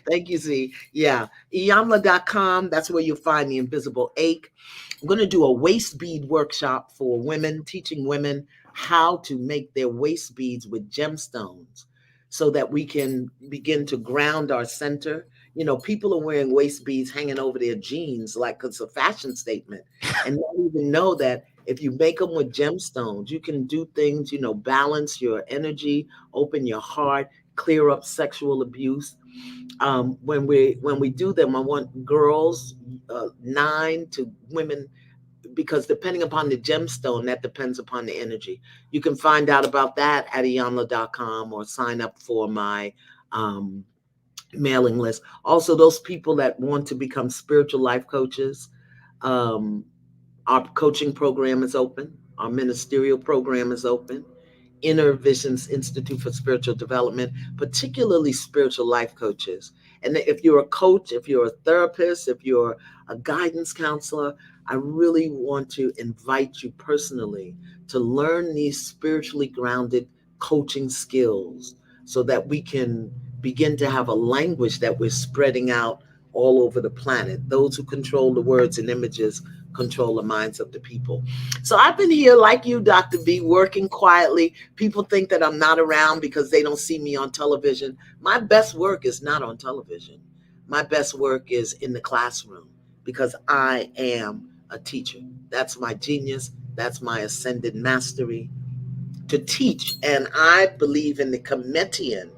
Thank you, Z. Yeah. Iyanla.com. That's where you'll find the invisible ache. I'm going to do a waist bead workshop for women, teaching women how to make their waist beads with gemstones, so that we can begin to ground our center. People are wearing waist beads hanging over their jeans like it's a fashion statement, and not even know that if you make them with gemstones, you can do things, balance your energy, open your heart, clear up sexual abuse. When we do them, I want girls, 9 to women, because depending upon the gemstone, that depends upon the energy. You can find out about that at iyanla.com, or sign up for my mailing list. Also, those people that want to become spiritual life coaches, um, our coaching program is open. Our ministerial program is open. Inner Visions Institute for Spiritual Development, particularly spiritual life coaches. And if you're a coach, if you're a therapist, if you're a guidance counselor, I really want to invite you personally to learn these spiritually grounded coaching skills, so that we can begin to have a language that we're spreading out all over the planet. Those who control the words and images control the minds of the people. So I've been here, like you, Dr. B, working quietly. People think that I'm not around because they don't see me on television. My best work is not on television. My best work is in the classroom, because I am a teacher. That's my genius. That's my ascended mastery, to teach. And I believe in the Cometian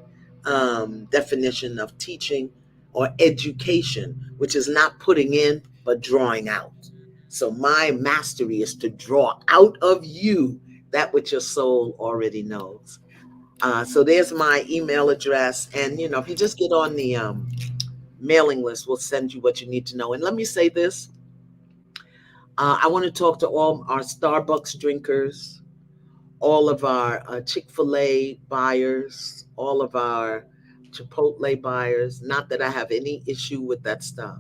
definition of teaching or education, which is not putting in, but drawing out. So my mastery is to draw out of you that which your soul already knows. So there's my email address. And, if you just get on the mailing list, we'll send you what you need to know. And let me say this. I want to talk to all our Starbucks drinkers, all of our Chick-fil-A buyers, all of our Chipotle buyers. Not that I have any issue with that stuff,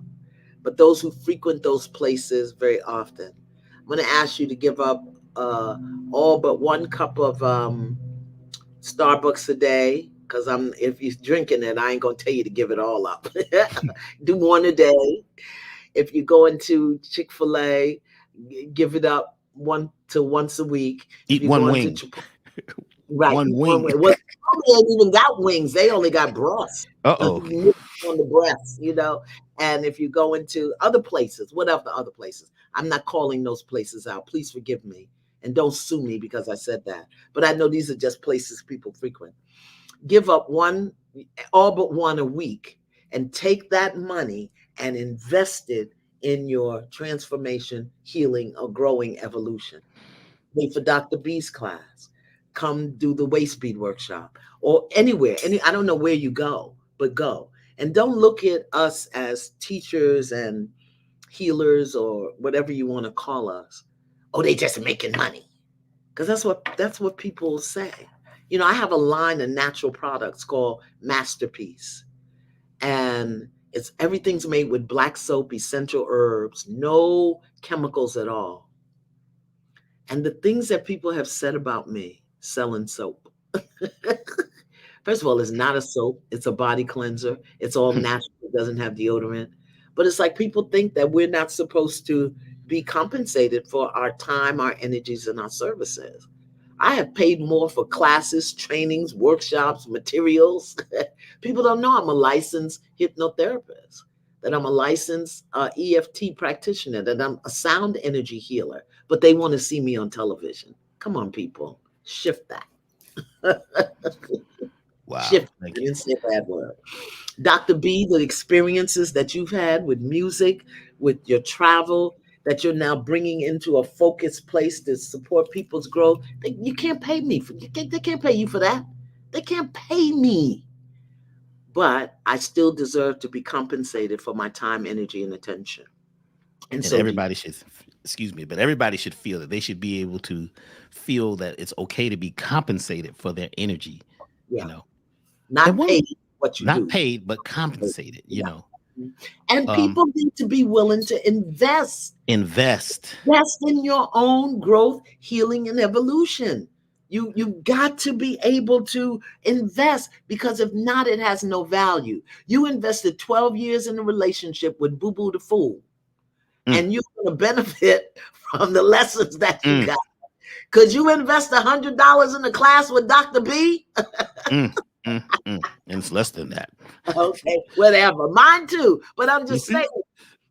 but those who frequent those places very often. I'm going to ask you to give up all but 1 cup of Starbucks a day, because if you're drinking it, I ain't going to tell you to give it all up. Do 1 a day. If you go into Chick-fil-A, give it up once a week. Eat one wing. Right. One wing. Well, they ain't even got wings. They only got breasts. Uh-oh. On the breasts, And if you go into other places, whatever the other places, I'm not calling those places out. Please forgive me. And don't sue me because I said that. But I know these are just places people frequent. Give up all but 1 a week, and take that money and invest it in your transformation, healing, or growing evolution. Wait for Dr. B's class. Come do the waist bead workshop, or anywhere. I don't know where you go, but go. And don't look at us as teachers and healers, or whatever you want to call us. Oh, they just making money. Because that's what people say. I have a line of natural products called Masterpiece. And everything's made with black soap, essential herbs, no chemicals at all. And the things that people have said about me selling soap. First of all, it's not a soap. It's a body cleanser. It's all natural. It doesn't have deodorant. But it's like people think that we're not supposed to be compensated for our time, our energies, and our services. I have paid more for classes, trainings, workshops, materials. People don't know I'm a licensed hypnotherapist, that I'm a licensed EFT practitioner, that I'm a sound energy healer, but they want to see me on television. Come on, people, shift that. Wow. Shift. I didn't say a bad word. Dr. B, the experiences that you've had with music, with your travel, that you're now bringing into a focused place to support people's growth. You can't pay me they can't pay you for that. They can't pay me. But I still deserve to be compensated for my time, energy, and attention. And so everybody should, but everybody should feel that they should be able to feel that it's okay to be compensated for their energy. Yeah. Not paid. what you not do. paid, but compensated, you Yeah. know. And people need to be willing to invest. Invest. Invest in your own growth, healing, and evolution. You've got to be able to invest, because if not, it has no value. You invested 12 years in a relationship with Boo Boo the Fool, and you're going to benefit from the lessons that you got. Could you invest $100 in a class with Dr. B? And it's less than that. Okay, whatever. Mine too. But I'm just saying,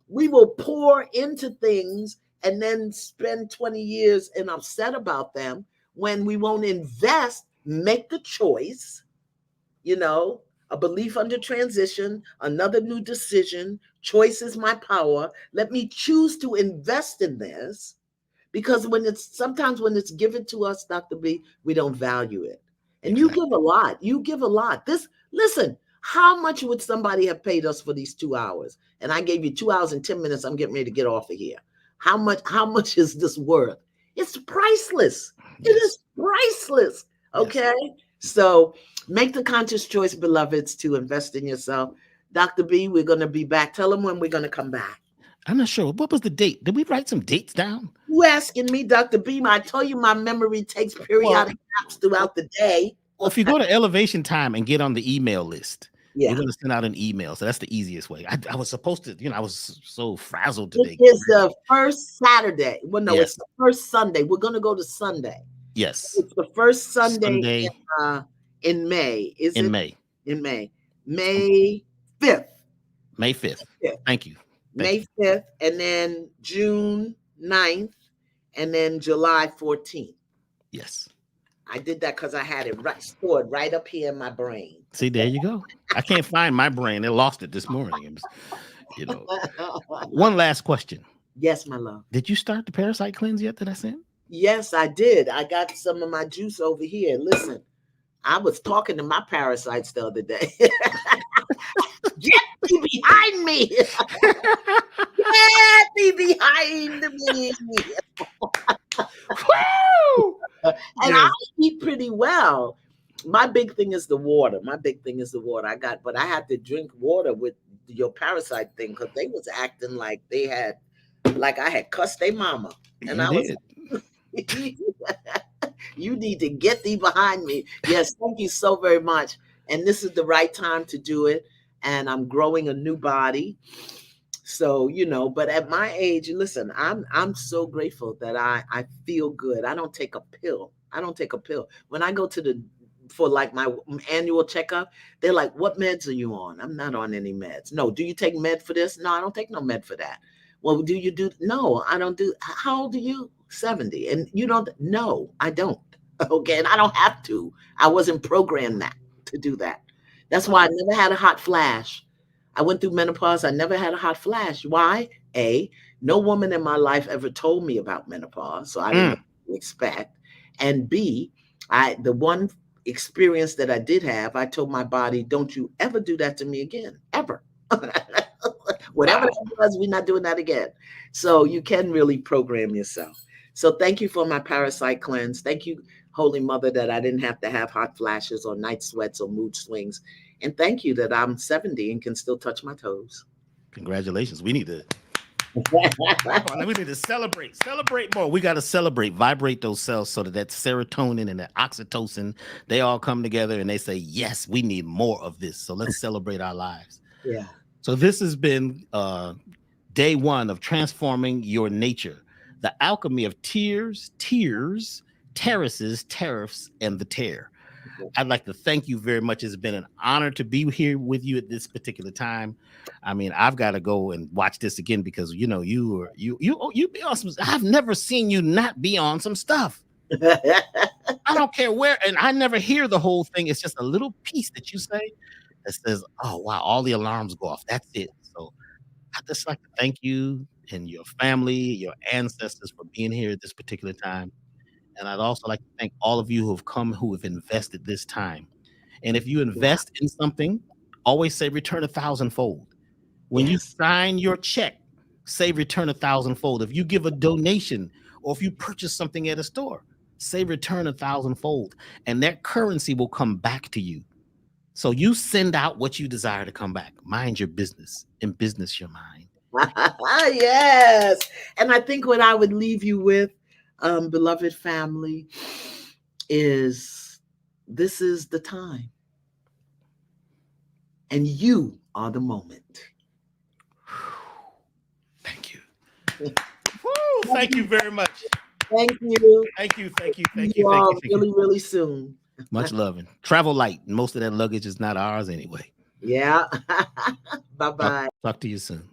we will pour into things and then spend 20 years and upset about them when we won't invest, make the choice, a belief under transition, another new decision. Choice is my power. Let me choose to invest in this, because sometimes when it's given to us, Dr. B, we don't value it. And you give a lot. You give a lot. Listen, how much would somebody have paid us for these 2 hours? And I gave you 2 hours and 10 minutes. I'm getting ready to get off of here. How much is this worth? It's priceless. It is priceless. Okay. So make the conscious choice, beloveds, to invest in yourself. Dr. B, we're going to be back. Tell them when we're going to come back. I'm not sure. What was the date? Did we write some dates down? You asking me, Dr. B? I told you my memory takes periodic naps throughout the day. Well, if you go to Elevation Time and get on the email list, yeah, you're going to send out an email. So that's the easiest way. I was supposed to, I was so frazzled today. It is the first Saturday. Well, no, it's the first Sunday. We're going to go to Sunday. Yes. It's the first Sunday. In May. In May. In May. May 5th. May 5th. Thank you. May 5th, and then June 9th, and then July 14th. Yes. I did that because I had it stored right up here in my brain. See, there you go. I can't find my brain. I lost it this morning. One last question. Yes, my love. Did you start the parasite cleanse yet that I sent? Yes, I did. I got some of my juice over here. Listen, I was talking to my parasites the other day. Get me behind me. Get me behind me. And I eat pretty well. My big thing is the water. But I had to drink water with your parasite thing, because they was acting like I had cussed their mama. And I was you need to get thee behind me. Yes, thank you so very much. And this is the right time to do it. And I'm growing a new body. So, but at my age, listen, I'm so grateful that I feel good. I don't take a pill. When I go for like my annual checkup, they're like, what meds are you on? I'm not on any meds. No. Do you take med for this? No, I don't take no med for that. Well, do you do? No, I don't do. How old are you? 70. And you don't? No, I don't. Okay. And I don't have to. I wasn't programmed to do that. That's why I never had a hot flash. I went through menopause. I never had a hot flash. Why? A, no woman in my life ever told me about menopause, so I didn't know what to expect. And B, the one experience that I did have, I told my body, don't you ever do that to me again, ever. Whatever that was, we're not doing that again. So you can really program yourself. So thank you for my parasite cleanse. Thank you, Holy Mother, that I didn't have to have hot flashes or night sweats or mood swings. And thank you that I'm 70 and can still touch my toes. Congratulations. We need to celebrate more. We got to celebrate, vibrate those cells so that serotonin and that oxytocin, they all come together and they say, yes, we need more of this. So let's celebrate our lives. Yeah. So this has been day 1 of transforming your nature, the alchemy of tears, terraces, tariffs, and the tare. I'd like to thank you very much. It's been an honor to be here with you at this particular time. I mean, I've got to go and watch this again because you be on some. I've never seen you not be on some stuff. I don't care where, and I never hear the whole thing. It's just a little piece that you say that says, "Oh wow, all the alarms go off." That's it. So I'd just like to thank you and your family, your ancestors for being here at this particular time. And I'd also like to thank all of you who have come, who have invested this time. And if you invest in something, always say return 1,000-fold. When you sign your check, say return 1,000-fold. If you give a donation or if you purchase something at a store, say return 1,000-fold. And that currency will come back to you. So you send out what you desire to come back. Mind your business, and business your mind. Yes. And I think what I would leave you with, beloved family, is this is the time. And you are the moment. Thank you. Thank you very much. Thank you. Thank you. Thank you. Thank You you. all Thank you. really, really soon. Much love. And travel light. Most of that luggage is not ours anyway. Yeah. Bye-bye. Talk to you soon.